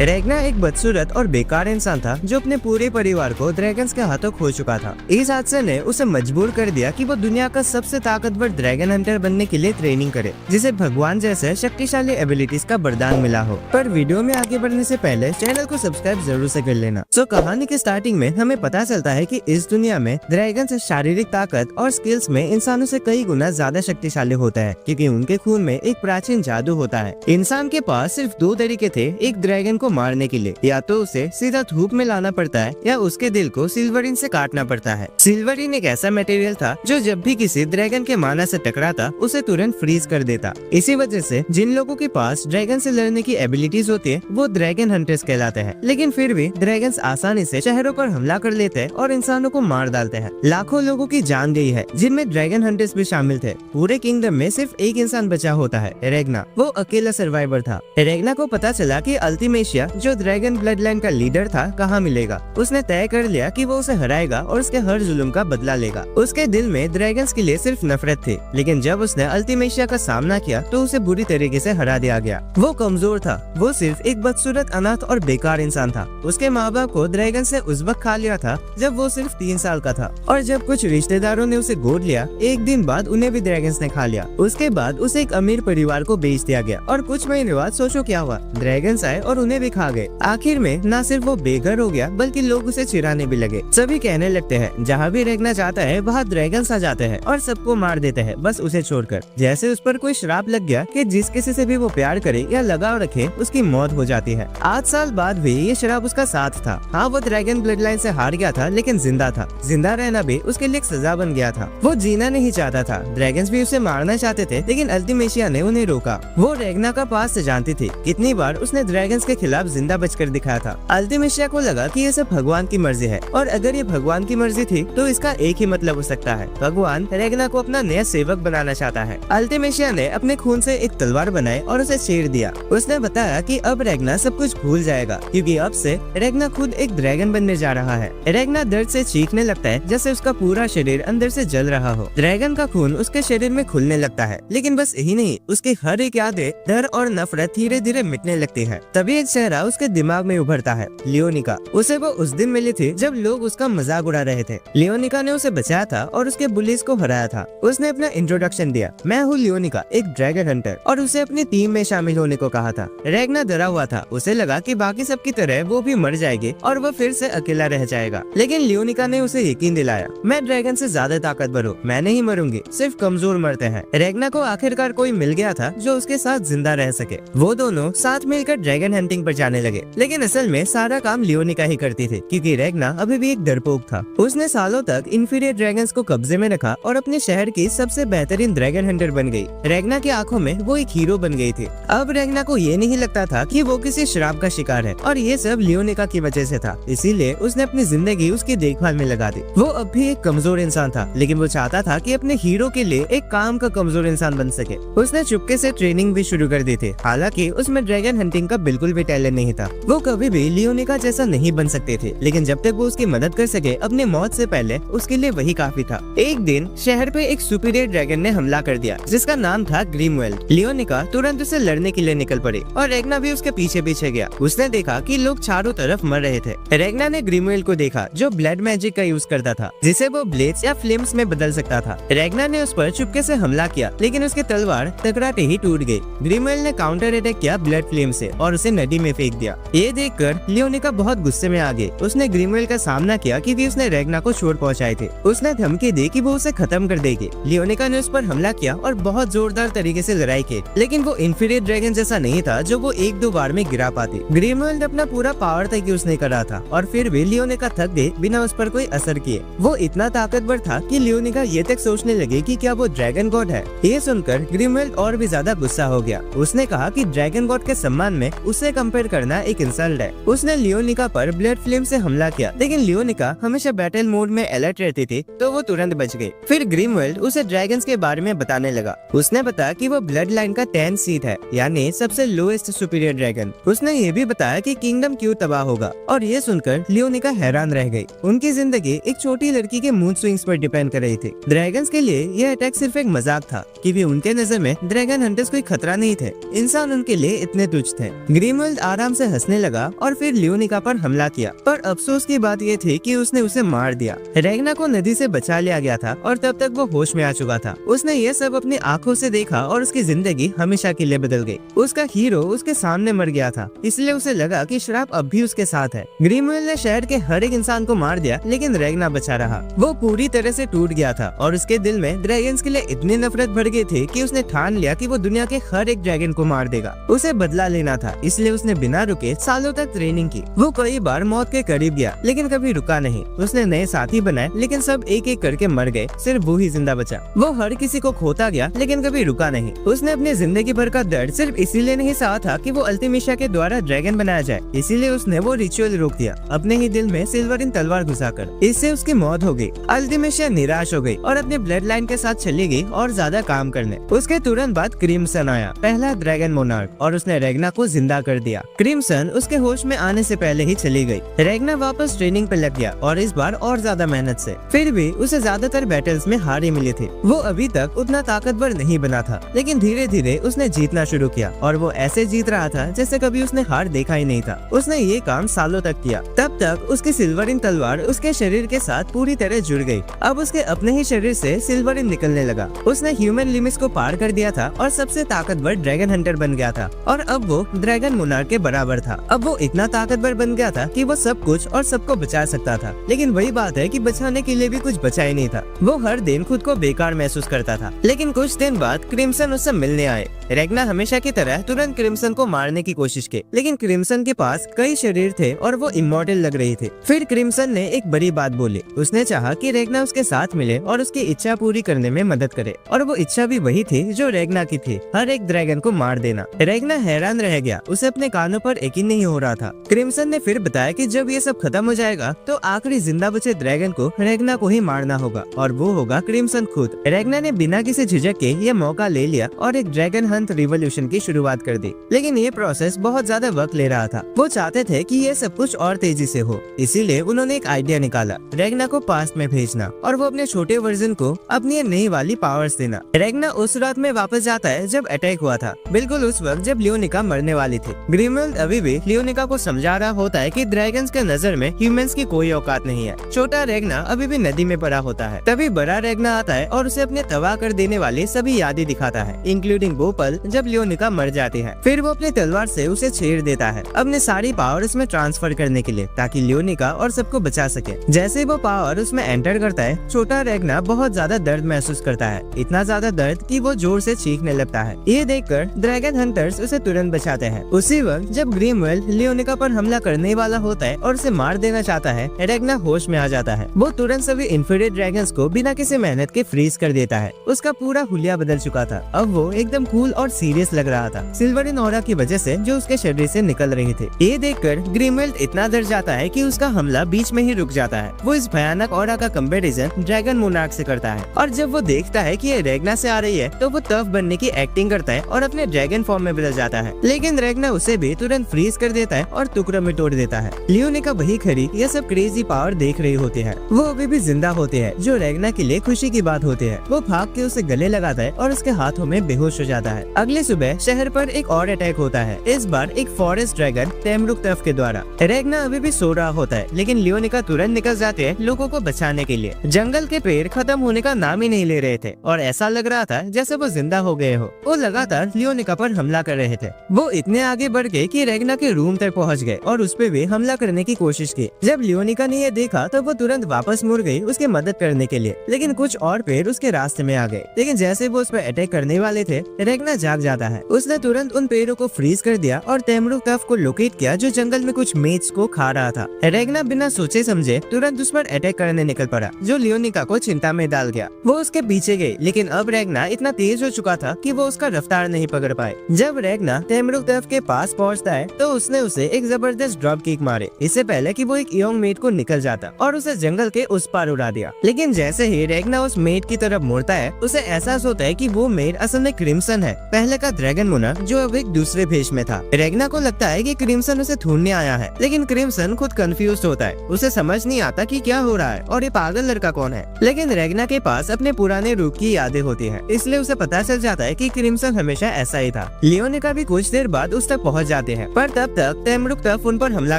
रेगना एक बदसूरत और बेकार इंसान था जो अपने पूरे परिवार को ड्रैगन्स के हाथों खो चुका था। इस हादसे ने उसे मजबूर कर दिया कि वो दुनिया का सबसे ताकतवर ड्रैगन हंटर बनने के लिए ट्रेनिंग करे, जिसे भगवान जैसे शक्तिशाली एबिलिटीज का वरदान मिला हो। पर वीडियो में आगे बढ़ने से पहले चैनल को सब्सक्राइब जरूर से कर लेना। कहानी के स्टार्टिंग में हमें पता चलता है कि इस दुनिया में ड्रैगन शारीरिक ताकत और स्किल्स में इंसानों से कई गुना ज्यादा शक्तिशाली होता है, क्योंकि उनके खून में एक प्राचीन जादू होता है। इंसान के पास सिर्फ दो तरीके थे एक ड्रैगन को मारने के लिए, या तो उसे सीधा धूप में लाना पड़ता है या उसके दिल को सिल्वरिन से काटना पड़ता है। सिल्वरिन एक ऐसा मटेरियल था जो जब भी किसी ड्रैगन के माना से टकराता उसे तुरंत फ्रीज कर देता। इसी वजह से जिन लोगों के पास ड्रैगन से लड़ने की एबिलिटीज होती है वो ड्रैगन हंटर्स कहलाते हैं। लेकिन फिर भी ड्रैगन आसानी से शहरों पर हमला कर लेते हैं और इंसानों को मार डालते हैं। लाखों लोगों की जान गई है, जिनमें ड्रैगन हंटर्स भी शामिल थे। पूरे किंगडम में सिर्फ एक इंसान बचा होता है, रेगना। वो अकेला सर्वाइवर था। रेगना को पता चला कि अल्टीमेशिया जो ड्रैगन ब्लड लाइन का लीडर था कहाँ मिलेगा। उसने तय कर लिया कि वो उसे हराएगा और उसके हर जुल्म का बदला लेगा। उसके दिल में ड्रैगन्स के लिए सिर्फ नफरत थी, लेकिन जब उसने अल्टीमेशिया का सामना किया तो उसे बुरी तरीके से हरा दिया गया। वो कमजोर था, वो सिर्फ एक बदसूरत, अनाथ और बेकार इंसान था। उसके माँ बाप को ड्रैगन से उस वक्त खा लिया था जब वो सिर्फ 3 साल का था, और जब कुछ रिश्तेदारों ने उसे गोद लिया एक दिन बाद उन्हें भी ड्रैगन्स ने खा लिया। उसके बाद उसे एक अमीर परिवार को बेच दिया गया और कुछ महीने बाद सोचो क्या हुआ, ड्रैगन्स आए और उन्हें भी खा गए। आखिर में न सिर्फ वो बेघर हो गया बल्कि लोग उसे चिढ़ाने भी लगे। सभी कहने लगते हैं जहाँ भी रेगना जाता है वहाँ ड्रैगन्स आ जाते हैं और सबको मार देते हैं, बस उसे छोड़कर। जैसे उस पर कोई श्राप लग गया कि जिस किसी से भी वो प्यार करे या लगाव रखे उसकी मौत हो जाती है। 8 साल बाद भी ये श्राप उसका साथ था। हाँ, वो ड्रैगन ब्लड लाइन से हार गया था, लेकिन जिंदा था। जिंदा रहना भी उसके लिए एक सजा बन गया था। वो जीना नहीं चाहता था। ड्रैगन्स भी उसे मारना चाहते थे, लेकिन अल्टीमेशिया ने उन्हें रोका। वो रेगना का पास से जानती थी। कितनी बार उसने ड्रैगन्स के खिलाफ जिंदा बचकर दिखाया था। अल्टीमेशिया को लगा कि ये सब भगवान की मर्जी है, और अगर ये भगवान की मर्जी थी तो इसका एक ही मतलब हो सकता है, भगवान रेगना को अपना नया सेवक बनाना चाहता है। अल्टीमेशिया ने अपने खून से एक तलवार बनाई और उसे छेड़ दिया। उसने बताया कि अब रेगना सब कुछ भूल जाएगा, क्योंकि अब से रेगना खुद एक ड्रैगन बनने जा रहा है। रेगना दर्द से चीखने लगता है, जैसे उसका पूरा शरीर अंदर से जल रहा हो। ड्रैगन का खून उसके शरीर में खुलने लगता है, लेकिन बस यही नहीं, उसकी हर एक यादें, डर और नफरत धीरे धीरे मिटने लगती है। तभी एक चेहरा उसके दिमाग में उभरता है, लियोनिका। उसे वो उस दिन मिली थी जब लोग उसका मजाक उड़ा रहे थे। लियोनिका ने उसे बचाया था और उसके बुलीज को हराया था। उसने अपना इंट्रोडक्शन दिया, मैं हूँ लियोनिका, एक ड्रैगन हंटर, और उसे अपनी टीम में शामिल होने को कहा था। रेगना डरा हुआ था। उसे लगा कि बाकी सब की तरह वो भी मर जाएगी और वो फिर से अकेला रह जाएगा, लेकिन लियोनिका ने उसे यकीन दिलाया, मैं ड्रैगन से ज्यादा ताकतवर हूँ, मैं नहीं मरूंगी, सिर्फ कमजोर मरते हैं। रेगना को आखिरकार कोई मिल गया था जो उसके साथ जिंदा रह सके। वो दोनों साथ मिलकर ड्रैगन हंटिंग पर जाने लगे, लेकिन असल में सारा काम लियोनिका ही करती थी, क्योंकि रेगना अभी भी एक डरपोक था। उसने सालों तक इंफीरियर ड्रैगन्स को कब्जे में रखा और अपने शहर की सबसे बेहतरीन ड्रैगन हंटर बन गई। रेगना की आंखों में वो एक हीरो बन गई थी। अब रेगना को ये नहीं लगता था कि वो किसी श्राप का शिकार है, और ये सब लियोनिका की वजह से था। इसीलिए उसने अपनी जिंदगी उसकी देखभाल में लगा दी। वो अब भी एक कमजोर इंसान था, लेकिन वो चाहता था कि अपने हीरो के लिए एक काम का कमजोर इंसान बन सके। उसने चुपके से ट्रेनिंग भी शुरू कर दी थी। हालांकि उसमें ड्रैगन हंटिंग का बिल्कुल भी टैलेंट नहीं था। वो कभी भी लियोनिका जैसा नहीं बन सकते थे, लेकिन जब तक वो उसकी मदद कर सके अपने मौत से पहले, उसके लिए वही काफी था। एक दिन शहर पे एक सुपीरियर ड्रैगन ने हमला कर दिया, जिसका नाम था ग्रीमवेल्ड। लियोनिका तुरंत उसे लड़ने के लिए निकल पड़ी और रेगना भी उसके पीछे पीछे गया। उसने देखा कि लोग चारों तरफ मर रहे थे। रेगना ने ग्रीमवेल्ड को देखा, जो ब्लड मैजिक का यूज करता था, जिसे वो ब्लेड्स या फ्लेम्स में बदल सकता था। रेगना ने उस पर चुपके से हमला किया, लेकिन उसकी तलवार टकराते ही टूट गई। ग्रीमवेल्ड ने काउंटर अटैक किया ब्लड फ्लेम से और उसे नदी में फेंक दिया। ये देखकर लियोनिका बहुत गुस्से में आ गई। उसने ग्रीमवेल्ड का सामना किया क्योंकि उसने रेगना को चोट पहुंचाई थी। उसने धमकी दी कि वो उसे खत्म कर देगी। लियोनिका ने उस पर हमला किया और बहुत जोरदार तरीके से लड़ाई की, लेकिन वो इंफीरियर ड्रैगन जैसा नहीं था जो वो 1-2 बार में गिरा पाती। ग्रीमवेल्ड अपना पूरा पावर तक यूज नहीं कर रहा था, और फिर भी लियोनिका थक गई बिना उस पर कोई असर किए। वो इतना ताकतवर था कि लियोनिका ये तक सोचने लगी कि क्या वो ड्रैगन गॉड है। ये सुनकर ग्रीमवेल्ड और भी ज्यादा गुस्सा हो गया। उसने कहा कि ड्रैगन गॉड के सम्मान में उसे कंपेयर करना एक इंसल्ट है। उसने लियोनिका पर ब्लड फ्लेम से हमला किया, लेकिन लियोनिका हमेशा बैटल मोड में अलर्ट रहती थी, तो वो तुरंत बच गई। फिर ग्रीमवेल्ड उसे ड्रैगन्स के बारे में बताने लगा। उसने बताया कि वो ब्लड लाइन का 10th सीट है, यानी सबसे लोएस्ट सुपीरियर ड्रैगन। उसने ये भी बताया कि किंगडम क्यों तबाह होगा, और ये सुनकर लियोनिका हैरान रह गई। उनकी जिंदगी एक छोटी लड़की के मूड स्विंग्स पर डिपेंड कर रही थी। ड्रैगन्स के लिए यह अटैक सिर्फ एक मजाक था, क्योंकि उनके नजर में ड्रैगन हंटर्स कोई खतरा नहीं थे। इंसान उनके लिए इतने तुच्छ थे। ग्रीमवेल्ड आराम से हंसने लगा और फिर लियोनिका पर हमला किया। पर अफसोस की बात ये थी कि उसने उसे मार दिया। रेगना को नदी से बचा लिया गया था और तब तक वो होश में आ चुका था। उसने ये सब अपनी आंखों से देखा और उसकी जिंदगी हमेशा के लिए बदल गई। उसका हीरो उसके सामने मर गया था, इसलिए उसे लगा कि श्राप अब भी उसके साथ है। ग्रिमवेल ने शहर के हर एक इंसान को मार दिया, लेकिन रेगना बचा रहा। वो पूरी तरह से टूट गया था और उसके दिल में ड्रैगन्स के लिए इतनी नफरत भर गई थी कि उसने ठान लिया कि वो दुनिया के हर एक ड्रैगन को मार देगा। उसे बदला लेना था, इसलिए उसने बिना रुके सालों तक ट्रेनिंग की। वो कई बार मौत के करीब गया, लेकिन कभी रुका नहीं। उसने नए साथी बनाए, लेकिन सब एक एक करके मर गए, सिर्फ वो ही जिंदा बचा। वो हर किसी को खोता गया, लेकिन कभी रुका नहीं। उसने अपनी जिंदगी भर का दर्द सिर्फ इसीलिए नहीं सहा था कि वो अल्टिमिशिया के द्वारा ड्रैगन बनाया जाए, इसीलिए उसने वो रिचुअल रोक दिया अपने ही दिल में सिल्वरिन तलवार घुसाकर। इससे उसकी मौत हो गई। अल्टिमिशिया निराश हो गई और अपने ब्लड लाइन के साथ चली गई और ज्यादा काम करने। उसके तुरंत बाद क्रिम्सन आया, पहला ड्रैगन मोनार्क, और उसने रेगना को जिंदा कर दिया। क्रिम्सन उसके होश में आने से पहले ही चली गई। रेगना वापस ट्रेनिंग पे लग गया और इस बार और ज्यादा मेहनत से। फिर भी उसे ज्यादातर बैटल्स में हार ही मिली थी। वो अभी तक उतना ताकतवर नहीं बना था, लेकिन धीरे धीरे उसने जीतना शुरू किया और वो ऐसे जीत रहा था जैसे कभी उसने हार देखा ही नहीं था। उसने ये काम सालों तक किया। तब तक उसकी सिल्वरिन तलवार उसके शरीर के साथ पूरी तरह जुड़ गई। अब उसके अपने ही शरीर से सिल्वरिन निकलने लगा। उसने ह्यूमन लिमिट्स को पार कर दिया था और सबसे ताकतवर ड्रैगन हंटर बन गया था और अब वो ड्रैगन मोनार्क के बराबर था। अब वो इतना ताकतवर बन गया था कि वो सब कुछ और सबको बचा सकता था। लेकिन वही बात है कि बचाने के लिए भी कुछ बचा ही नहीं था। वो हर दिन खुद को बेकार महसूस करता था। लेकिन कुछ दिन बाद क्रिम्सन उससे मिलने आए। रेगना हमेशा की तरह तुरंत क्रिम्सन को मारने की कोशिश की, लेकिन क्रिम्सन के पास कई शरीर थे और वो इमॉर्टल लग रही थी। फिर क्रिम्सन ने एक बड़ी बात बोली। उसने चाहा कि रेगना उसके साथ मिले और उसकी इच्छा पूरी करने में मदद करे, और वो इच्छा भी वही थी जो रेगना की थी, हर एक ड्रैगन को मार देना। रेगना हैरान रह गया, उसे अपने कानों पर यकीन नहीं हो रहा था। क्रिम्सन ने फिर बताया कि जब ये सब खत्म हो जाएगा तो आखिरी जिंदा बचे ड्रैगन को रेगना को ही मारना होगा, और वो होगा क्रिम्सन खुद। रेगना ने बिना किसी झिझक के ये मौका ले लिया और एक ड्रैगन हंट रिवॉल्यूशन की शुरुआत कर दी। लेकिन ये प्रोसेस बहुत ज्यादा वक्त ले रहा था। वो चाहते थे कि ये सब कुछ और तेजी से हो, इसीलिए उन्होंने एक आइडिया निकाला, रेगना को पास्ट में भेजना और वो अपने छोटे वर्जन को अपनी नई वाली पावर्स देना। रेगना उस रात में वापस जाता है जब अटैक हुआ था, बिल्कुल उस वक्त जब लियोनिका मरने वाली थी। ग्रिमवेल अभी भी लियोनिका को समझा रहा होता है कि ड्रैगन्स के नजर में ह्यूमंस की कोई औकात नहीं है। छोटा रेगना अभी भी नदी में पड़ा होता है। तभी बड़ा रेगना आता है और उसे अपने तबाह कर देने वाली सभी यादें दिखाता है, इंक्लूडिंग वो पल जब लियोनिका मर जाती है। फिर वो अपनी तलवार से उसे छेड़ देता है अपने सारी पावर उसमें ट्रांसफर करने के लिए, ताकि लियोनिका और सबको बचा सके। जैसे वो पावर उसमें एंटर करता है, छोटा रेगना बहुत ज्यादा दर्द महसूस करता है, इतना ज्यादा दर्द कि वो जोर से चीखने लगता है। ये देखकर ड्रैगन हंटर्स उसे तुरंत बचाते हैं। उसी वक्त जब ग्रिमवेल लियोनिका पर हमला करने वाला होता है और उसे मार देना चाहता है, रेगना होश में आ जाता है। वो तुरंत सभी इन्फीरियर ड्रैगन्स को बिना किसी मेहनत के फ्रीज कर देता है। उसका पूरा हुलिया बदल चुका था। अब वो एकदम कूल और सीरियस लग रहा था, सिल्वरिन ऑरा की वजह से जो उसके शरीर से निकल रही थी। ये देखकर ग्रिमवेल इतना डर जाता है कि उसका हमला बीच में ही रुक जाता है। वो इस भयानक ऑरा का कंपैरिजन ड्रैगन मोनार्क से करता है, और जब वो देखता है कि ये रेगना से आ रही है तो वो टफ बनने की एक्टिंग करता है और अपने ड्रैगन फॉर्म में बदल जाता है। लेकिन रेगना उसे भी तुरंत फ्रीज कर देता है और टुकड़ों में तोड़ देता है। लियोनिका वही खड़ी ये सब क्रेजी पावर देख रही होती है। वो अभी भी जिंदा होते हैं, जो रेगना के लिए खुशी की बात होती है। वो भाग के उसे गले लगाता है और उसके हाथों में बेहोश हो जाता है। अगले सुबह शहर पर एक और अटैक होता है, इस बार एक फॉरेस्ट ड्रैगन तेमरुक टफ के द्वारा। रेगना अभी भी सो रहा होता है, लेकिन लियोनिका तुरंत निकल जाते हैं लोगों को बचाने के लिए। जंगल के पेड़ खत्म होने का नाम ही नहीं ले रहे थे और ऐसा लग रहा था जैसे वो जिंदा हो गए हो। वो लगातार लियोनिका पर हमला कर रहे थे। वो इतने आगे बढ़ गए कि रेगना के रूम तक पहुंच गए और उस पे भी हमला करने की कोशिश की। जब लियोनिका ने ये देखा तो वो तुरंत वापस मुड़ गई उसकी मदद करने के लिए, लेकिन कुछ और पेड़ उसके रास्ते में आ गए। लेकिन जैसे वो उस पर अटैक करने वाले थे, रेगना जाग जाता है। उसने तुरंत उन पेड़ों को फ्रीज कर दिया और तेमरुक टफ को लोकेट किया जो जंगल में कुछ मेज को खा रहा था। रेगना बिना सोचे समझे तुरंत उस पर अटैक करने निकल पड़ा, जो लियोनिका को चिंता में डाल गया। वो उसके पीछे गई, लेकिन अब रेगना इतना तेज हो चुका था कि वो उसका रफ्तार नहीं पकड़ पाए। जब रेगना तेमरुक टफ के पास पहुंचता है तो उसने उसे एक जबरदस्त ड्रॉप किक मारे, इससे पहले कि वो एक यंग मेट को निकल जाता, और उसे जंगल के उस पार उड़ा दिया। लेकिन जैसे ही रेगना उस मेट की तरफ मुड़ता है, उसे एहसास होता है कि वो मेट असल में क्रिम्सन है, पहले का ड्रैगन मोनार्क जो अब एक दूसरे भेष में था। रेगना को लगता है कि क्रिम्सन उसे ढूंढने आया है, लेकिन क्रिम्सन खुद कंफ्यूज होता है। उसे समझ नहीं आता कि क्या हो रहा है और ये पागल लड़का कौन है। लेकिन रेगना के पास अपने पुराने रूप की यादें होती है, इसलिए उसे पता चल जाता है कि क्रिम्सन हमेशा ऐसा ही था। लियोनिका भी कुछ देर बाद उस तक पहुंच जाते हैं, पर तब तक तेमरुकतफ उन पर हमला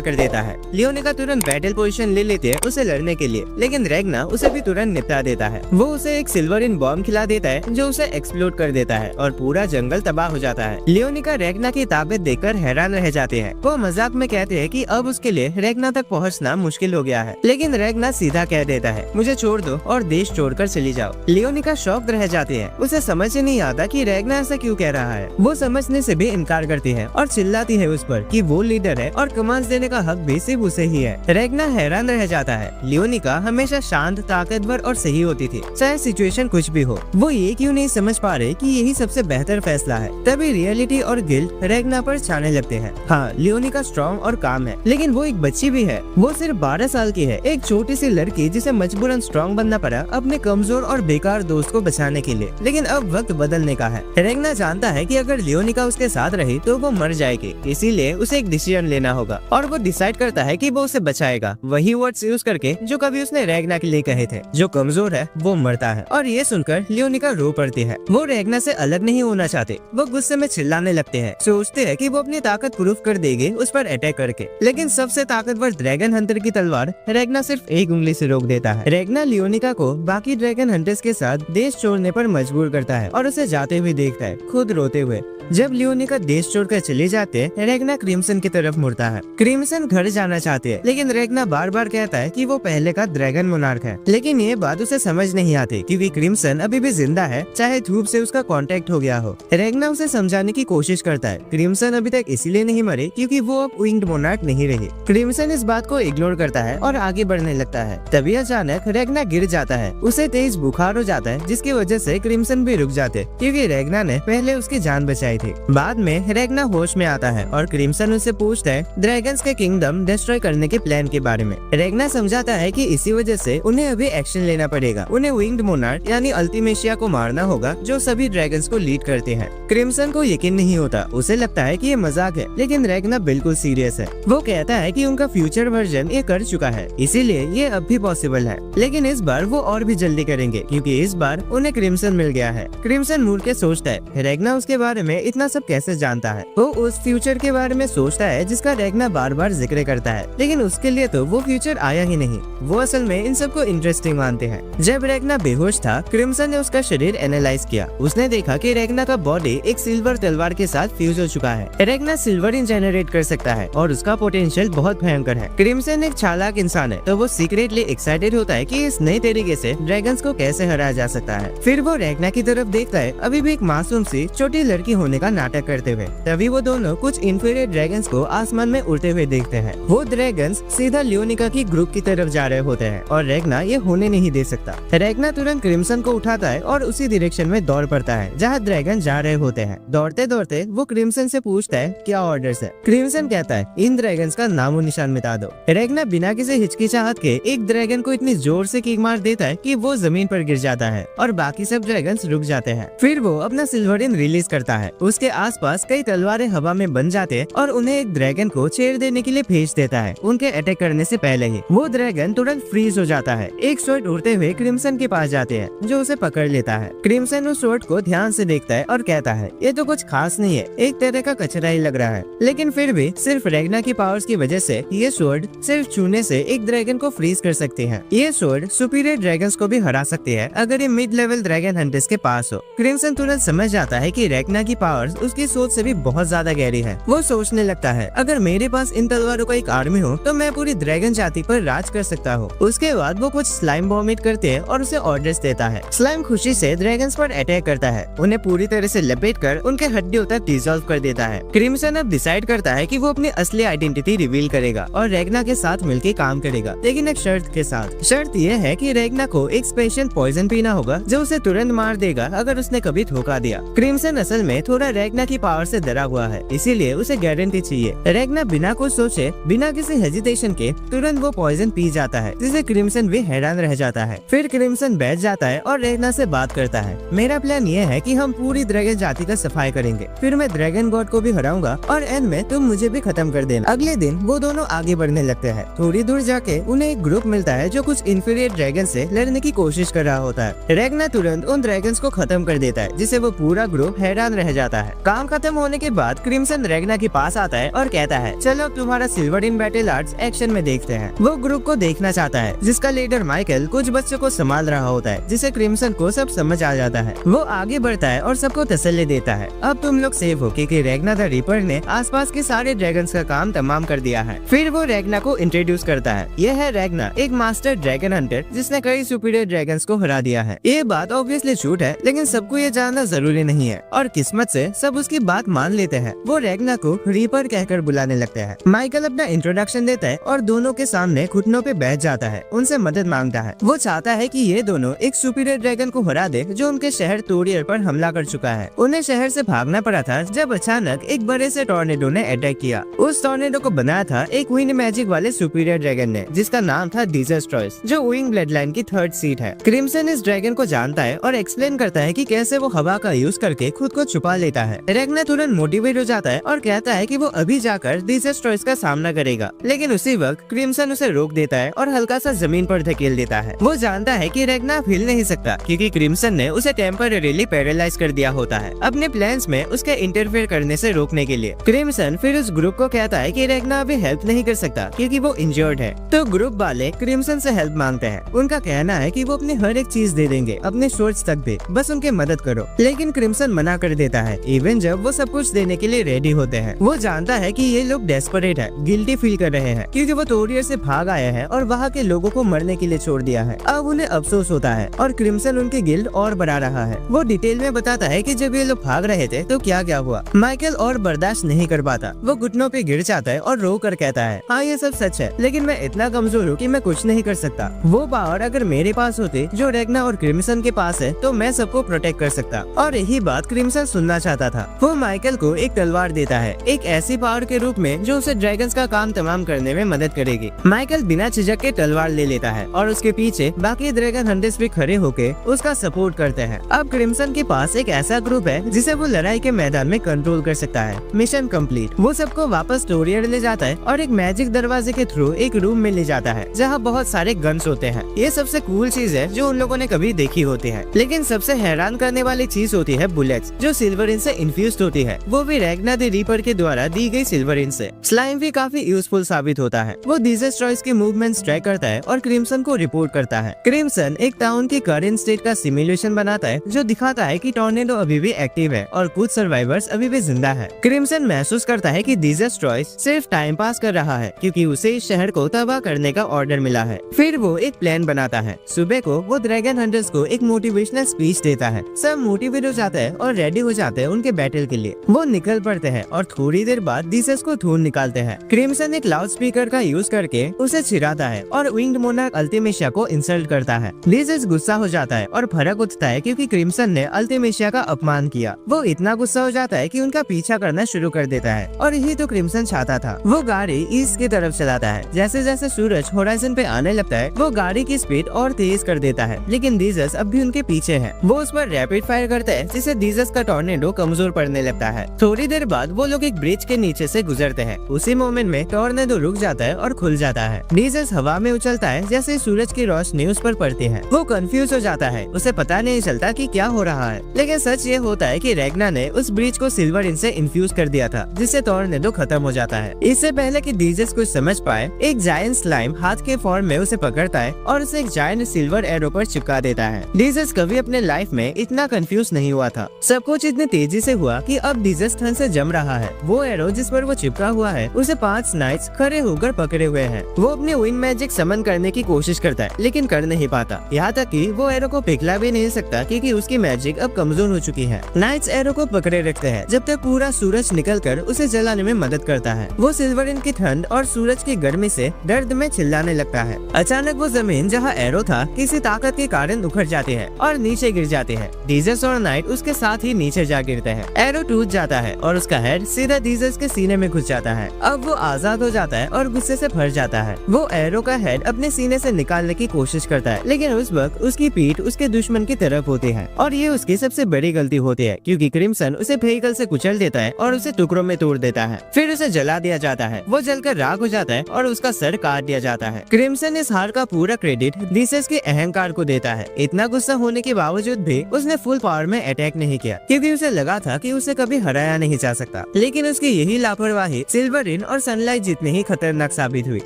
कर देता है। लियोनिका तुरंत बैटल पोजीशन ले लेते हैं उसे लड़ने के लिए, लेकिन रेगना उसे भी तुरंत निपटा देता है। वो उसे एक सिल्वरिन बॉम्ब खिला देता है जो उसे एक्सप्लोड कर देता है और पूरा जंगल तबाह हो जाता है। लियोनिका रेगना की ताकत देखकर हैरान रह जाते हैं। वो मजाक में कहते हैं कि अब उसके लिए रेगना तक पहुंचना मुश्किल हो गया है, लेकिन रेगना सीधा कह देता है मुझे छोड़ दो और देश छोड़कर चली जाओ। लियोनिका शॉक्ड रह जाती है। उसे समझ ही नहीं आता कि रेगना ऐसा क्यों कह रहा है। वो समझने से भी इनकार करती है और चिल्लाती है उस पर कि वो लीडर है और कमांड देने का हक भी सिर्फ उसे ही है। रेगना हैरान रह जाता है। लियोनिका हमेशा शांत, ताकतवर और सही होती थी, चाहे सिचुएशन कुछ भी हो। वो ये क्यों नहीं समझ पा रहे कि यही सबसे बेहतर फैसला है। तभी रियलिटी और गिल्ट रेगना पर छाने लगते हैं। हाँ, लियोनिका स्ट्रॉन्ग और काम है, लेकिन वो एक बच्ची भी है। वो सिर्फ 12 साल की है, एक छोटी सी लड़की जिसे मजबूरन स्ट्रॉन्ग बनना पड़ा अपने कमजोर और बेकार दोस्त को बचाने के लिए। लेकिन अब वक्त बदलने का है। रेगना जानता है कि अगर लियोनिका उसके साथ रही तो वो मर जाएगी, इसीलिए उसे एक डिसीजन लेना होगा और वो डिसाइड करता है कि वो उसे बचाएगा, वही वर्ड्स यूज करके जो कभी उसने रेगना के लिए कहे थे। जो कमजोर है वो मरता है। और ये सुनकर लियोनिका रो पड़ती है। वो रेगना से अलग नहीं होना चाहते। वो गुस्से में चिल्लाने लगते हैं, सोचते हैं कि वो अपनी ताकत प्रूफ कर देंगे उस पर अटैक करके। लेकिन सबसे ताकतवर ड्रैगन हंटर की तलवार रेगना सिर्फ एक उंगली से रोक देता है। रेगना लियोनिका को बाकी ड्रैगन हंटर्स के साथ देश छोड़ने पर मजबूर करता है और उसे जाते हुए देखता है, खुद रोते हुए। जब लियोनिका देश छोड़कर चले जाते हैं, रेगना क्रिम्सन की तरफ मुड़ता है। क्रिम्सन घर जाना चाहते हैं, लेकिन रेगना बार बार कहता है कि वो पहले का ड्रैगन मोनार्क है। लेकिन ये बात उसे समझ नहीं आती क्योंकि क्रिम्सन अभी भी जिंदा है, चाहे धूप से उसका कांटेक्ट हो गया हो। रेगना उसे समझाने की कोशिश करता है। क्रिम्सन अभी तक इसीलिए नहीं मरे क्योंकि वो अब विंग्ड मोनार्क नहीं रही। क्रिम्सन इस बात को इग्नोर करता है और आगे बढ़ने लगता है। तभी अचानक रेगना गिर जाता है। उसे तेज बुखार हो जाता है, जिसकी वजह से क्रिम्सन भी रुक जाते क्योंकि रेगना ने पहले उसकी जान बचाई थी। बाद में रेगना होश में आता है और क्रिम्सन उससे पूछता है ड्रैगन्स के किंगडम डिस्ट्रॉय करने के प्लान के बारे में। रेगना समझाता है कि इसी वजह से उन्हें अभी एक्शन लेना पड़ेगा। उन्हें विंग्ड मोनार्क यानी अल्टीमेशिया को मारना होगा, जो सभी ड्रैगन्स को लीड करते हैं। क्रिम्सन को यकीन नहीं होता। उसे लगता है कि ये मजाक है, लेकिन रेगना बिल्कुल सीरियस है। वो कहता है कि उनका फ्यूचर वर्जन ये कर चुका है, इसीलिए ये अब भी पॉसिबल है। लेकिन इस बार वो और भी जल्दी करेंगे क्योंकि इस बार उन्हें क्रिम्सन मिल गया है। क्रिम्सन मुड़ के सोचता है रेगना उसके बारे में इतना सब कैसे जानता है। वो उस फ्यूचर के बारे में सोचता है जिसका रेगना बार बार जिक्र करता है, लेकिन उसके लिए तो वो फ्यूचर आया ही नहीं। वो असल में इन सबको इंटरेस्टिंग मानते हैं। जब रेगना बेहोश था, क्रिम्सन ने उसका शरीर एनालाइज किया। उसने देखा कि रेगना का बॉडी एक सिल्वर तलवार के साथ फ्यूज हो चुका है। रेगना सिल्वरिन जनरेट कर सकता है और उसका पोटेंशियल बहुत भयंकर है। क्रिम्सन एक चालाक इंसान है, तो वो सीक्रेटली एक्साइटेड होता है कि इस नए तरीके से ड्रैगन्स को कैसे हराया जा सकता है। फिर वो रेगना की तरफ देखता है, अभी भी एक मासूम सी छोटी लड़की होने का नाटक करते हुए। तभी वो दोनों कुछ इंफीरियर ड्रैगन्स को आसमान में उड़ते हुए देखते हैं। वो ड्रैगन्स सीधा लियोनिका की ग्रुप की तरफ जा रहे होते हैं और रेगना ये होने नहीं दे सकता। रेगना तुरंत क्रिम्सन को उठाता है और उसी डायरेक्शन में दौड़ पड़ता है जहाँ ड्रैगन जा रहे होते हैं। दौड़ते दौड़ते वो क्रिम्सन से पूछता है क्या ऑर्डर्स है। क्रिम्सन कहता है इन ड्रैगन्स का नामो निशान मिटा दो। रेगना बिना किसी हिचकिचाहट के एक ड्रैगन को इतनी जोर से किक मार देता है कि वो जमीन पर गिर जाता है और बाकी सब ड्रैगन्स रुक जाते हैं। फिर वो अपना सिल्वरिन रिलीज करता है। उसके आसपास कई तलवारें हवा में बन जाते हैं और उन्हें एक ड्रैगन को छेड़ देने के लिए भेज देता है। उनके अटैक करने से पहले ही वो ड्रैगन तुरंत फ्रीज हो जाता है। एक स्वॉर्ड उड़ते हुए क्रिम्सन के पास जाते हैं, जो उसे पकड़ लेता है। क्रिम्सन उस स्वॉर्ड को ध्यान से देखता है और कहता है ये तो कुछ खास नहीं है, एक तरह का कचरा ही लग रहा है। लेकिन फिर भी सिर्फ रेगना की पावर्स की वजह से ये स्वॉर्ड सिर्फ छूने से एक ड्रैगन को फ्रीज कर सकते हैं। ये स्वॉर्ड सुपीरियर ड्रैगन्स को भी हरा सकते हैं अगर ये मिड लेवल ड्रैगन हंटर्स के पास हो। क्रिम्सन तुरंत समझ जाता है कि रेगना की पावर्स उसकी सोच से भी बहुत ज्यादा गहरी है। वो सोचने लगता है अगर मेरे पास इन तलवारों का एक आर्मी हो तो मैं पूरी ड्रैगन जाति पर राज कर सकता हूँ। उसके बाद वो कुछ स्लाइम वॉमिट करते हैं और उसे ऑर्डर्स देता है। स्लाइम खुशी से ड्रैगन्स पर अटैक करता है, उन्हें पूरी तरह से लपेट कर उनके हड्डियों तक डिसॉल्व कर देता है। क्रिम्सन अब डिसाइड करता है कि वो अपनी असली आइडेंटिटी रिवील करेगा और रेगना के साथ मिलकर काम करेगा, लेकिन एक शर्त के साथ। शर्त ये है कि रेगना को एक स्पेशल पॉइजन पीना होगा जो उसे तुरंत मार देगा अगर उसने कभी धोखा दिया। क्रिम्सन असल में थोड़ा रेगना की पावर से डरा हुआ है, इसीलिए उसे गारंटी चाहिए। रेगना बिना कुछ सोचे, बिना किसी हेजिटेशन के तुरंत वो पॉइजन पी जाता है, जिसे क्रिम्सन भी हैरान रह जाता है। फिर क्रिम्सन बैठ जाता है और रेगना से बात करता है। मेरा प्लान ये है कि हम पूरी ड्रैगन जाति का सफाई करेंगे, फिर मैं ड्रैगन गॉड को भी हराऊंगा और एंड में तुम मुझे भी खत्म कर देना। अगले दिन वो दोनों आगे बढ़ने लगते हैं। थोड़ी दूर जाके उन्हें एक ग्रुप मिलता है जो कुछ इंफीरियर ड्रैगन से लड़ने की कोशिश कर रहा होता है। रेगना तुरंत उन ड्रैगन्स को खत्म कर देता है, जिसे वो पूरा ग्रुप हैरान रह जाता है। काम खत्म होने के बाद क्रिम्सन क्रिम्सन रेगना के पास आता है और कहता है, चलो अब तुम्हारा सिल्वरिन बैटल आर्ट्स एक्शन में देखते हैं। वो ग्रुप को देखना चाहता है जिसका लीडर माइकल कुछ बच्चों को संभाल रहा होता है, जिसे क्रिम्सन को सब समझ आ जाता है। वो आगे बढ़ता है और सबको तसल्ली देता है, अब तुम लोग सेफ हो क्योंकि रेगना द रीपर ने आसपास के सारे ड्रैगन्स का काम तमाम कर दिया है। फिर वो रेगना को इंट्रोड्यूस करता है। यह है रेगना, एक मास्टर ड्रैगन हंटर जिसने कई सुपीरियर ड्रैगन्स को हरा दिया है। ये बात ऑब्वियसली झूठ है, लेकिन सबको ये जानना जरूरी नहीं है और किस्मत से सब उसकी बात मान लेते हैं। वो रेगना को रीपर कहकर बुलाने लगते हैं। माइकल अपना इंट्रोडक्शन देता है और दोनों के सामने घुटनों पे बैठ जाता है, उनसे मदद मांगता है। वो चाहता है कि ये दोनों एक सुपीरियर ड्रैगन को हरा दे जो उनके शहर तोरियर पर हमला कर चुका है। उन्हें शहर से भागना पड़ा था जब अचानक एक बड़े से टॉर्नेडो ने अटैक किया। उस टॉर्नेडो को बनाया था एक विंड मैजिक वाले सुपीरियर ड्रैगन ने, जिसका नाम था डिजास्ट्रॉयस, जो विंग ब्लडलाइन की 3rd सीट है। क्रिम्सन इस ड्रैगन को जानता है और एक्सप्लेन करता है कि कैसे वो हवा का यूज करके खुद को छुपा लेता है। रेगना तुरंत मोटिवेट हो जाता है और कहता है कि वो अभी जाकर डिजास्ट्रॉयस का सामना करेगा, लेकिन उसी वक्त क्रिम्सन उसे रोक देता है और हल्का सा जमीन पर धकेल देता है। वो जानता है कि रेगना हिल नहीं सकता क्योंकि क्रिम्सन ने उसे टेम्परेरीली पैरालाइज कर दिया होता है, अपने प्लान्स में उसके इंटरफेयर करने से रोकने के लिए। क्रिम्सन फिर उस ग्रुप को कहता है कि रेगना अभी हेल्प नहीं कर सकता क्योंकि वो इंजर्ड है। तो ग्रुप वाले क्रिम्सन से हेल्प मांगते हैं। उनका कहना है कि वो अपनी हर एक चीज दे देंगे, अपने शॉर्ट्स तक भी, बस उनकी मदद करो। लेकिन क्रिम्सन मना कर देता है, इवन जब वो सब कुछ देने के लिए रेडी होते हैं। वो जानता है कि ये लोग डेस्परेट है, गिल्टी फील कर रहे हैं क्योंकि वो तोरियर से भाग आए हैं और वहाँ के लोगों को मरने के लिए छोड़ दिया है। अब उन्हें अफसोस होता है और क्रिम्सन उनकी गिल्ट और बढ़ा रहा है। वो डिटेल में बताता है कि जब ये लोग भाग रहे थे तो क्या क्या हुआ। माइकल और बर्दाश्त नहीं कर पाता, वो घुटनों पे गिर जाता है और रो कर कहता है, हाँ ये सब सच है, लेकिन मैं इतना कमजोर हूँ कि मैं कुछ नहीं कर सकता। वो पावर अगर मेरे पास होते जो रेगना और क्रिम्सन के पास है तो मैं सबको प्रोटेक्ट कर सकता। और यही बात क्रिम्सन सुनना चाहता था। वो माइकल को एक तलवार देता है, एक ऐसी पावर के रूप में जो उसे ड्रैगन्स का काम तमाम करने में मदद करेगी। माइकल बिना झिझक के तलवार ले लेता है और उसके पीछे बाकी ड्रैगन हंटर्स भी खड़े होके उसका सपोर्ट करते हैं। अब क्रिम्सन के पास एक ऐसा ग्रुप है जिसे वो लड़ाई के मैदान में कंट्रोल कर सकता है। Mission complete. वो सबको वापस टोरियर ले जाता है और एक मैजिक दरवाजे के थ्रू एक रूम में ले जाता है जहाँ बहुत सारे गन्स होते हैं। ये सबसे कूल चीज है जो उन लोगों ने कभी देखी होती है। लेकिन सबसे हैरान करने वाली चीज होती है बुलेट्स, जो सिल्वरिन से इन्फ्यूज होती है, वो भी रेगना द रीपर के द्वारा दी गई सिल्वरिन से। स्लाइम भी काफी यूजफुल साबित होता है। वो डिजास्ट्रॉयस के मूवमेंट्स ट्रैक करता है और क्रिम्सन को रिपोर्ट करता है। क्रिम्सन एक टाउन की करंट स्टेट का सिमुलेशन बनाता है जो दिखाता है कि टॉर्नेडो अभी भी एक्टिव है और कुछ सर्वाइवर्स अभी भी जिंदा है। क्रिम्सन महसूस करता है कि डिजास्ट्रॉयस सिर्फ टाइम पास कर रहा है क्योंकि उसे इस शहर को तबाह करने का ऑर्डर मिला है। फिर वो एक प्लान बनाता है। सुबह को वो ड्रैगन हंटर्स को एक मोटिवेशनल स्पीच देता है। सब मोटिवेट हो जाते हैं और रेडी हो जाते हैं उनके बैटल के लिए। वो निकल पड़ते हैं और थोड़ी देर बाद डिसेस को ढूंढ निकालते हैं। क्रिम्सन एक लाउड स्पीकर का यूज करके उसे चिढ़ाता है और विंग्ड मोनार्क अल्टिमेशिया को इंसल्ट करता है। डिसेस गुस्सा हो जाता है और भड़क उठता है क्योंकि क्रिम्सन ने अल्टिमेशिया का अपमान किया। वो इतना गुस्सा हो जाता है कि उनका पीछा करना शुरू कर देता है और यही तो क्रिम्सन चाहता था। वो गाड़ी ईस्ट की तरफ चलाता है। जैसे जैसे सूरज होराइजन पे आने लगता है वो गाड़ी की स्पीड और तेज कर देता है, लेकिन डीजस अब भी उनके पीछे है। वो उस पर रैपिड फायर करता है जिससे डीजस का टॉर्नेडो कमजोर पड़ने लगता है। थोड़ी देर बाद वो लोग एक ब्रिज के नीचे से गुजरते हैं। उसी मोमेंट में टॉर्नेडो रुक जाता है और खुल जाता है। डीजस हवा में उछलता है जैसे सूरज की रोशनी उस पर पड़ती है। वो कंफ्यूज हो जाता है, उसे पता नहीं चलता कि क्या हो रहा है। लेकिन सच ये होता है कि रेगना ने उस ब्रिज को सिल्वरिन से इन्फ्यूज कर दिया था जिससे टॉर्नेडो खत्म हो जाता है। इससे पहले कि डीजस कुछ समझ पाए, एक जायंट स्लाइम हाथ के फॉर्म में उसे पकड़ता है और उसे एक जायंट सिल्वर एरो पर चिपका देता है। डीजस कभी अपने लाइफ में इतना कंफ्यूज नहीं हुआ था। सब कुछ इतनी तेजी से हुआ कि अब डीजस ठंड से जम रहा है। वो एरो जिस पर वो चिपका हुआ है उसे 5 नाइट्स खड़े होकर पकड़े हुए हैं। वो अपनी विंड मैजिक समन करने की कोशिश करता है लेकिन कर नहीं पाता। यहाँ तक कि वो एरो को पिघला भी नहीं सकता क्योंकि उसकी मैजिक अब कमजोर हो चुकी है। नाइट्स एरो को पकड़े रखते हैं जब तक पूरा सूरज निकलकर उसे जलाने में मदद करता है। वो सिल्वरिन की ठंड और सूरज की गर्मी से दर्द में चिल्लाने लगता है। अचानक वो जमीन जहाँ एरो था किसी ताकत के कारण उखड़ जाती है और नीचे गिर जाती है। डीजस और नाइट उसके साथ ही नीचे जा गिरते हैं। एरो टूट जाता है और उसका हेड सीधा डीजस के सीने में घुस जाता है। अब वो आजाद हो जाता है और गुस्से से भर जाता है। वो एरो का हेड अपने सीने से निकालने की कोशिश करता है लेकिन उस वक्त उसकी पीठ उसके दुश्मन की तरफ होती है और ये उसकी सबसे बड़ी गलती होती है क्योंकि क्रिम्सन उसे व्हीकल से कुचल देता है और उसे टुकड़ों में तोड़ देता है। फिर उसे जला दिया जाता है। वो जलकर राख हो जाता है और उसका सर काट दिया जाता है। क्रिम्सन इस हार का पूरा क्रेडिट डीजस के अहंकार को देता है। इतना गुस्सा होने के बावजूद भी उसने फुल पावर में अटैक नहीं किया क्योंकि उसे लगा था कि उसे कभी हराया नहीं जा सकता। सकता, लेकिन उसकी यही लापरवाही सिल्वरिन और सनलाइट जितनी ही खतरनाक साबित हुई।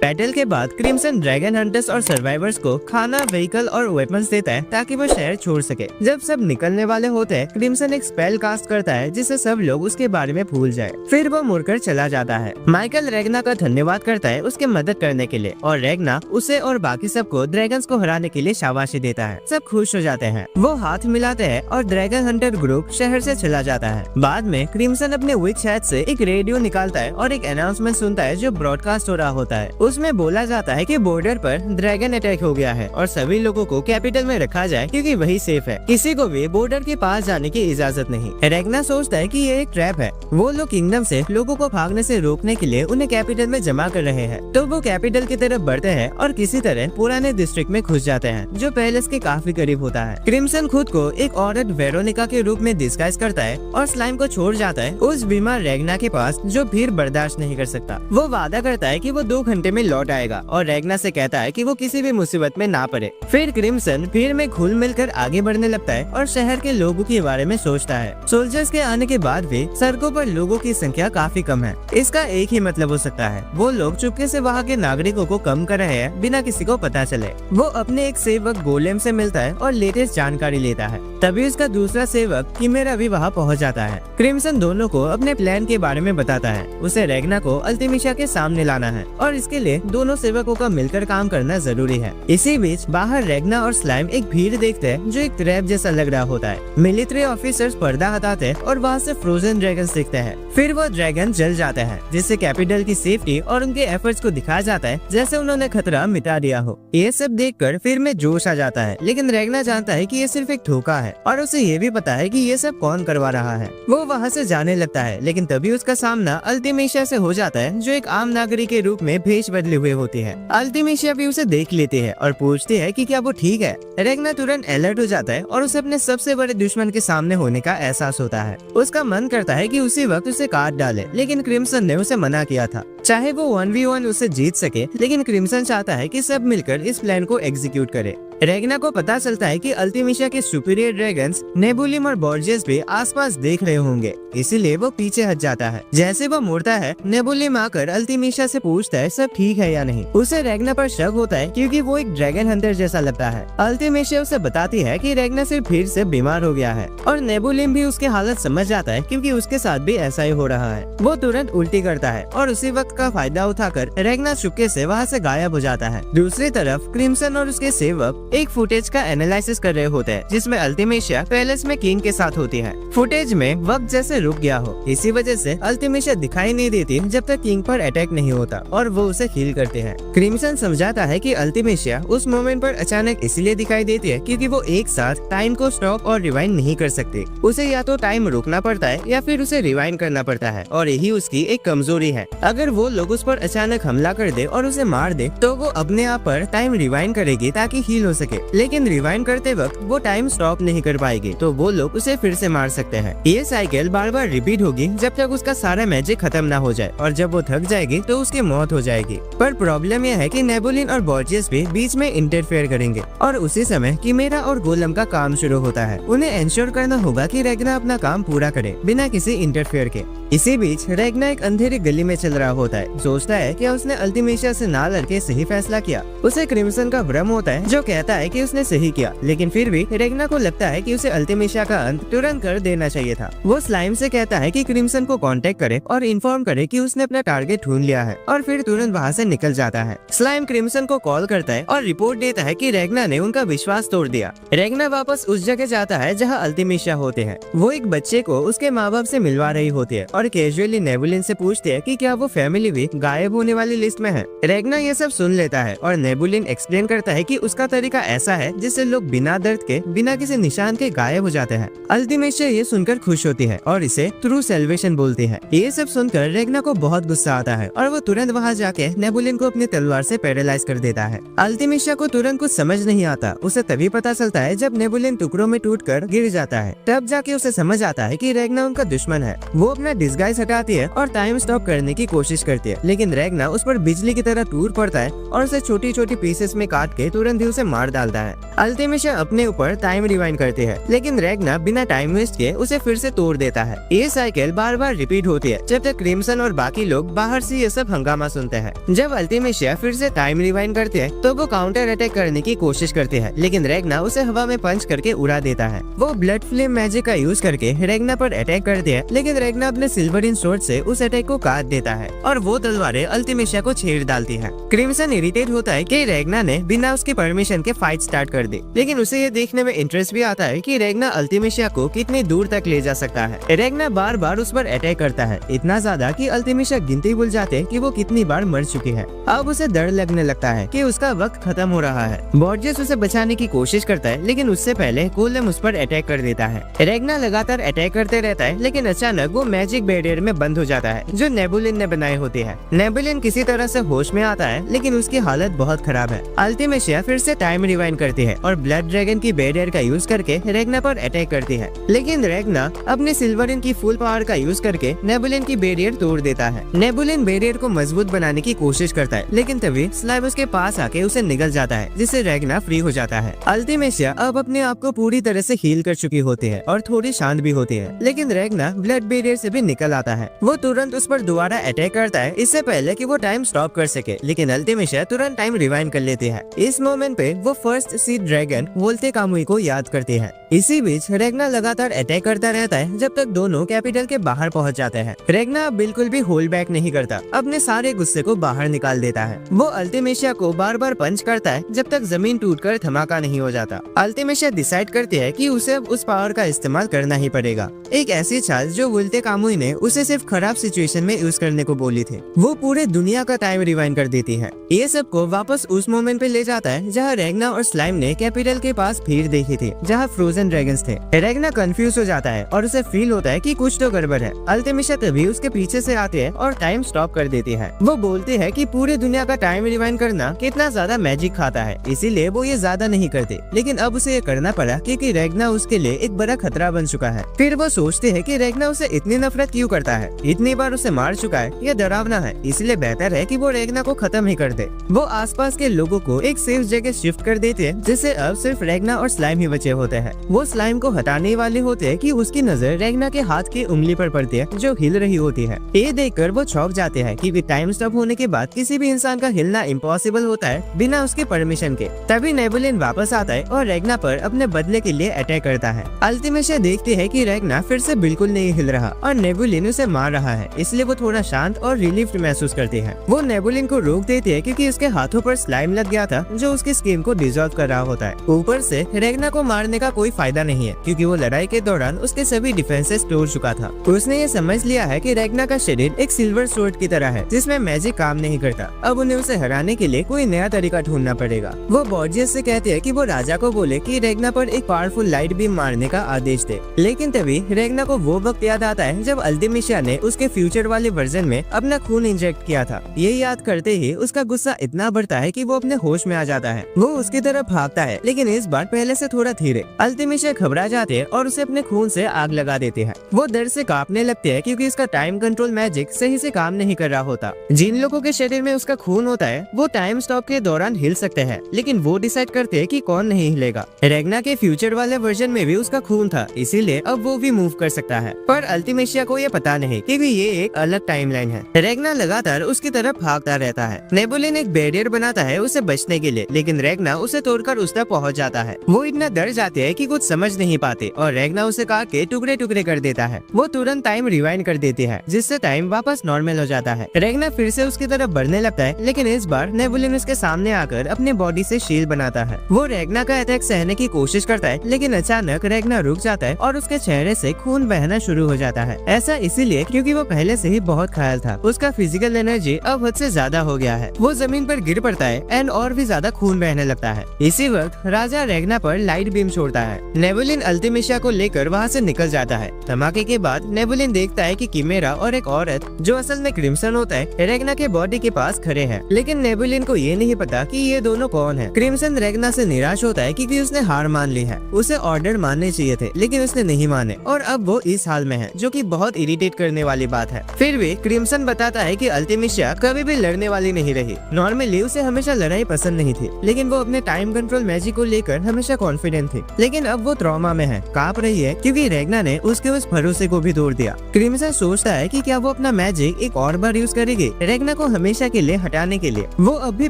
बैटल के बाद क्रिम्सन ड्रैगन हंटर्स और सर्वाइवर्स को खाना, व्हीकल और वेपन्स देता है ताकि वो शहर छोड़ सके। जब सब निकलने वाले होते हैं, क्रिम्सन एक स्पेल कास्ट करता है जिससे सब लोग उसके बारे में भूल जाए। फिर वो मुड़कर चला जाता है। माइकल रेगना का धन्यवाद करता है उसके मदद करने के लिए और रेगना उसे और बाकी सबको ड्रैगन्स को हराने के लिए शाबाशी देता है। सब खुश हो जाते हैं। वो हाथ मिलाते हैं और ड्रैगन हंटर ग्रुप शहर से चला जाता है। बाद में क्रिम्सन अपने विच हैट से एक रेडियो निकालता है और एक अनाउंसमेंट सुनता है जो ब्रॉडकास्ट हो रहा होता है। उसमें बोला जाता है कि बॉर्डर पर ड्रैगन अटैक हो गया है और सभी लोगों को कैपिटल में रखा जाए क्योंकि वही सेफ है। किसी को भी बॉर्डर के पास जाने की इजाजत नहीं। रेगना सोचता है कि ये एक ट्रैप है। वो लोग किंगडम से लोगों को भागने से रोकने के लिए उन्हें कैपिटल में जमा कर रहे हैं। तो वो कैपिटल की तरफ बढ़ते हैं और किसी तरह पुराने डिस्ट्रिक्ट में घुस जाते हैं जो पैलेस के काफी करीब होता है। क्रिम्सन खुद को एक औरत वेरोनिका के रूप में डिस्गाइज करता है और स्लाइम को छोड़ जाता है उस बीमार रेगना के पास जो भीड़ बर्दाश्त नहीं कर सकता। वो वादा करता है कि वो 2 घंटे में लौट आएगा और रेगना से कहता है कि वो किसी भी मुसीबत में ना पड़े। फिर क्रिम्सन भीड़ में घुल मिलकर आगे बढ़ने लगता है और शहर के लोगों के बारे में सोचता है। सोल्जर्स के आने के बाद भी सड़कों पर लोगों की संख्या काफी कम है। इसका एक ही मतलब हो सकता है, वो लोग चुपके से वहाँ के नागरिकों को कम कर रहे हैं बिना किसी को पता चले। वो अपने एक सेवक गोलेम से मिलता है और लेटेस्ट जानकारी लेता है। तभी उसका दूसरा सेवक किमेरा भी वहाँ पहुँच जाता है। क्रिम्सन दोनों को अपने प्लान के बारे में बताता है। उसे रेगना को अल्तिमिशा के सामने लाना है और इसके लिए दोनों सेवकों का मिलकर काम करना जरूरी है। इसी बीच बाहर रेगना और स्लाइम एक भीड़ देखते हैं जो एक ट्रैप जैसा लग रहा होता है। मिलिट्री ऑफिसर्स पर्दा हटाते हैं और वहाँ से फ्रोजन ड्रैगन्स दिखते हैं। फिर वो ड्रैगन जल जाता है जिससे कैपिटल की सेफ्टी और उनके एफर्ट्स को दिखाया जाता है जैसे उन्होंने खतरा मिटा दिया हो। ये सब देखकर फिर में जोश आ जाता है, लेकिन रेगना जानता है कि ये सिर्फ एक धोखा है और उसे ये भी पता है कि ये सब कौन करवा रहा है। वो वहाँ से जाने लगता है, लेकिन तभी उसका सामना अल्तिमिशा से हो जाता है जो एक आम नागरिक के रूप में भेष बदले हुए होती है। अल्तिमिशा भी उसे देख लेती है और पूछती है कि क्या वो ठीक है। रेगना तुरंत अलर्ट हो जाता है और उसे अपने सबसे बड़े दुश्मन के सामने होने का एहसास होता है। उसका मन करता है कि उसी वक्त उसे काट डाले, लेकिन क्रिम्सन ने उसे मना किया था। चाहे वो 1v1 उसे जीत सके, लेकिन क्रिम्सन चाहता है कि सब मिलकर इस प्लान को एग्जीक्यूट करे। रेगना को पता चलता है कि अल्तिमिशा के सुपीरियर ड्रैगन्स नेबुलिम और बॉर्जियस भी आसपास देख रहे होंगे, इसीलिए वो पीछे हट जाता है। जैसे वो मुड़ता है, नेबुलिम आकर अल्तिमिशा से पूछता है सब ठीक है या नहीं। उसे रेगना पर शक होता है क्योंकि वो एक ड्रैगन हंटर जैसा लगता है। अल्तिमिशा उसे बताती है कि रेगना सिर्फ भीड़ से बीमार हो गया है और नेबुलिम भी उसकी हालत समझ जाता है क्योंकि उसके साथ भी ऐसा ही हो रहा है। वो तुरंत उल्टी करता है और उसी वक्त का फायदा उठाकर रेगना चुपके से वहाँ से गायब हो जाता है। दूसरी तरफ क्रिम्सन और उसके सेवक एक फुटेज का एनालिसिस कर रहे होते हैं जिसमें अल्तिमिशा पैलेस में किंग के साथ होती है। फुटेज में वक्त जैसे रुक गया हो, इसी वजह से अल्तिमिशा दिखाई नहीं देती जब तक किंग पर अटैक नहीं होता और वो उसे हील करते हैं। क्रिम्सन समझाता है कि अल्तिमिशा उस मोमेंट पर अचानक इसलिए दिखाई देती है क्योंकि वो एक साथ टाइम को स्टॉप और रिवाइंड नहीं कर सकती। उसे या तो टाइम रोकना पड़ता है या फिर उसे रिवाइंड करना पड़ता है और यही उसकी एक कमजोरी है। अगर वो लोग उस पर अचानक हमला कर दे और उसे मार दे तो वो अपने आप पर टाइम रिवाइंड करेगी ताकि हील हो सके, लेकिन रिवाइंड करते वक्त वो टाइम स्टॉप नहीं कर पाएगी तो वो लोग उसे फिर से मार सकते हैं। ये साइकिल बार बार रिपीट होगी जब तक उसका सारा मैजिक खत्म ना हो जाए और जब वो थक जाएगी तो उसकी मौत हो जाएगी। पर प्रॉब्लम यह है कि नेबुलिन और बॉर्जियस भी बीच में इंटरफेयर करेंगे और उसी समय किमेरा और गोलम का काम शुरू होता है। उन्हें एंश्योर करना होगा कि रेगना अपना काम पूरा करे बिना किसी इंटरफेयर के। इसी बीच रेगना एक अंधेरी गली में चल रहा होता है। सोचता है कि उसने अल्तिमिशा से ना लड़के सही फैसला किया। उसे क्रिम्सन का भ्रम होता है जो कहता है कि उसने सही किया, लेकिन फिर भी रेगना को लगता है कि उसे अल्तिमिशा का अंत तुरंत कर देना चाहिए था। वो स्लाइम से कहता है कि क्रिम्सन को कांटेक्ट करे और इन्फॉर्म करे कि उसने अपना टारगेट ढूंढ लिया है और फिर तुरंत वहाँ से निकल जाता है। स्लाइम क्रिम्सन को कॉल करता है और रिपोर्ट देता है कि रेगना ने उनका विश्वास तोड़ दिया। रेगना वापस उस जगह जाता है जहाँ अल्तिमिशा होते हैं। वो एक बच्चे को उसके माँ बाप से मिलवा रही होती है और कैजुअली नेबुलिन से पूछती है कि क्या वो फैमिली भी गायब होने वाली लिस्ट में है। रेगना ये सब सुन लेता है और नेबुलिन एक्सप्लेन करता है कि उसका तरीका ऐसा है जिससे लोग बिना दर्द के, बिना किसी निशान के गायब हो जाते हैं। अल्तिमिशा ये सुनकर खुश होती है और इसे ट्रू सेल्वेशन बोलती है। ये सब सुनकर रेगना को बहुत गुस्सा आता है और वो तुरंत वहाँ जाके नेबुलिन को अपनी तलवार से पैरालाइज कर देता है। अल्तिमिशा को तुरंत कुछ समझ नहीं आता। उसे तभी पता चलता है जब नेबुलिन टुकड़ों में टूटकर गिर जाता है। तब जाके उसे समझ आता है कि रेगना उनका दुश्मन है। वो अपना डिस्गाइज हटाती है और टाइम स्टॉप करने की कोशिश करती है, लेकिन रेगना उस पर बिजली की तरह टूट पड़ता है और उसे छोटी छोटी पीसेस में काट के तुरंत ही उसे मार डालता है। अल्टिमेशिया अपने ऊपर टाइम रिवाइंड करती है, लेकिन रेगना बिना टाइम वेस्ट किए उसे फिर से तोड़ देता है। ये साइकिल बार बार रिपीट होती है जब तक क्रिम्सन और बाकी लोग बाहर से ये सब हंगामा सुनते हैं। जब अल्टिमेशिया फिर से टाइम रिवाइंड करती है तो वो काउंटर अटैक करने की कोशिश करती है, लेकिन रेगना उसे हवा में पंच करके उड़ा देता है। वो ब्लड फ्लेम मैजिक का यूज करके रेगना पर अटैक करती है, लेकिन रेगना अपने सिल्वरिन स्वॉर्ड से उस अटैक को काट देता है और वो तलवारें अल्टिमेशिया को छेड़ डालती है। क्रिम्सन इरिटेट होता है कि रेगना ने बिना उसके परमिशन के फाइट स्टार्ट कर दी, लेकिन उसे ये देखने में इंटरेस्ट भी आता है कि रेगना अल्टिमेशिया को कितनी दूर तक ले जा सकता है। रेगना बार बार उस पर अटैक करता है, इतना ज्यादा कि अल्टिमेशिया गिनती भूल जाते हैं कि वो कितनी बार मर चुकी है। अब उसे डर लगने लगता है कि उसका वक्त खत्म हो रहा है। बॉर्जियस उसे बचाने की कोशिश करता है, लेकिन उससे पहले गोलेम उस पर अटैक कर देता है। रेगना लगातार अटैक करते रहता है, लेकिन अचानक वो मैजिक बैरियर में बंद हो जाता है जो नेबुलिन ने बनाई होती है। नेबुलिन किसी तरह से होश में आता है, लेकिन उसकी हालत बहुत खराब है। अल्टिमेशिया फिर से टाइम रिवाइंड करती है और ब्लड ड्रैगन की बैरियर का यूज करके रेगना पर अटैक करती है, लेकिन रेगना अपने सिल्वरिन की फुल पावर का यूज करके नेबुलिन की बैरियर तोड़ देता है। नेबुलिन बैरियर को मजबूत बनाने की कोशिश करता है, लेकिन तभी स्लाइम उसके पास आके उसे निगल जाता है, जिससे रेगना फ्री हो जाता है। अल्टिमेशिया अब अपने आप को पूरी तरह से हील कर चुकी होती है और थोड़ी शांत भी होती है, लेकिन रेगना ब्लड बैरियर से भी निकल आता है। वो तुरंत उस पर दोबारा अटैक करता है इससे पहले कि वो टाइम स्टॉप कर सके, लेकिन अल्टिमेशिया तुरंत टाइम रिवाइंड कर लेती है। इस मोमेंट पे वो फर्स्ट सी ड्रैगन वोल्ते कामुई को याद करती है। इसी बीच रेगना लगातार अटैक करता रहता है जब तक दोनों कैपिटल के बाहर पहुंच जाते हैं। रेगना बिल्कुल भी होल्ड बैक नहीं करता, अपने सारे गुस्से को बाहर निकाल देता है। वो अल्टिमेशिया को बार बार पंच करता है जब तक जमीन टूटकर धमाका नहीं हो जाता। अल्टिमेशिया डिसाइड करती है कि उसे अब उस पावर का इस्तेमाल करना ही पड़ेगा, एक ऐसी चाल जो वोल्ते कामुई ने उसे सिर्फ खराब सिचुएशन में यूज करने को बोली थी। वो पूरे दुनिया का टाइम रिवाइंड कर देती है। ये सबको वापस उस मोमेंट पे ले जाता है जहाँ रेगना और स्लाइम ने कैपिटल के पास भीड़ देखी थी, जहाँ फ्रोजन ड्रैगन्स थे। रेगना कंफ्यूज हो जाता है और उसे फील होता है कि कुछ तो गड़बड़ है। अल्टिमेशिया तभी उसके पीछे से आती है और टाइम स्टॉप कर देती है। वो बोलती है कि पूरी दुनिया का टाइम रिवाइंड करना कितना ज्यादा मैजिक खाता है, इसीलिए वो ये ज्यादा नहीं करते, लेकिन अब उसे ये करना पड़ा क्योंकि रेगना उसके लिए एक बड़ा खतरा बन चुका है। फिर वो सोचती है कि रेगना उसे इतनी नफरत क्यों करता है, इतनी बार उसे मार चुका है, ये डरावना है, इसलिए बेहतर है कि वो रेगना को खत्म ही कर दे। वो आसपास के लोगों को एक सेफ जगह शिफ्ट कर देते हैं, जिससे अब सिर्फ रेगना और स्लाइम ही बचे होते हैं। वो स्लाइम को हटाने वाले होते हैं कि उसकी नजर रेगना के हाथ की उंगली पर पड़ती है जो हिल रही होती है। ये देखकर वो चौंक जाते हैं कि टाइम स्टॉप होने के बाद किसी भी इंसान का हिलना इम्पॉसिबल होता है बिना उसके परमिशन के। तभी नेबुलिन वापस आता है और रेगना पर अपने बदले के लिए अटैक करता है। अल्टिमेशिया देखती है कि रेगना फिर से बिल्कुल नहीं हिल रहा और नेबुलिन उसे मार रहा है, इसलिए वो थोड़ा शांत और रिलीफ्ड महसूस करती है। वो नेबुलिन को रोक देती है क्योंकि उसके हाथों पर स्लाइम लग गया था जो उसकी स्किन को डिसॉल्व कर रहा होता है। ऊपर से रेगना को मारने का कोई फायदा नहीं है क्योंकि वो लड़ाई के दौरान उसके सभी डिफेंसेस तोड़ चुका था। उसने ये समझ लिया है कि रेगना का शरीर एक सिल्वर स्वॉर्ड की तरह है जिसमें मैजिक काम नहीं करता। अब उन्हें उसे हराने के लिए कोई नया तरीका ढूंढना पड़ेगा। वो बॉर्जियस से कहते हैं कि वो राजा को बोले कि रेगना पर एक पावरफुल लाइट बीम मारने का आदेश दे, लेकिन तभी रेगना को वो वक्त याद आता है जब अल्टिमेशिया ने उसके फ्यूचर वाले वर्जन में अपना खून इंजेक्ट किया था। ये याद करते ही उसका गुस्सा इतना बढ़ता है कि वो अपने होश में आ जाता है। वो उसकी तरफ भागता है, लेकिन इस बार पहले से थोड़ा धीरे। अल्टिमेशिया घबरा जाते हैं और उसे अपने खून से आग लगा देते हैं। वो डर से कांपने लगते हैं क्योंकि उसका टाइम कंट्रोल मैजिक सही से काम नहीं कर रहा होता। जिन लोगों के शरीर में उसका खून होता है वो टाइम स्टॉप के दौरान हिल सकते हैं, लेकिन वो डिसाइड करते हैं कि कौन नहीं हिलेगा। रेगना के फ्यूचर वाले वर्जन में भी उसका खून था, इसीलिए अब वो भी मूव कर सकता है, पर अल्टिमेशिया को ये पता नहीं क्योंकि ये एक अलग टाइमलाइन है। रेगना लगातार उसकी तरफ भागता रहता है। नेबुलिन एक बैरियर बनाता है उसे बचने के लिए, लेकिन रेगना उसे तोड़कर उस तक पहुंच जाता है। वो इतना डर जाते हैं कि कुछ समझ नहीं पाते और रेगना उसे काट के टुकड़े टुकड़े कर देता है। वो तुरंत टाइम रिवाइंड कर देती है, जिससे टाइम वापस नॉर्मल हो जाता है। रेगना फिर से उसकी तरफ बढ़ने लगता है, लेकिन इस बार नेबुलिन उसके सामने आकर अपने बॉडी से शील्ड बनाता है। वो रेगना का अटैक सहने की कोशिश करता है, लेकिन अचानक रेगना रुक जाता है और उसके चेहरे से खून बहना शुरू हो जाता है। ऐसा इसीलिए क्योंकि वो पहले से ही बहुत घायल था। उसका फिजिकल एनर्जी अब हद से ज्यादा हो गया है। वो जमीन पर गिर पड़ता है एंड और भी ज्यादा खून बहने लगता है। इसी वक्त राजा रेगना पर लाइट बीम छोड़ता है। नेबुलिन अल्टिमेशिया को लेकर वहाँ से निकल जाता है। धमाके के बाद नेबुलिन देखता है कि किमेरा और एक औरत जो असल में क्रिम्सन होता है रेगना के बॉडी के पास खड़े हैं, लेकिन नेबुलिन को ये नहीं पता कि ये दोनों कौन है। क्रिम्सन रेगना से निराश होता है क्योंकि उसने हार मान ली है। उसे ऑर्डर मानने चाहिए थे, लेकिन उसने नहीं माने और अब वो इस हाल में है जो कि बहुत बहुत इरिटेट करने वाली बात है। फिर भी क्रिम्सन बताता है कि अल्टिमिशिया कभी भी लड़ने वाली नहीं रही। नॉर्मली उसे हमेशा लड़ाई पसंद नहीं थी, लेकिन वो अपने टाइम कंट्रोल मैजिक को लेकर हमेशा कॉन्फिडेंट थी। लेकिन अब वो ट्रॉमा में है, कांप रही है क्योंकि रेगना ने उसके उस भरोसे को भी तोड़ दिया। क्रिम्सन सोचता है कि क्या वो अपना मैजिक एक और बार यूज करेगी रेगना को हमेशा के लिए हटाने के लिए। वो अब भी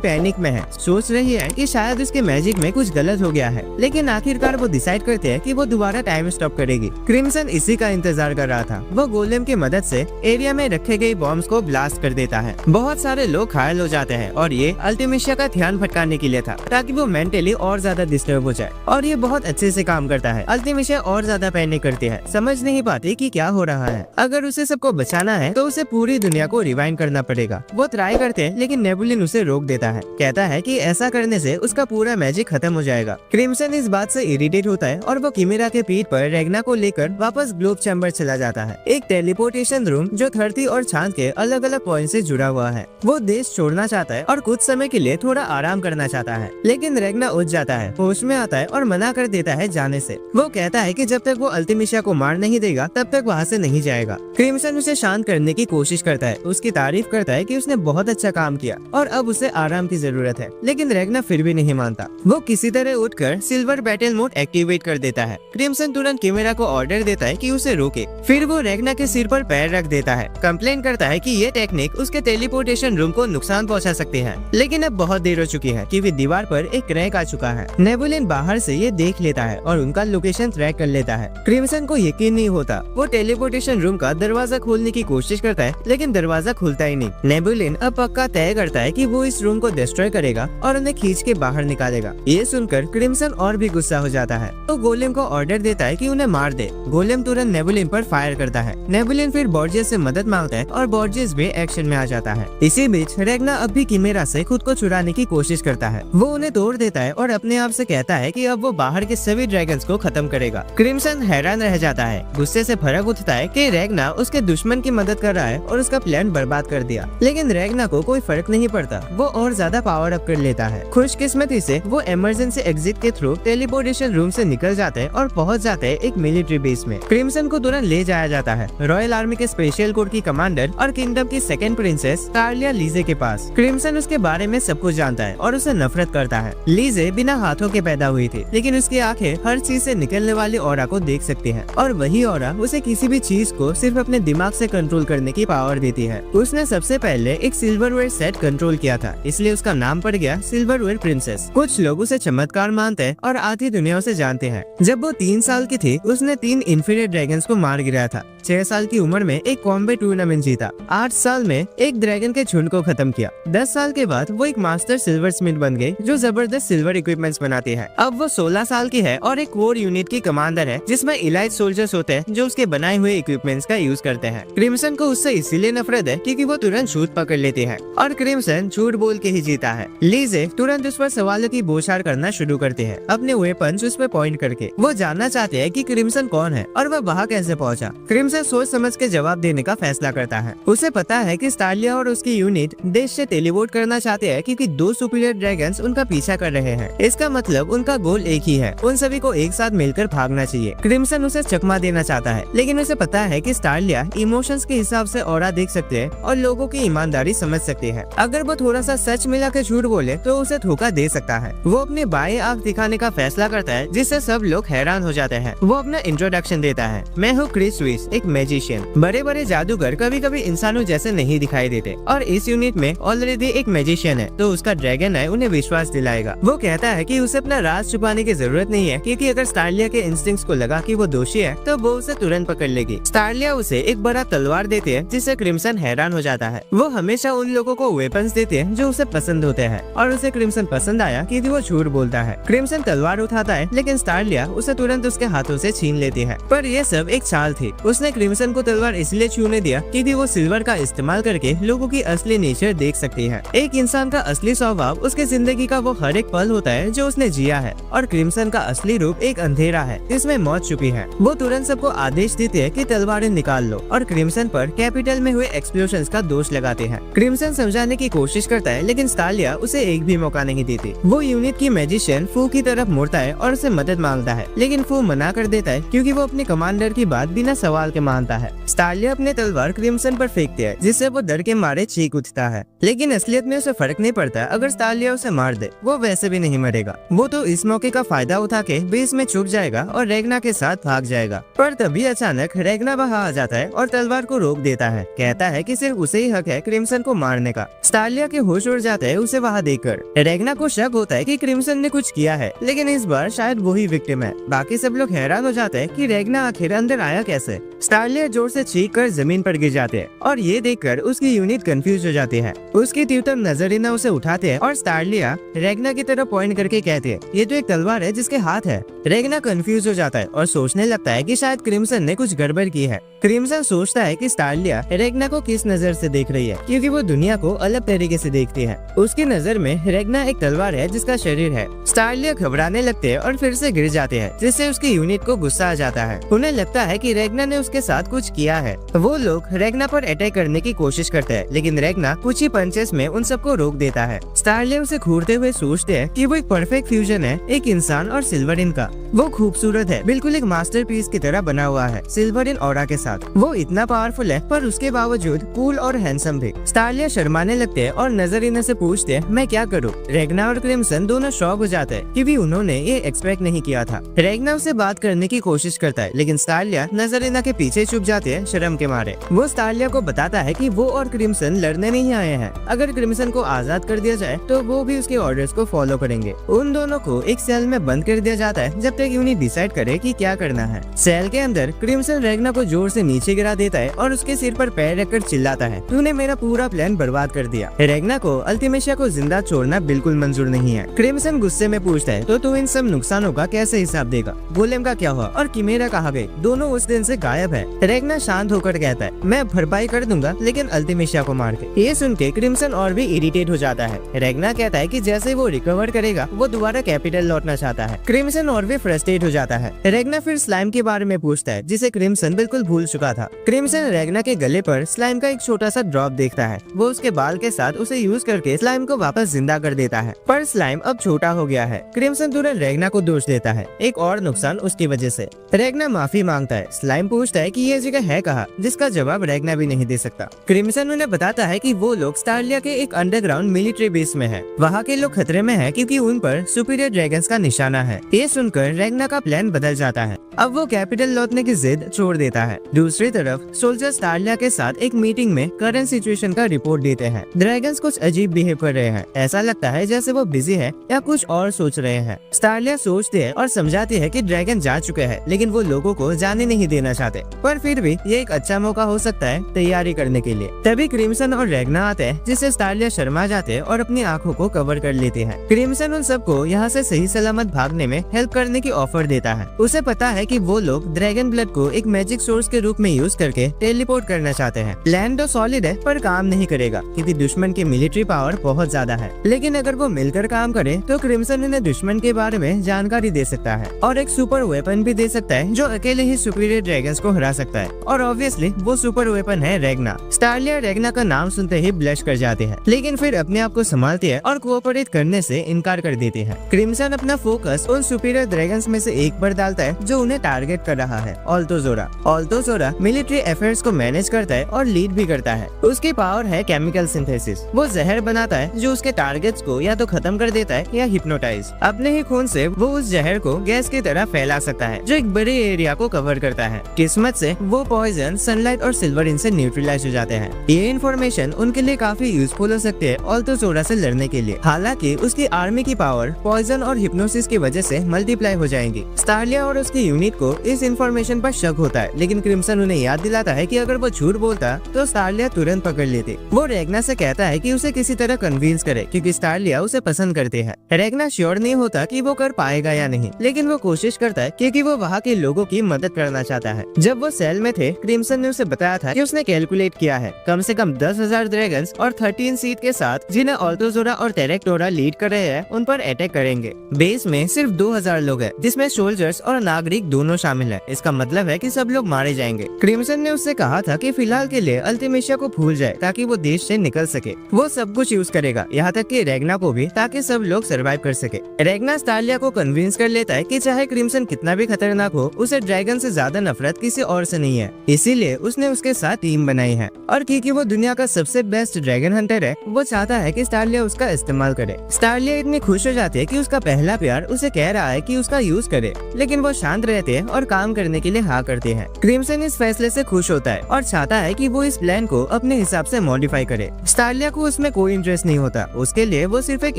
पैनिक में है, सोच रही है कि शायद उसके मैजिक में कुछ गलत हो गया है, लेकिन आखिरकार वो डिसाइड करते हैं कि वो दोबारा टाइम स्टॉप करेगी। क्रिम्सन इसी का इंतजार कर रहा था। वो गोलेम की मदद से एरिया में रखे गए बॉम्ब्स को ब्लास्ट कर देता है। बहुत सारे लोग घायल हो जाते हैं और ये अल्टिमिशिया का ध्यान भटकाने के लिए था, ताकि वो मेंटली और ज्यादा डिस्टर्ब हो जाए, और ये बहुत अच्छे से काम करता है। अल्टिमिशिया और ज्यादा पैनिक करती है, समझ नहीं पाती कि क्या हो रहा है। अगर उसे सबको बचाना है तो उसे पूरी दुनिया को रिवाइंड करना पड़ेगा। वो ट्राई करते हैं, लेकिन नेबुलिन उसे रोक देता है, कहता है कि ऐसा करने से उसका पूरा मैजिक खत्म हो जाएगा। क्रिम्सन इस बात से इरिटेट होता है और वो किमेरा के पीठ पर रेगना को लेकर वापस ग्लोब चैम्बर चला जाता है, एक टेलीपोर्टेशन रूम जो धरती और चांद के अलग अलग पॉइंट से जुड़ा हुआ है। वो देश छोड़ना चाहता है और कुछ समय के लिए थोड़ा आराम करना चाहता है, लेकिन रेगना उठ जाता है, होश में आता है और मना कर देता है जाने से। वो कहता है कि जब तक वो अल्टिमिशिया को मार नहीं देगा तब तक वहाँ से नहीं जाएगा। क्रिम्सन उसे शांत करने की कोशिश करता है, उसकी तारीफ करता है कि उसने बहुत अच्छा काम किया और अब उसे आराम की जरूरत है, लेकिन रेगना फिर भी नहीं मानता। वो किसी तरह उठकर सिल्वर बैटल मोड एक्टिवेट कर देता है। क्रिम्सन तुरंत किमेरा को ऑर्डर देता है कि उसे रोके। फिर वो रेगना के सिर पर पैर रख देता है, कंप्लेन करता है कि ये टेक्निक उसके टेलीपोर्टेशन रूम को नुकसान पहुंचा सकती है। लेकिन अब बहुत देर हो चुकी है क्योंकि दीवार पर एक क्रैक आ चुका है। नेबुलिन बाहर से ये देख लेता है और उनका लोकेशन ट्रैक कर लेता है। क्रिम्सन को यकीन नहीं होता। वो टेलीपोर्टेशन रूम का दरवाजा खोलने की कोशिश करता है, लेकिन दरवाजा खुलता ही नहीं। नेबुलिन अब पक्का तय करता है कि वो इस रूम को डिस्ट्रॉय करेगा और उन्हें खींच के बाहर निकालेगा। ये सुनकर क्रिम्सन और भी गुस्सा हो जाता है, तो गोलेम को ऑर्डर देता है कि उन्हें मार दे। गोलेम तुरंत नेबुलिन पर फायर करता है। नेबुलिन फिर बॉर्जियस से मदद मांगता है और बॉर्जियस भी एक्शन में आ जाता है। इसी बीच रेगना अब भी किमेरा से खुद को चुराने की कोशिश करता है। वो उन्हें तोड़ देता है और अपने आप से कहता है कि अब वो बाहर के सभी ड्रैगन्स को खत्म करेगा। क्रिम्सन हैरान रह जाता है, गुस्से से भड़क उठता है कि रेगना उसके दुश्मन की मदद कर रहा है और उसका प्लान बर्बाद कर दिया। लेकिन रेगना को कोई फर्क नहीं पड़ता, वो और ज्यादा पावर अप कर लेता है। खुशकिस्मती से वो इमरजेंसी एग्जिट के थ्रू टेलीपोर्टेशन रूम से निकल जाते हैं और पहुंच जाते हैं एक मिलिट्री बेस में। क्रिम्सन को तुरंत ले जाया जाता है रॉयल आर्मी के स्पेशल कोर की कमांडर और किंगडम की सेकंड प्रिंसेस टार्लिया लीजे के पास। क्रिम्सन उसके बारे में सब कुछ जानता है और उसे नफरत करता है। लीजे बिना हाथों के पैदा हुई थी, लेकिन उसकी आंखें हर चीज से निकलने वाली ऑरा को देख सकती हैं, और वही ऑरा उसे किसी भी चीज को सिर्फ अपने दिमाग से कंट्रोल करने की पावर देती है। उसने सबसे पहले एक सिल्वरवेयर सेट कंट्रोल किया था, इसलिए उसका नाम पड़ गया सिल्वरवेयर प्रिंसेस। कुछ लोग उसे चमत्कार मानते हैं और आधी दुनिया उसे जानते हैं। जब वो 3 साल की थी उसने 3 इन्फीरियर ड्रैगन्स को मार गिराया था। 6 साल की उम्र में एक कॉम्बैट टूर्नामेंट जीता। 8 साल में एक ड्रैगन के झुंड को खत्म किया। 10 साल के बाद वो एक मास्टर सिल्वर स्मिथ बन गई जो जबरदस्त सिल्वर इक्विपमेंट्स बनाती है। अब वो 16 साल की है और एक कोर यूनिट की कमांडर है जिसमें इलाइट सोल्जर्स होते हैं जो उसके बनाए हुए इक्विपमेंट्स का यूज करते हैं। क्रिम्सन को उससे इसीलिए नफरत है क्योंकि वो तुरंत झूठ पकड़ लेती है और क्रिम्सन झूठ बोल के ही जीता है। लीजे तुरंत उस पर सवालों की बौछार करना शुरू करती है, अपने वेपन्स उस पर पॉइंट करके। वो जानना चाहते हैं कि क्रिम्सन कौन है और वह वहाँ कैसे पहुँचा। क्रिम्सन सोच समझ के जवाब देने का फैसला करता है। उसे पता है कि स्टार्लिया और उसकी यूनिट देश से टेलीपोर्ट करना चाहते हैं क्योंकि 2 सुपीरियर ड्रैगन्स उनका पीछा कर रहे हैं। इसका मतलब उनका गोल एक ही है, उन सभी को एक साथ मिलकर भागना चाहिए। क्रिम्सन उसे चकमा देना चाहता है, लेकिन उसे पता है कि स्टार्लिया इमोशंस के हिसाब से ऑरा देख सकते हैं और लोगों की ईमानदारी समझ सकती है। अगर वो थोड़ा सा सच मिला के झूठ बोले तो उसे धोखा दे सकता है। वो अपने बाएं आंख दिखाने का फैसला करता है जिससे सब लोग हैरान हो जाते हैं। वो अपना इंट्रोडक्शन देता है, मैं हूँ क्रिस विस, एक मैजिशियन। बड़े बड़े जादूगर कभी कभी इंसानों जैसे नहीं दिखाई देते और इस यूनिट में ऑलरेडी एक मैजिशियन है, तो उसका ड्रैगन है उन्हें विश्वास दिलाएगा। वो कहता है कि उसे अपना राज छुपाने की जरूरत नहीं है क्योंकि अगर स्टार्लिया के इंस्टिंक्ट्स को लगा कि वो दोषी है तो वो उसे तुरंत पकड़ लेगी। स्टार्लिया उसे एक बड़ा तलवार देती है जिससे क्रिम्सन हैरान हो जाता है। वो हमेशा उन लोगों को वेपन्स देते हैं जो उसे पसंद होते हैं और उसे क्रिम्सन पसंद आया क्योंकि वो झूठ बोलता है। क्रिम्सन तलवार उठाता है लेकिन स्टार्लिया उसे तुरंत उसके हाथों से छीन लेती है। पर यह सब एक चाल थी। उसने क्रिम्सन को तलवार इसलिए छूने दिया क्योंकि वो सिल्वर का इस्तेमाल करके लोगों की असली नेचर देख सकती है। एक इंसान का असली स्वभाव उसके जिंदगी का वो हर एक पल होता है जो उसने जिया है, और क्रिम्सन का असली रूप एक अंधेरा है जिसमें मौत छुपी है। वो तुरंत सबको आदेश देते हैं कि तलवारें निकाल लो और क्रिम्सन पर कैपिटल में हुए एक्सप्लोजन्स का दोष लगाते हैं। क्रिम्सन समझाने की कोशिश करता है लेकिन स्टार्लिया उसे एक भी मौका नहीं देती। वो यूनिट की मैजिशियन फू की तरफ मुड़ता है और उसे मदद मांगता है, लेकिन फू मना कर देता है क्योंकि वो अपने कमांडर की बात बिना सवाल के मानता है। स्टालिया अपने तलवार क्रिम्सन पर फेंकती है जिससे वो डर के मारे चीख उठता है, लेकिन असलियत में उसे फर्क नहीं पड़ता। अगर स्टालिया उसे मार दे वो वैसे भी नहीं मरेगा। वो तो इस मौके का फायदा उठा के बेस में छुप जाएगा और रेगना के साथ भाग जाएगा। पर तभी अचानक रेगना वहां आ जाता है और तलवार को रोक देता है। कहता है कि सिर्फ उसे ही हक है क्रिम्सन को मारने का। स्टालिया के होश उड़ जाते हैं उसे वहां देखकर। रेगना को शक होता है कि क्रिम्सन ने कुछ किया है, लेकिन इस बार शायद वही विक्टिम है। बाकी सब लोग हैरान हो जाते हैं कि रेगना आखिर अंदर आया कैसे। स्टालिया जोर से चीख कर जमीन पर गिर जाते हैं और ये देखकर उसकी यूनिट कंफ्यूज हो जाती है। उसकी ट्यूटर नजरिना उसे उठाते हैं और स्टालिया रेगना की तरफ पॉइंट करके कहते हैं ये तो एक तलवार है जिसके हाथ है। रेगना कंफ्यूज हो जाता है और सोचने लगता है कि शायद क्रिम्सन ने कुछ गड़बड़ की है। क्रिम्सन सोचता है कि स्टालिया रेगना को किस नजर से देख रही है, क्योंकि वो दुनिया को अलग तरीके से देखती है। उसकी नजर में रेगना एक तलवार है जिसका शरीर है। स्टालिया घबराने लगते हैं और फिर से गिर जाते हैं, जिससे उसकी यूनिट को गुस्सा आ जाता है। उन्हें लगता है कि रेगना ने उसके साथ कुछ किया है। वो लोग रेगना पर अटैक करने की कोशिश करते हैं, लेकिन रेगना कुछ ही पंचेस में उन सबको रोक देता है। स्टालिया उसे घूरते हुए सोचते हैं कि वो एक परफेक्ट फ्यूजन है, एक इंसान और सिल्वरिन का। वो खूबसूरत है, बिल्कुल एक मास्टरपीस की तरह बना हुआ है सिल्वरिन ऑरा के साथ। वो इतना पावरफुल है पर उसके बावजूद कूल और हैंडसम भी। स्टालिया शर्माने लगते हैं और नजरिना से पूछते हैं मैं क्या करूं। रेगना और क्रिम्सन दोनों शॉक हो जाते हैं क्योंकि उन्होंने ये एक्सपेक्ट नहीं किया था। रेगना उसे बात करने की कोशिश करता है, लेकिन स्टालिया नजरिना के पीछे छुप जाते हैं शर्म के मारे। वो स्टालिया को बताता है कि वो और क्रिम्सन लड़ने नहीं आए हैं। अगर क्रिम्सन को आजाद कर दिया जाए तो वो भी उसके ऑर्डर्स को फॉलो करेंगे। उन दोनों को एक सेल में बंद कर दिया जाता है जब तक यूनिट डिसाइड करे कि क्या करना है। सेल के अंदर क्रिम्सन रेगना को जोर से नीचे गिरा देता है और उसके सिर पर पैर रखकर चिल्लाता है तूने मेरा पूरा प्लान बर्बाद कर दिया। रेगना को अल्टिमेशिया को जिंदा छोड़ना बिल्कुल मंजूर नहीं है। क्रिम्सन गुस्से में पूछता है तो तू इन सब नुकसानों का कैसे हिसाब देगा। गोलेम का क्या हुआ और किमेरा कहाँ गई? दोनों उस दिन से गायब है। रेगना शांत होकर कहता है मैं भरपाई कर दूंगा, लेकिन अल्टिमेशिया को मार के। ये सुन के क्रिम्सन और भी इरिटेट हो जाता है। रेगना कहता है कि जैसे वो रिकवर करेगा वो दोबारा कैपिटल लौटना चाहता है। क्रिम्सन और भी फ्रस्ट्रेट हो जाता है। रेगना फिर स्लाइम के बारे में पूछता है जिसे क्रिम्सन बिल्कुल भूल चुका था। क्रिम्सन रेगना के गले पर स्लाइम का एक छोटा सा ड्रॉप देखता है। वो उसके बाल के साथ उसे यूज करके स्लाइम को वापस जिंदा कर देता है, पर स्लाइम अब छोटा हो गया है। क्रिम्सन तुरंत रेगना को दोष देता है, एक और नुकसान उसकी वजह से। रेगना माफी मांगता है। स्लाइम पूछता है कि ये जगह है कहाँ, जिसका जवाब रेगना भी नहीं दे सकता। क्रिम्सन उन्हें बताता है कि वो लोग स्टालिया के एक अंडरग्राउंड मिलिट्री बेस में है। वहाँ के लोग खतरे में है क्योंकि उन पर सुपीरियर ड्रैगन्स का निशाना है। ये सुनकर रेगना का प्लान बदल जाता है। अब वो कैपिटल लौटने की जिद छोड़ देता है। दूसरी तरफ सोल्जर स्टालिया के साथ एक मीटिंग में करंट सिचुएशन का रिपोर्ट देते हैं। ड्रैगन्स कुछ अजीब बिहेव कर रहे हैं। ऐसा लगता है जैसे वो बिजी है या कुछ और सोच रहे हैं। स्टालिया सोचते हैं और समझाती है कि ड्रैगन जा चुके हैं, लेकिन वो लोगों को जाने नहीं देना चाहते। पर फिर भी ये एक अच्छा मौका हो सकता है तैयारी करने के लिए। तभी क्रिम्सन और रेगना आते हैं, जिससे स्टालिया शर्मा जाते हैं और अपनी आंखों को कवर कर लेते हैं। क्रिम्सन उन सबको यहाँ से सही सलामत भागने में हेल्प करने की ऑफर देता है। उसे पता है कि वो लोग ड्रैगन ब्लड को एक मैजिक सोर्स के रूप में यूज करके टेलीपोर्ट करना चाहते हैं। प्लान तो सॉलिड है पर काम नहीं करेगा क्योंकि दुश्मन की मिलिट्री पावर बहुत ज्यादा है। लेकिन अगर वो मिलकर काम करे तो क्रिम्सन उन्हें दुश्मन के बारे में जानकारी दे सकता है और एक सुपर वेपन भी दे सकता है जो अकेले ही सुपीरियर ड्रैगन्स को हरा सकता है। और ऑब्वियसली वो सुपर वेपन है रेगना। स्टालिया रेगना का नाम सुनते ही ब्लश कर जाते हैं, लेकिन फिर अपने आप को संभालती है और कोऑपरेट करने से इनकार कर देती है। क्रिम्सन अपना फोकस उन सुपीरियर ड्रैगन्स में से एक पर डालता है जो उन्हें टारगेट कर रहा है, ऑल्टोजोरा। ऑल्टोजोरा मिलिट्री अफेयर्स को मैनेज करता है और लीड भी करता है। उसकी पावर है केमिकल सिंथेसिस। वो जहर बनाता है जो उसके टारगेट्स को या तो खत्म कर देता है या हिप्नोटाइज। अपने ही खून से वो उस जहर को गैस की तरह फैला सकता है जो एक बड़े एरिया को कवर करता है। किस्मत से वो पॉइजन, सनलाइट और सिल्वरिन से न्यूट्रलाइज हो जाते हैं। ये इन्फॉर्मेशन उनके लिए काफी यूजफुल हो सकती है ऑल्टोजोरा से लड़ने के लिए। हालांकि उसकी आर्मी की पावर पॉइजन और हिप्नोसिस की वजह से मल्टीप्लाई हो जाएंगी। स्टालिया और उसकी यूनिट को इस इन्फॉर्मेशन पर शक होता है, लेकिन क्रिम्सन उन्हें याद दिलाता है कि अगर वो झूठ बोलता तो स्टालिया तुरंत पकड़ लेती। वो रेगना से कहता है कि उसे किसी तरह कन्विंस करे क्योंकि स्टालिया उसे पसंद करती है। रेगना श्योर नहीं होता कि वो कर पाएगा या नहीं, लेकिन वो कोशिश करता है क्योंकि वो वहाँ के लोगों की मदद करना चाहता है। जब वो सेल में थे, क्रिम्सन ने उसे बताया था कि उसने कैलकुलेट किया है कम से कम 10,000 ड्रैगन्स और 13 सीट के साथ जिन्हें ऑल्टोजोरा और टेरेक्टोरा लीड कर रहे हैं उन पर अटैक करेंगे। बेस में सिर्फ 2,000 लोग हैं, जिसमें सोल्जर्स और नागरिक दोनों शामिल है। इसका मतलब है कि सब लोग मारे जाएंगे। क्रिम्सन ने उससे कहा था कि फिलहाल के लिए अल्टिमेशिया को भूल जाए ताकि वो देश से निकल सके। वो सब कुछ यूज करेगा, यहाँ तक कि रेगना को भी, ताकि सब लोग सरवाइव कर सके। रेगना स्टार्लिया को कन्विंस कर लेता है कि चाहे क्रिम्सन कितना भी खतरनाक हो, उसे ड्रैगन से ज्यादा नफरत किसी और से नहीं है, इसीलिए उसने उसके साथ टीम बनाई है। और क्योंकि वो दुनिया का सबसे बेस्ट ड्रैगन हंटर है, वो चाहता है कि स्टार्लिया उसका इस्तेमाल करे। स्टार्लिया इतनी खुश हो जाती है कि उसका पहला प्यार उसे कह रहा है कि उसका यूज करे, लेकिन वो शांत रहते हैं और काम करने के लिए हाँ करते हैं। क्रिम्सन इस फैसले से खुश होता है और चाहता है कि वो इस प्लान को अपने हिसाब से मॉडिफाई करे। स्टार्लिया को उसमें कोई इंटरेस्ट नहीं होता, उसके लिए वो सिर्फ एक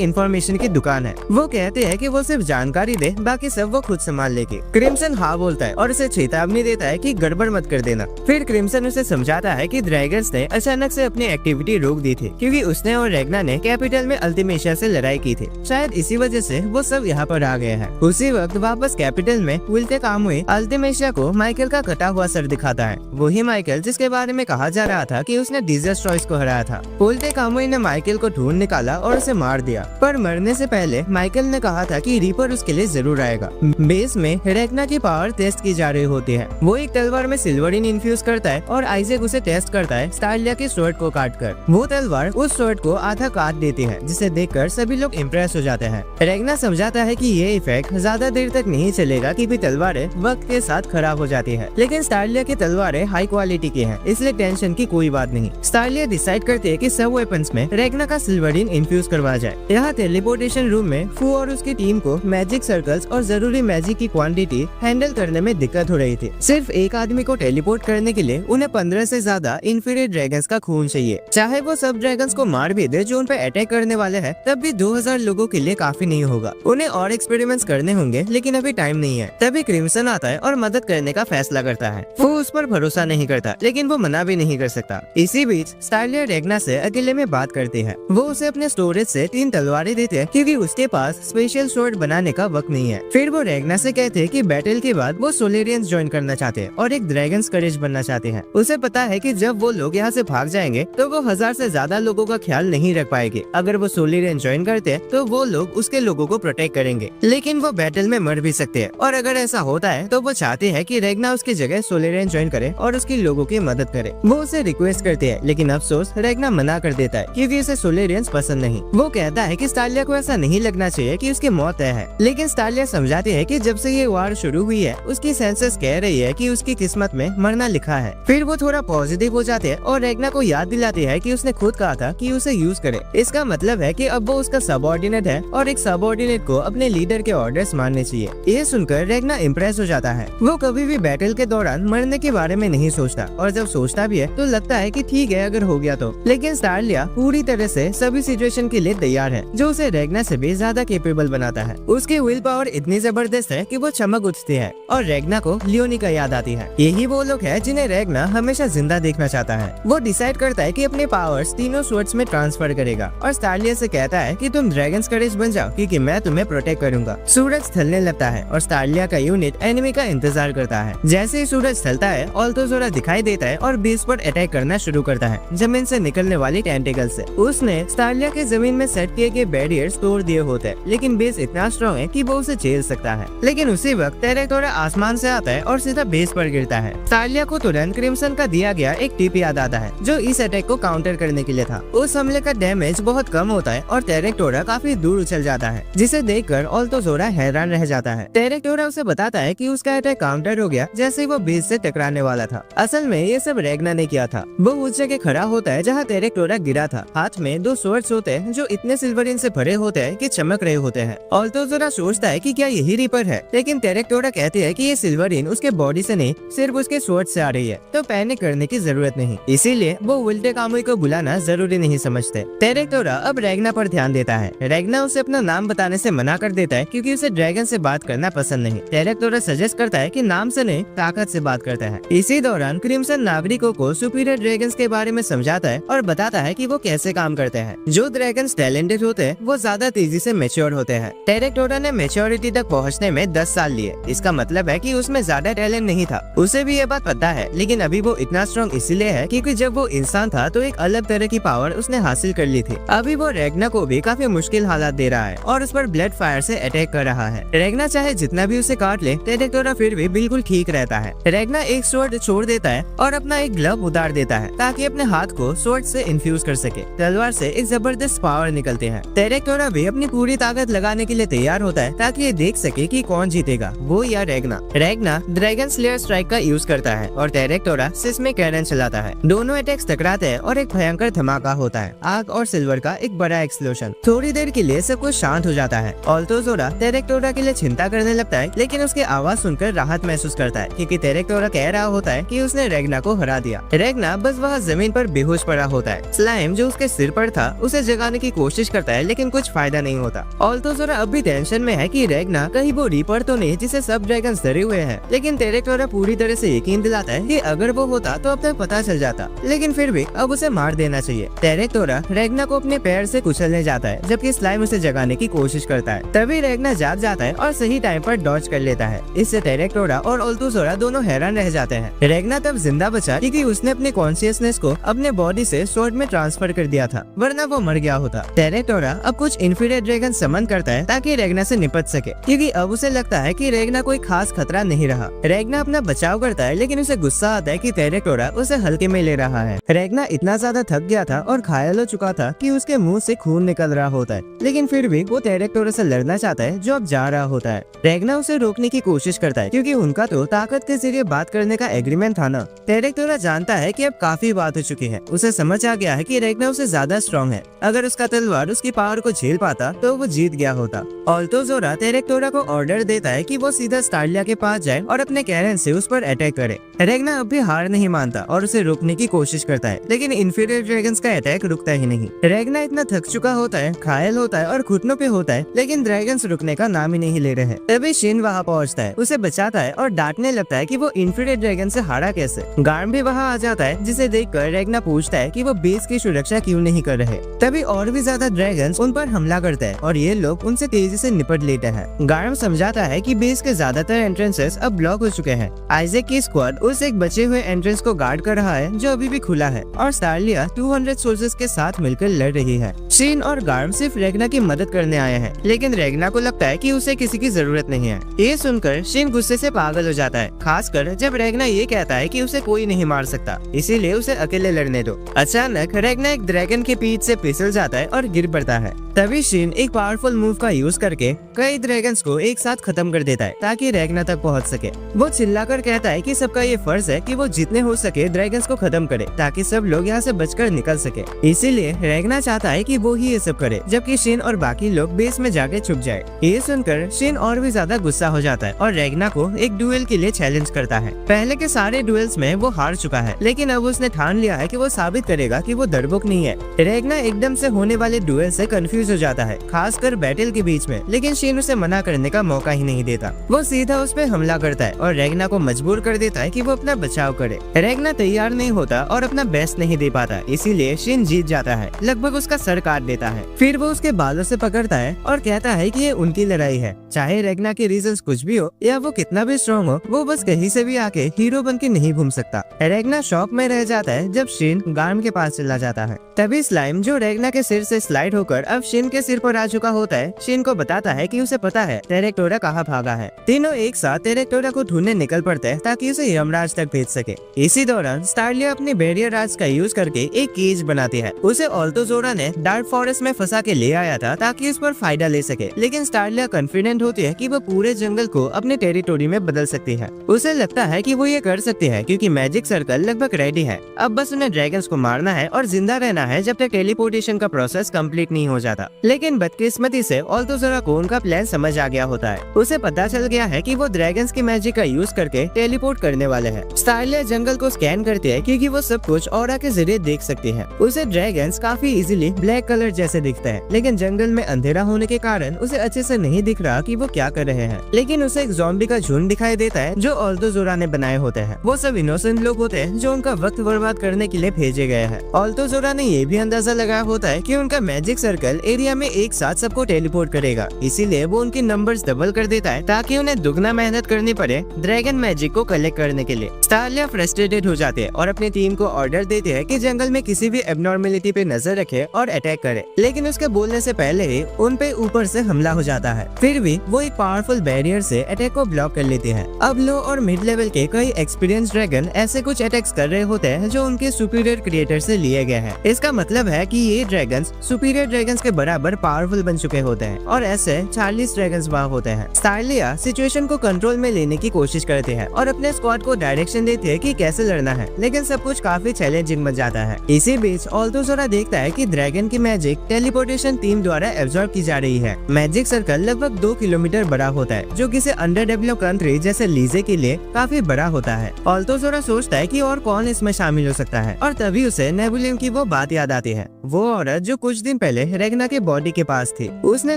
इंफॉर्मेशन की दुकान है। वो कहते हैं कि वो सिर्फ जानकारी दे, बाकी सब वो खुद संभाल लेगी। क्रिम्सन हाँ बोलता है और उसे चेतावनी देता है कि गड़बड़ मत कर देना। फिर क्रिम्सन उसे समझाता है कि ड्रैगन्स ने अचानक से अपनी एक्टिविटी रोक दी थी क्योंकि उसने और रेगना ने कैपिटल में अल्टिमेशिया से लड़ाई की थी। शायद इसी वजह से वो सब यहाँ पर आ गए हैं। उसी वक्त वापस कैपिटल में विल्टे कामुई अल्टिमेशिया को माइकल का कटा हुआ सर दिखाता है। वही माइकल जिसके बारे में कहा जा रहा था कि उसने डिजास्ट्रॉयस को हराया था। विल्टे कामुई ने माइकल को ढूंढ निकाला और उसे मार दिया, पर मरने से पहले माइकल ने कहा था कि रीपर उसके लिए जरूर आएगा। बेस में रेगना की पावर टेस्ट की जा रही होती है। वो एक तलवार में सिल्वरिन इन्फ्यूज करता है और आइजैक उसे टेस्ट करता है स्टार्लिया के स्वॉर्ड को काटकर। वो तलवार उस स्वॉर्ड को आधा काट देती है, जिसे देखकर सभी लोग इम्प्रेस हो जाते हैं। रेगना समझाता है कि ये इफेक्ट ज्यादा देर तक नहीं चलेगा क्योंकि तलवारें वक्त के साथ खराब हो जाती है, लेकिन स्टार्लिया की तलवारें हाई क्वालिटी की हैं, इसलिए टेंशन की कोई बात नहीं। स्टार्लिया डिसाइड करते है कि सब वेपन्स में रेगना का सिल्वरिन इन्फ्यूज करवा जाए। यहाँ टेलीपोर्टेशन रूम में फू और उसकी टीम को मैजिक सर्कल्स और जरूरी मैजिक की क्वांटिटी हैंडल करने में दिक्कत हो रही थी। सिर्फ एक आदमी को टेलीपोर्ट करने के लिए उन्हें 15 से ज्यादा इंफीरियर ड्रैगन्स का खून चाहिए। चाहे वो सब ड्रैगन्स को मार भी दे जो उन पे अटैक करने वाले हैं, तब भी 2000 लोगों के लिए काफी नहीं होगा। उन्हें और एक्सपेरिमेंट्स करने होंगे, लेकिन अभी टाइम नहीं है। तभी क्रिम्सन आता है और मदद करने का फैसला करता है। वो उस पर भरोसा नहीं करता, लेकिन वो मना भी नहीं कर सकता। इसी बीच स्टार्लिया रेगना से अकेले में बात करती है। वो उसे अपने स्टोरेज से 3 तलवारें देते हैं क्योंकि उसके पास स्पेशल स्वॉर्ड बनाने का वक्त नहीं है। फिर वो रेगना से कहते हैं कि बैटल के बाद वो सोलेरियंस ज्वाइन करना चाहते हैं और एक ड्रैगन्स करेज बनना चाहते हैं। उसे पता है कि जब वो लोग यहाँ से भाग जाएंगे तो वो 1000 से ज्यादा लोगों का ख्याल नहीं रख पाएंगे। अगर वो सोलेरियन ज्वाइन करते हैं तो वो लोग उसके लोगों को प्रोटेक्ट करेंगे, लेकिन वो बैटल में मर भी सकते हैं। और अगर ऐसा होता है तो वो चाहते हैं कि रेगना उसकी जगह सोलेरियन ज्वाइन करे और उसके लोगों की मदद करे। वो उसे रिक्वेस्ट करते हैं, लेकिन अफसोस रेगना मना कर देता है क्योंकि उसे सोलेरियंस पसंद नहीं। वो कहता है कि स्टार्लिया को ऐसा नहीं लगना चाहिए कि उसकी मौत तय है, लेकिन स्टार्लिया समझाती है कि जब से ये वार शुरू हुई है उसकी सेंसेस कह रही है कि उसकी किस्मत में मरना लिखा है। फिर वो थोड़ा पॉजिटिव हो जाते हैं और रेगना को याद दिलाती है कि उसने खुद कहा था कि उसे यूज करे। इसका मतलब है कि अब वो उसका सबऑर्डिनेट है और एक सबऑर्डिनेट को अपने लीडर के ऑर्डर्स मानने चाहिए। ये सुनकर रेगना इम्प्रेस हो जाता है। वो कभी भी बैटल के दौरान मरने के बारे में नहीं सोचता, और जब सोचता भी है तो लगता है कि ठीक है अगर हो गया तो। लेकिन स्टार्लिया पूरी तरह से सभी सिचुएशन के लिए तैयार है, जो उसे रेगना से भी ज्यादा कैपेबल बनाता है। उसकी विल पावर इतनी जबरदस्त है कि वो चमक उठती है और रेगना को लियोनी का याद आती है। यही वो लोग हैं जिन्हें रेगना हमेशा जिंदा देखना चाहता है। वो डिसाइड करता है कि अपने पावर्स तीनों स्वर्ड्स में ट्रांसफर करेगा और स्टार्लिया से कहता है कि तुम ड्रैगन्स करेज बन जाओ क्योंकि मैं तुम्हें प्रोटेक्ट करूंगा। सूरज ढलने लगता है और स्टार्लिया का यूनिट एनिमी का इंतजार करता है। जैसे ही सूरज ढलता है ऑल्टोजोरा दिखाई देता है और बेस पर अटैक करना शुरू करता है जमीन से निकलने वाली टेंटिकल से। उसने स्टार्लिया के जमीन में सेट किए गए बैरियर्स तोड़ दिए होते हैं, लेकिन बेस इतना स्ट्रॉन्ग है कि वो उसे झेल सकता है। लेकिन उसी वक्त टेरेक्टोरा आसमान से आता है और सीधा बेस पर गिरता है। स्टार्लिया को तुरंत क्रिम्सन का दिया गया एक टिप याद आता है जो इस अटैक को काउंटर करने के लिए था। उस हमले का डैमेज बहुत कम होता है और टेरेक्टोरा काफी दूर उछल जाता है, जिसे देखकर ऑल्टोजोरा हैरान रह जाता है। टेरेक्टोरा उसे बताता है कि उसका अटैक काउंटर हो गया जैसे ही वो बेस से टकराने वाला था। असल में ये सब रेगना ने किया था। वो उस जगह खड़ा होता है जहाँ टेरेक्टोरा गिरा था। हाथ में 2 स्वर्ड्स होते हैं जो इतने सिल्वरिन से भरे होते हैं कि चमक रहे होते हैं। ऑल्टोजोरा सोचता है कि क्या यही रीपर है, लेकिन टेरेक्टोरा कहती है कि ये सिल्वरिन उसके बॉडी से नहीं सिर्फ उसके स्वॉर्ड से आ रही है, तो पैनिक करने की जरूरत नहीं। इसीलिए वो विल्टे कामुई को बुलाना जरूरी नहीं समझते। टेरेक्टोरा अब रेगना पर ध्यान देता है। रेगना उसे अपना नाम बताने से मना कर देता है क्योंकि उसे ड्रैगन से बात करना पसंद नहीं। टेरेक्टोरा सजेस्ट करता है कि नाम से नहीं ताकत से बात करता है। इसी दौरान क्रिम्सन नागरिकों को सुपीरियर ड्रैगन्स के बारे में समझाता है और बताता है कि वो कैसे काम करते हैं। जो ड्रैगन्स टैलेंटेड होते हैं वो ज्यादा तेजी से मैच्योर होते हैं। टेरेक्टोरा ने मैच्योरिटी तक पहुंचने में 10 साल लिए। इसका मतलब है कि उसमें ज्यादा टैलेंट नहीं था। उसे भी ये बात पता है, लेकिन अभी वो इतना स्ट्रॉन्ग इसलिए है क्योंकि जब वो इंसान था तो एक अलग तरह की पावर उसने हासिल कर ली थी। अभी वो रेगना को भी काफी मुश्किल हालात दे रहा है और उस पर ब्लड फायर से अटैक कर रहा है। रेगना चाहे जितना भी उसे काट ले, टेरेक्टोरा फिर भी बिल्कुल ठीक रहता है। रेगना एक स्वॉर्ड छोड़ देता है और अपना एक ग्लव उतार देता है ताकि अपने हाथ को स्वॉर्ड से इन्फ्यूज कर सके। तलवार से एक जबरदस्त पावर निकलते हैं। टेरेक्टोरा भी अपनी पूरी ताकत लगाने के लिए तैयार होता है ताकि ये देख सके कि कौन जीतेगा, वो या रेगना। रेगना ड्रैगन स्लेयर स्ट्राइक का यूज करता है और टेरेक्टोरा सिस्मिक कैनन चलाता है। दोनों अटैक्स टकराते हैं और एक भयंकर धमाका होता है, आग और सिल्वर का एक बड़ा एक्सप्लोशन। थोड़ी देर के लिए सब कुछ शांत हो जाता है। ऑल्टोजोरा टेरेक्टोरा के लिए चिंता करने लगता है, लेकिन उसकी आवाज सुनकर राहत महसूस करता है क्योंकि टेरेक्टोरा कह रहा होता है कि उसने रेगना को हरा दिया। रेगना बस वहाँ जमीन पर बेहोश पड़ा होता है। स्लाइम जो उसके सिर पर था उसे जगाने की कोशिश करता है, लेकिन कुछ फायदा नहीं होता। ऑल्टोजोरा अब भी टेंशन में है कि रेगना कहीं वो रीपर तो नहीं जिसे सब ड्रैगन्स डरे हुए हैं, लेकिन टेरेक्टोरा पूरी तरह से यकीन दिलाता है कि अगर वो होता तो अब तक पता चल जाता, लेकिन फिर भी अब उसे मार देना चाहिए। टेरेक्टोरा रेगना को अपने पैर से कुचलने जाता है, जबकि स्लाइम उसे जगाने की कोशिश करता है। तभी रेगना जाग जाता है और सही टाइम पर डॉज कर लेता है। इससे टेरेक्टोरा और ऑल्टोजोरा दोनों हैरान रह जाते हैं। रेगना तब जिंदा बचा क्योंकि उसने अपने कॉन्शियसनेस को अपने बॉडी से स्वॉर्ड में ट्रांसफर कर दिया था, वरना वो मर गया होता। टेरेक्टोरा अब कुछ इन्फीरियर ड्रैगन समन करता है ताकि रेगना से निपट सके, क्योंकि अब उसे लगता है कि रेगना कोई खास खतरा नहीं रहा। रेगना अपना बचाव करता है, लेकिन उसे गुस्सा आता है कि टेरेक्टोरा उसे हल्के में ले रहा है। रेगना इतना ज्यादा थक गया था और घायल हो चुका था कि उसके मुंह से खून निकल रहा होता है, लेकिन फिर भी वो टेरेक्टोरा से लड़ना चाहता है जो अब जा रहा होता है। रेगना उसे रोकने की कोशिश करता है क्योंकि उनका तो ताकत के जरिए बात करने का एग्रीमेंट था ना। टेरेक्टोरा जानता है कि अब काफी बात हो चुकी है। उसे समझ आ गया है कि रेगना उसे ज्यादा स्ट्रॉन्ग है। अगर उसका तलवार उसकी पावर को झेल पाता तो वो जीत गया होता। ऑल्टोजोरा टेरेक्टोरा को ऑर्डर देता है कि वो सीधा स्टारलिया के पास जाए और अपने कैनन से उस पर अटैक करे। रेगना अब भी हार नहीं मानता और उसे रोकने की कोशिश करता है, लेकिन इन्फीरियर ड्रैगन्स का अटैक रुकता ही नहीं। रेगना इतना थक चुका होता है, घायल होता है और घुटनों पे होता है, लेकिन ड्रैगन्स रुकने का नाम ही नहीं ले रहे हैं। तभी शिन वहाँ पहुँचता है, उसे बचाता है और डांटने लगता है कि वो इन्फीरियर ड्रैगन से हारा कैसे। गार्म भी वहाँ आ जाता है, जिसे देखकर रेगना पूछता है कि वो बेस की सुरक्षा क्यों नहीं कर रहे। तभी और भी ज्यादा ड्रैगन्स उन पर हमला करते हैं और ये लोग उनसे तेजी से निपट लेते हैं। गार्म समझाता है कि बेस के ज्यादातर एंट्रेंसेस अब ब्लॉक हो चुके हैं। आइजैक की स्क्वाड उस एक बचे हुए एंट्रेंस को गार्ड कर रहा है जो अभी भी खुला है, और स्टारलिया 200 सोल्जर्स के साथ मिलकर लड़ रही है। शिन और गार्म सिर्फ रेगना की मदद करने आए हैं, लेकिन रेगना को लगता है कि उसे किसी की जरूरत नहीं है। ये सुनकर शिन गुस्से से पागल हो जाता है, खासकर जब रेगना ये कहता है कि उसे कोई नहीं मार सकता, इसीलिए उसे अकेले लड़ने दो। अचानक रेगना एक ड्रैगन के पीठ से फिसल जाता है और गिर पड़ता है। तभी शिन एक पावरफुल मूव का यूज करके कई ड्रैगन्स को एक साथ खत्म कर देता है ताकि रेगना तक पहुंच सके। वो चिल्लाकर कहता है कि सबका ये फर्ज है कि वो जितने हो सके ड्रैगन्स को खत्म करे ताकि सब लोग यहाँ से बचकर निकल सके। इसीलिए रेगना चाहता है कि वो ही ये सब करे, जबकि शिन और बाकी लोग बेस में जाके छुप जाए। ये सुनकर शिन और भी ज्यादा गुस्सा हो जाता है और रेगना को एक डुएल के लिए चैलेंज करता है। पहले के सारे डुएल्स में वो हार चुका है, लेकिन अब उसने ठान लिया है कि वो साबित करेगा कि वो डरपोक नहीं है। रेगना एकदम से होने वाले डुएल से कंफ्यूज हो जाता है, खासकर बैटल के बीच में, लेकिन शिन उसे मना करने का मौका ही नहीं देता। वो सीधा उस पे हमला करता है और रेगना को मजबूर कर देता है कि वो अपना बचाव करे। रेगना तैयार नहीं होता और अपना बेस्ट नहीं दे पाता, इसीलिए शिन जीत जाता है, लगभग उसका सर काट देता है। फिर वो उसके बालों से पकड़ता है और कहता है कि ये उनकी लड़ाई है, चाहे रेगना के रीजंस कुछ भी हो या वो कितना भी स्ट्रॉन्ग हो, वो बस कहीं से भी आके हीरो बन के नहीं घूम सकता। रेगना शॉक में रह जाता है जब शिन गार्म के पास चला जाता है। तभी स्लाइम जो रेगना के सिर से स्लाइड होकर अब शिन के सिर पर आ चुका होता है, शिन को बताता है कि उसे पता है टेरेक्टोरा कहाँ भागा है। तीनों एक साथ टेरेक्टोरा को ढूंढने निकल पड़ते हैं ताकि उसे यमराज तक भेज सके। इसी दौरान स्टारलिया अपने बैरियर राज का यूज करके एक केज बनाती है। उसे ऑल्टोजोरा ने डार्क फॉरेस्ट में फंसा के ले आया था ताकि उस पर फायदा ले सके, लेकिन स्टारलिया कॉन्फिडेंट होती है कि वो पूरे जंगल को अपने टेरिटोरी में बदल सकती है। उसे लगता है कि वो ये कर सकती है क्योंकि मैजिक सर्कल लगभग रेडी है। अब बस उन्हें ड्रैगन्स को मारना है और जिंदा रहना है जब तक टेलीपोर्टेशन का प्रोसेस कंप्लीट नहीं हो जाता। लेकिन बदकिस्मती से ऑल्टोजोरा को उनका प्लान समझ आ गया होता है। उसे पता चल गया है कि वो ड्रैगन्स की मैजिक का यूज करके टेलीपोर्ट करने वाले हैं। स्टारलिया जंगल को स्कैन करती है क्योंकि वो सब कुछ ऑरा के जरिए देख सकती है। उसे ड्रैगन्स काफी इजीली ब्लैक कलर जैसे दिखते हैं, लेकिन जंगल में अंधेरा होने के कारण उसे अच्छे से नहीं दिख रहा कि वो क्या कर रहे हैं। लेकिन उसे एक ज़ॉम्बी का झुंड दिखाई देता है जो ऑल्टोजोरा ने बनाए होते हैं। वो सब इनोसेंट लोग होते हैं जो उनका वक्त बर्बाद करने के लिए भेजे गए हैं। ऑल्टोजोरा ने ये भी अंदाजा लगाया होता है कि उनका मैजिक सर्कल एरिया में एक साथ सबको टेलीपोर्ट करेगा, इसीलिए वो उनके नंबर्स डबल कर देता है ताकि उन्हें दुगना मेहनत करनी पड़े ड्रैगन मैजिक को कलेक्ट करने के लिए। स्टारलिया फ्रस्ट्रेटेड हो जाते हैं और अपनी टीम को ऑर्डर देते हैं कि जंगल में किसी भी एबनॉर्मेलिटी पे नजर रखे और अटैक करे, लेकिन उसके बोलने से पहले ही उन पे ऊपर से हमला हो जाता है। फिर भी वो एक पावरफुल बैरियर से अटैक को ब्लॉक कर लेती है। अब लो और मिड लेवल के कई एक्सपीरियंस ड्रैगन ऐसे कुछ अटैक्स कर रहे होते हैं जो उनके सुपीरियर क्रिएटर से लिए गए हैं। इसका मतलब है कि ये ड्रैगन्स सुपीरियर ड्रैगन्स के बराबर पावरफुल बन चुके होते हैं और ऐसे 40 ड्रैगन्स वहाँ होते हैं। स्टाइलिया सिचुएशन को कंट्रोल में लेने की कोशिश करते हैं और अपने स्क्वाड को डायरेक्शन देती है कि कैसे लड़ना है, लेकिन सब कुछ काफी चैलेंजिंग बन जाता है। इसी बीच ऑल्टोज़ोरा देखता है कि ड्रैगन की मैजिक टेलीपोर्टेशन टीम द्वारा एब्जॉर्ब की जा रही है। मैजिक सर्कल लगभग 2 किलोमीटर बड़ा होता है, जो किसी अंडर डेवलप कंट्री जैसे लीजे के लिए काफी बड़ा होता है। ऑल्टोज़ोरा सोचता है कि और कौन इसमें शामिल हो सकता है और तभी उसे नेबुलियम की वो बात याद आती है। वो औरत जो कुछ दिन पहले रेगना के बॉडी के पास थी, उसने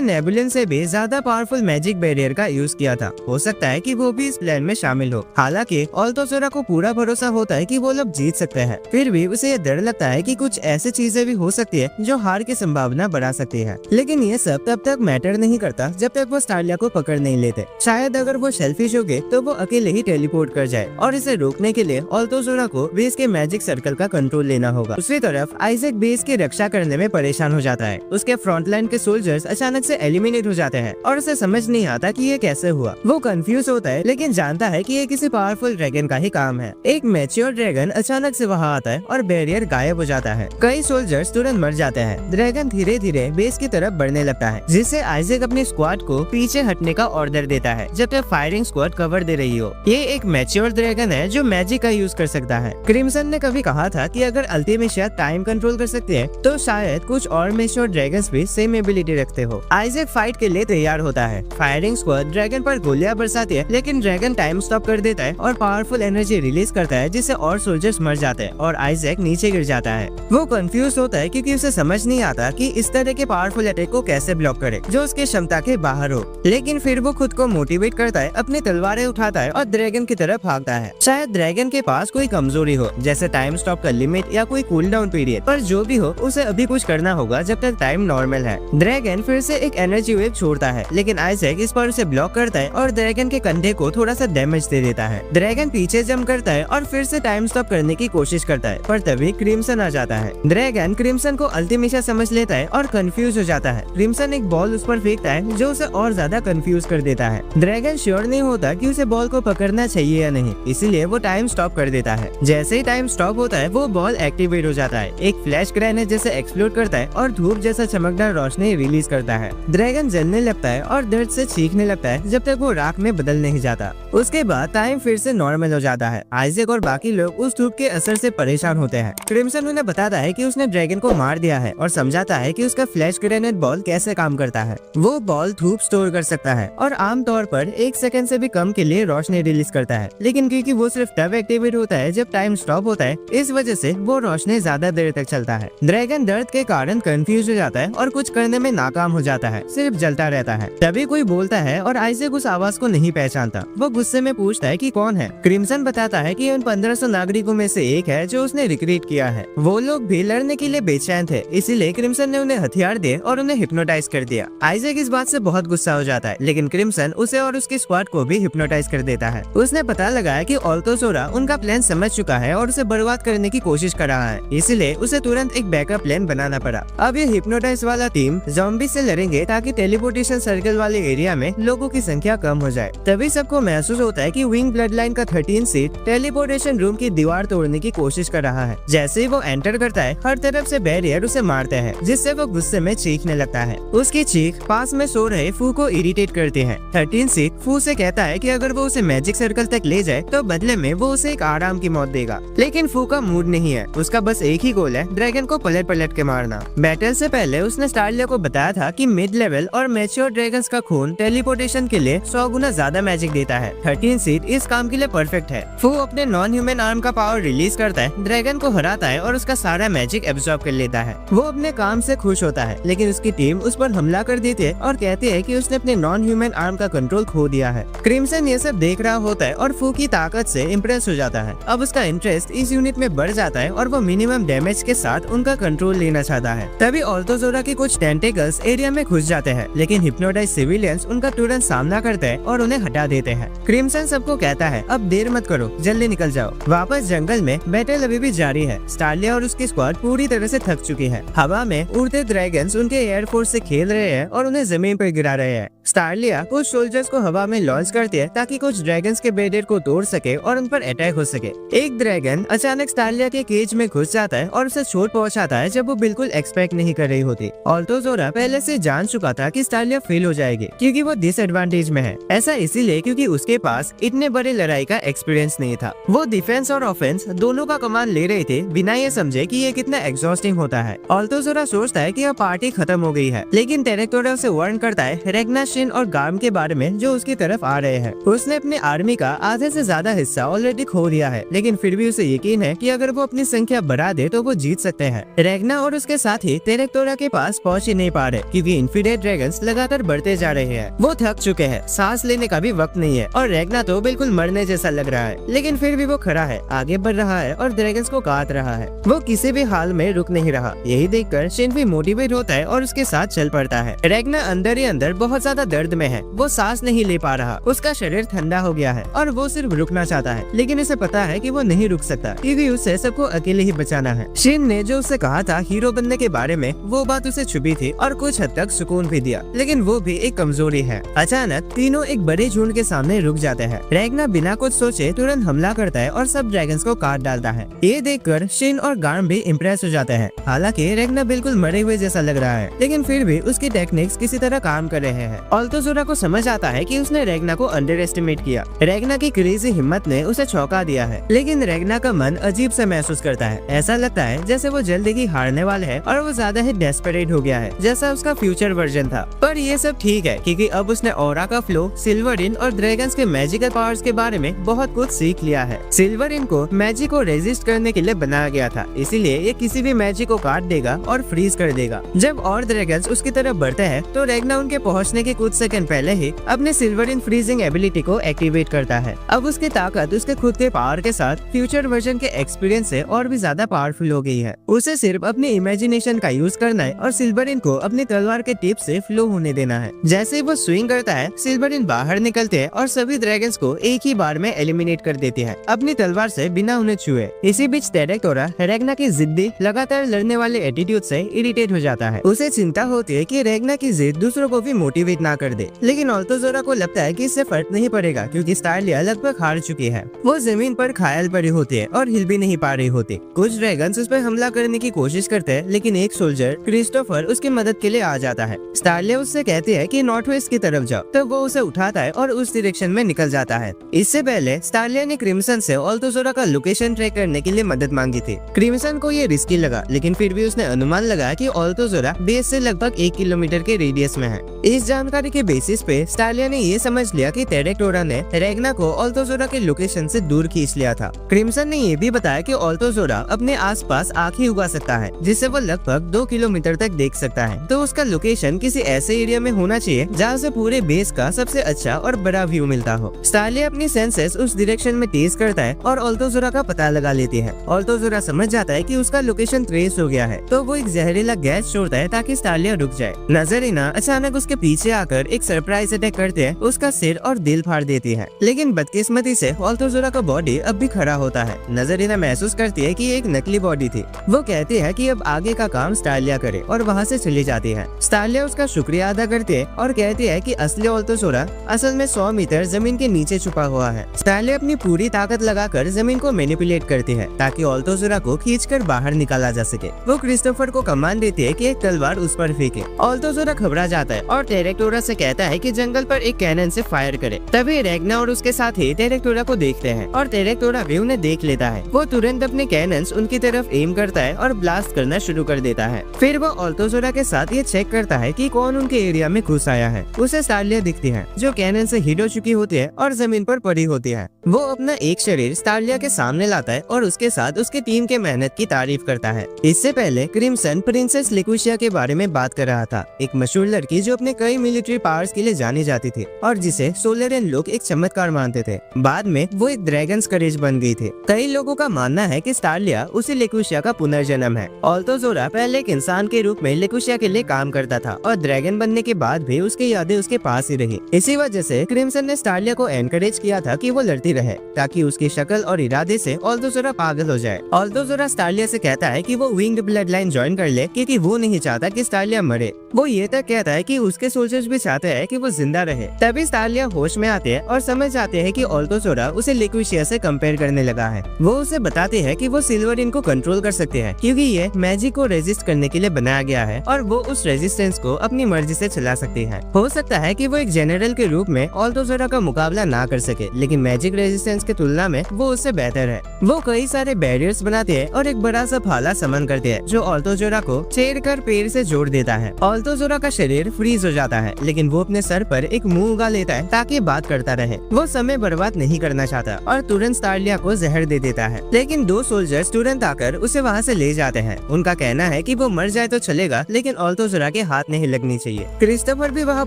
नेबुलियम से भी ज्यादा पावरफुल मैजिक बैरियर का यूज किया था। हो सकता है कि वो भी इस प्लान में शामिल हो। हालांकि ऑल्टोज़ोरा को पूरा भरोसा होता है कि वो लोग जीत सकते हैं, फिर भी उसे ये डर लगता है कि कुछ ऐसी चीजें भी हो सकती है जो हार की संभावना बढ़ा सकती है। लेकिन ये सब तब तक मैटर नहीं करता जब तक वो स्टार्लिया को पकड़ नहीं लेते। शायद अगर वो सेल्फिश हो गए तो वो अकेले ही टेलीपोर्ट कर जाए और इसे रोकने के लिए ऑल्टोज़ोरा को बेस के मैजिक सर्कल का कंट्रोल लेना होगा। दूसरी तरफ आइजैक बेस की रक्षा करने में परेशान हो जाता है। उसके फ्रंटलाइन के सोल्जर्स अचानक से एलिमिनेट हो जाते हैं और उसे समझ नहीं आता कि ये कैसे हुआ। वो कंफ्यूज होता है लेकिन जानता है कि ये किसी पावरफुल ड्रैगन का ही काम है। एक मैच्योर ड्रैगन अचानक से वहाँ आता है और बैरियर गायब हो जाता है। कई सोल्जर्स तुरंत मर जाते हैं। ड्रैगन धीरे धीरे बेस की तरफ बढ़ने लगता है, जिससे आइजैक अपनी स्क्वाड को पीछे हटने का ऑर्डर देता है जब तक फायरिंग स्क्वाड कवर दे रही हो। ये एक मैच्योर ड्रैगन है जो मैजिक का यूज कर सकता है। क्रिम्सन ने कभी कहा था कि अगर अल्टीमेशिया टाइम कंट्रोल कर सकते हैं तो शायद कुछ और मैच्योर ड्रैगन्स भी सेम एबिलिटी रखते हो। आइजैक फाइट के लिए तैयार होता है। फायरिंग स्क्वाड ड्रैगन पर गोलियां बरसाती है, लेकिन ड्रैगन टाइम स्टॉप कर देता है और पावरफुल एनर्जी रिलीज करता है, जिससे और सोल्जर्स मर जाते हैं और आइजैक नीचे गिर जाता है। वो कंफ्यूज होता है क्योंकि उसे समझ नहीं आता कि इस तरह के पावरफुल अटैक को कैसे ब्लॉक करे जो उसके क्षमता के बाहर हो। लेकिन फिर वो खुद को मोटिवेट करता है, अपनी तलवारें उठाता है और ड्रैगन की तरफ भागता है। शायद ड्रैगन के पास कोई कमजोरी हो, जैसे टाइम स्टॉप का लिमिट या कोई कूल डाउन पीरियड, पर जो भी हो उसे अभी कुछ करना होगा जब तक टाइम नॉर्मल है। ड्रैगन फिर से एक एनर्जी वेव छोड़ता है, लेकिन आइजैक इस पर उसे ब्लॉक करता है और ड्रैगन के कंधे को थोड़ा सा डैमेज दे देता है। ड्रैगन पीछे जंप करता है और फिर से टाइम स्टॉप करने की कोशिश करता है, पर तभी क्रिम्सन आ जाता है। ड्रैगन क्रिम्सन को अल्टीमेशिया समझ लेता है और कंफ्यूज हो जाता है। क्रिम्सन एक बॉल उस पर फेंकता है जो उसे और ज्यादा कंफ्यूज कर देता है। ड्रैगन श्योर नहीं होता कि उसे बॉल को पकड़ना चाहिए या नहीं, इसीलिए वो टाइम स्टॉप कर देता है। जैसे ही टाइम स्टॉप होता है वो बॉल एक्टिवेट हो जाता है, एक फ्लैश ग्रेनेड जैसे एक्सप्लोड करता है और धूप जैसा चमकदार रोशनी रिलीज करता है। ड्रैगन जलने लगता है और दर्द से चीखने लगता है जब तक वो राख में बदल नहीं जाता। उसके बाद टाइम फिर से नॉर्मल हो जाता है। आइजैक और बाकी लोग उस धूप के असर से परेशान होते हैं। क्रिम्सन उन्हें बताता है कि उसने ड्रैगन को मार दिया है और समझाता है कि उसका फ्लैश ग्रेनेड बॉल कैसे काम करता है। वो बॉल धूप स्टोर कर सकता है और आमतौर पर 1 सेकंड से भी कम के लिए रोशनी रिलीज करता है, लेकिन क्योंकि वो सिर्फ तब एक्टिवेट होता है जब टाइम स्टॉप होता है, इस वजह से वो रोशनी ज्यादा देर तक चलता है। ड्रैगन दर्द के कारण कंफ्यूज हो जाता है और कुछ करने में नाकाम हो जाता है, सिर्फ जलता रहता है। तभी कोई बोलता है और आइजैक उस आवाज को नहीं पहचानता। वो गुस्से में पूछता है कि कौन है। क्रिम्सन बताता है कि उन 1500 नागरिकों में से एक है जो उसने रिक्रूट किया है। वो लोग भी लड़ने के लिए बेचैन थे, इसीलिए क्रिम्सन ने उन्हें हथियार दिए और उन्हें हिप्नोटाइज कर दिया। आइजैक इस बात से बहुत गुस्सा हो जाता है, लेकिन क्रिम्सन उसे और उसकी स्क्वाड को भी हिप्नोटाइज कर देता है। उसने पता लगाया कि ऑल्टोज़ोरा उनका प्लान समझ चुका है और उसे बर्बाद करने की कोशिश कर रहा है, इसलिए उसे तुरंत एक बैकअप प्लान बनाना पड़ा। अब ये हिप्नोटाइज वाला टीम ज़ॉम्बी से लड़ेंगे ताकि टेलीपोर्टेशन सर्कल वाले एरिया में लोगों की संख्या कम हो जाए। तभी सबको महसूस होता है कि विंग ब्लड लाइन का 13 सीट टेलीपोर्टेशन रूम की दीवार तोड़ने की कोशिश कर रहा है। जैसे ही वो एंटर करता है, हर तरफ से बैरियर उसे मारते हैं, जिससे वो गुस्से में चीखने लगता है। उसकी चीख पास में सो रहे फू को इरिटेट करती है। 13 सीट फू से कहता है कि अगर वो उसे मैजिक सर्कल तक ले जाए तो बदले में वो उसे एक आराम की मौत देगा, लेकिन फू का मूड नहीं है। उसका बस एक ही गोल है, ड्रैगन को पलट पलट के मारना। बैटल से पहले उसने स्टार्लिया को बताया था कि मिड लेवल और मैच्योर ड्रैगन्स का खून टेलीपोर्टेशन के लिए 100 गुना ज्यादा मैजिक देता है। 13 सीट इस काम के लिए परफेक्ट है। फू अपने नॉन ह्यूमन आर्म का पावर रिलीज करता है, ड्रैगन को हराता है और उसका सारा मैजिक एब्जॉर्ब कर लेता है। वो अपने काम से खुश होता है, लेकिन उसकी टीम उस पर हमला कर देती है और कहती है कि उसने अपने नॉन ह्यूमन आर्म का कंट्रोल खो दिया है। क्रिम्सन ये सब देख रहा होता है और फू की ताकत से इम्प्रेस हो जाता है। अब उसका इंटरेस्ट इस यूनिट में बढ़ जाता है और वो मिनिमम डैमेज के साथ उनका कंट्रोल लेना चाहता है। तभी ऑल्टोज़ोरा के कुछ टेंटेकल्स एरिया में घुस जाते हैं, लेकिन हिप्नोटाइज सिविलियंस उनका तुरंत सामना करते हैं और उन्हें हटा देते हैं। क्रिम्सन सबको कहता है अब देर मत करो, जल्दी निकल जाओ। वापस जंगल में बैटल अभी भी जारी है। स्टार्लिया और उसकी स्क्वाड पूरी तरह से थक चुकी है। हवा में उड़ते ड्रैगन्स उनके एयरफोर्स से खेल रहे हैं और उन्हें जमीन पर गिरा रहे हैं। स्टारलिया कुछ सोल्जर्स को हवा में लॉन्च करती है ताकि कुछ ड्रैगन्स के बैरियर को तोड़ सके और उन पर अटैक हो सके। एक ड्रैगन अचानक स्टारलिया के केज में घुस जाता है और उसे चोट पहुंचाता है जब वो बिल्कुल एक्सपेक्ट नहीं कर रही होती। अल्तोज़ोरा पहले से जान चुका था कि स्टारलिया फेल हो जाएगी क्योंकि वो डिसएडवांटेज में है। ऐसा इसीलिए क्योंकि उसके पास इतने बड़े लड़ाई का एक्सपीरियंस नहीं था। वो डिफेंस और ऑफेंस दोनों का कमांड ले रहे थे बिना ये समझे कि ये कितना एग्जॉस्टिंग होता है। अल्तोज़ोरा सोचता है कि अब पार्टी खत्म हो गई है, लेकिन टेरेक्टोरा उसे वार्न करता है रेग्ना, शिन और गार्म के बारे में जो उसकी तरफ आ रहे हैं। उसने अपने आर्मी का आधे से ज्यादा हिस्सा ऑलरेडी खो दिया है, लेकिन फिर भी उसे यकीन है कि अगर वो अपनी संख्या बढ़ा दे तो वो जीत सकते हैं। रेग्ना और उसके साथी टेरेक्टोरा के पास पहुंच ही नहीं पा रहे क्योंकि इन्फीडेट ड्रैगन्स लगातार बढ़ते जा रहे हैं। वो थक चुके हैं, सांस लेने का भी वक्त नहीं है और रेग्ना तो बिल्कुल मरने जैसा लग रहा है, लेकिन फिर भी वो खड़ा है, आगे बढ़ रहा है और ड्रैगन्स को काट रहा है। वो किसी भी हाल में रुक नहीं रहा। यही देखकर शिन भी मोटिवेट होता है और उसके साथ चल पड़ता है। रेग्ना अंदर ही अंदर बहुत ज्यादा दर्द में है, वो सांस नहीं ले पा रहा, उसका शरीर ठंडा हो गया है और वो सिर्फ रुकना चाहता है, लेकिन उसे पता है कि वो नहीं रुक सकता क्योंकि उसे सबको अकेले ही बचाना है। शिन ने जो उसे कहा था हीरो बनने के बारे में, वो बात उसे छुपी थी और कुछ हद तक सुकून भी दिया, लेकिन वो भी एक कमजोरी है। अचानक तीनों एक बड़े झुंड के सामने रुक जाते हैं। रेग्ना बिना कुछ सोचे तुरंत हमला करता है और सब ड्रैगन्स को काट डालता है। ये देखकर शिन और गार्म भी इम्प्रेस हो जाते हैं। हालांकि रेग्ना बिल्कुल मरे हुए जैसा लग रहा है, लेकिन फिर भी उसकी टेक्निक्स किसी तरह काम कर रहे हैं। अल्तोज़ोरा को समझ आता है कि उसने रेग्ना को अंडर एस्टिमेट किया। रेग्ना की क्रेजी हिम्मत ने उसे चौंका दिया है, लेकिन रेग्ना का मन अजीब सा महसूस करता है। ऐसा लगता है जैसे वो जल्दी ही हारने वाला है और वो ज्यादा ही डेस्परेट हो गया है, जैसा उसका फ्यूचर वर्जन था। पर ये सब ठीक है क्योंकि अब उसने ऑरा का फ्लो, सिल्वरिन और ड्रैगन्स के मैजिकल पावर्स के बारे में बहुत कुछ सीख लिया है। सिल्वरिन को मैजिक को रेजिस्ट करने के लिए बनाया गया था, इसीलिए ये किसी भी मैजिक को काट देगा और फ्रीज कर देगा। जब और ड्रैगन्स उसकी तरफ बढ़ते हैं तो रेग्ना उनके पहुंचने के कुछ सेकंड पहले ही अपने सिल्वरिन फ्रीजिंग एबिलिटी को एक्टिवेट करता है। अब उसकी ताकत उसके खुद के पावर के साथ फ्यूचर वर्जन के एक्सपीरियंस से और भी ज्यादा पावरफुल हो गई है। उसे सिर्फ अपनी इमेजिनेशन का यूज करना है और सिल्वरिन को अपनी तलवार के टिप से फ्लो होने देना है। जैसे ही वो स्विंग करता है, सिल्वरिन बाहर निकलते हैं और सभी ड्रैगन्स को एक ही बार में एलिमिनेट कर देती है अपनी तलवार से बिना उन्हें छुए। इसी बीच टेरेक्टोरा रेग्ना की जिद्दी, लगातार लड़ने वाले एटीट्यूड से इरिटेट हो जाता है। उसे चिंता होती है कि रेग्ना की जिद दूसरों को भी मोटिवेट ना कर दे, लेकिन अल्तोज़ोरा को लगता है कि इससे फर्क नहीं पड़ेगा क्योंकि स्टारलिया लगभग हार चुकी है। वो जमीन पर घायल पड़ी होती है और हिल भी नहीं पा रही होती। कुछ ड्रैगन्स उस पर हमला करने की कोशिश करते हैं, लेकिन एक सोल्जर क्रिस्टोफर उसकी मदद के लिए आ जाता है। स्टारलिया उससे कहती है कि नॉर्थ वेस्ट की तरफ जाओ, तो वो उसे उठाता है और उस डायरेक्शन में निकल जाता है। इससे पहले स्टारलिया ने क्रिम्सन से अल्तोज़ोरा का लोकेशन ट्रैक करने के लिए मदद मांगी थी। क्रिम्सन को ये रिस्की लगा, लेकिन फिर भी उसने अनुमान लगाया कि अल्तोज़ोरा बेस से लगभग 1 किलोमीटर के रेडियस में है। इस जानकारी के बेसिस पे स्टारलिया ने ये समझ लिया कि टेरेक्टोरा ने रेग्ना को अल्तोज़ोरा के लोकेशन से दूर खींच लिया था। क्रिम्सन ने ये भी बताया कि अल्तोज़ोरा अपने आसपास आंखें उगा सकता है, जिससे वो लगभग 2 किलोमीटर तक देख सकता है, तो उसका लोकेशन किसी ऐसे एरिया में होना चाहिए जहाँ से पूरे बेस का सबसे अच्छा और बड़ा व्यू मिलता हो। स्टारलिया अपनी सेंसेस उस डायरेक्शन में तेज करता है और अल्तोज़ोरा का पता लगा लेती है। अल्तोज़ोरा समझ जाता है कि उसका लोकेशन ट्रेस हो गया है, तो वो एक जहरीला गैस छोड़ता है ताकि स्टारलिया रुक जाए। नजरिना अचानक उसके पीछे आकर एक सरप्राइज अटैक करते हैं, उसका सिर और दिल फाड़ देती है, लेकिन बदकिस्मती से अल्तोज़ोरा का बॉडी अब भी खड़ा होता है। नजरिना महसूस करती है कि एक नकली बॉडी थी। वो कहती है कि अब आगे का काम स्टारलिया करे और वहाँ से चली जाती है। स्टारलिया उसका शुक्रिया अदा करती है और कहती है कि असली अल्तोज़ोरा असल में 100 मीटर जमीन के नीचे छुपा हुआ है। स्टारलिया अपनी पूरी ताकत लगाकर जमीन को मैनिपुलेट करती है ताकि अल्तोज़ोरा को खींचकर बाहर निकाला जा सके। वो क्रिस्टोफर को कमांड देती है कि एक तलवार उस पर फेंके। अल्तोज़ोरा घबरा जाता है और टेरेक्टोरा से कहता है कि जंगल पर एक कैनन से फायर करे। तभी रेग्ना और उसके साथी टेरेक्टोरा को देखते हैं और टेरेक्टोरा भी उन्हें देख लेता है। वो तुरंत अपने कैनन्स उनकी तरफ एम करता है और ब्लास्ट करना शुरू कर देता है। फिर वो अल्तोज़ोरा के साथ ये चेक करता है कि कौन उनके एरिया में घुस आया है। उसे स्टारलिया दिखती है जो कैनन से हिट हो चुकी होती है और जमीन पर पड़ी होती है। वो अपना एक शरीर स्टारलिया के सामने लाता है और उसके साथ उसकी टीम के मेहनत की तारीफ करता है। इससे पहले क्रिम्सन प्रिंसेस लिकुशिया के बारे में बात कर रहा था, एक मशहूर लड़की जो अपने कई मिलिट्री पावर्स के लिए जानी जाती थी और जिसे सोलरियन लोग एक चमत्कार मानते थे। बाद में वो एक ड्रैगन करेज बन गई थी। कई लोगों का मानना है कि स्टारलिया उसी लिकुशिया का पुनर्जन्म है। अल्तोज़ोरा पहले एक इंसान के रूप में लिकुशिया के लिए काम करता था और ड्रैगन बनने के बाद भी उसकी यादें उसके पास ही रही। इसी वजह से क्रिम्सन ने स्टारलिया को एनकरेज किया था कि वो लड़ती रहे ताकि उसकी शक्ल और इरादे से अल्तोज़ोरा पागल हो जाए। अल्तोज़ोरा स्टारलिया से कहता है कि वो विंग्ड ब्लड लाइन ज्वाइन कर ले क्योंकि वो नहीं चाहता कि स्टारलिया मरे। वो ये तक कहता है कि उसके सोल्जर्स भी चाहते हैं कि वो जिंदा रहे। तभी स्टालिया होश में आते हैं और समझ जाते हैं कि ऑल्टोजोरा उसे लिक्विशिया से कंपेयर करने लगा है। वो उसे बताते हैं कि वो सिल्वरिन को कंट्रोल कर सकते हैं क्योंकि ये मैजिक को रेजिस्ट करने के लिए बनाया गया है और वो उस रेजिस्टेंस को अपनी मर्जी से चला सकते हैं। हो सकता है कि वो एक जनरल के रूप में ऑल्टोजोरा का मुकाबला ना कर सके, लेकिन मैजिक रेजिस्टेंस की तुलना में वो उससे बेहतर है। वो कई सारे बैरियर्स बनाते हैं और एक बड़ा सा भाला समन करते हैं जो ऑल्टोजोरा को छेड़ कर पेड़ से जोड़ देता है। ऑल्टोजोरा का शरीर फ्रीज हो जाता है, लेकिन वो अपने सर पर एक मुंह उगा लेता है ताकि बात करता रहे। वो समय बर्बाद नहीं करना चाहता और तुरंत स्टालिया को जहर दे देता है, लेकिन दो सोल्जर्स तुरंत आकर उसे वहाँ से ले जाते हैं। उनका कहना है कि वो मर जाए तो चलेगा, लेकिन ऑल्टोजोरा के हाथ नहीं लगनी चाहिए। क्रिस्टोफर भी वहाँ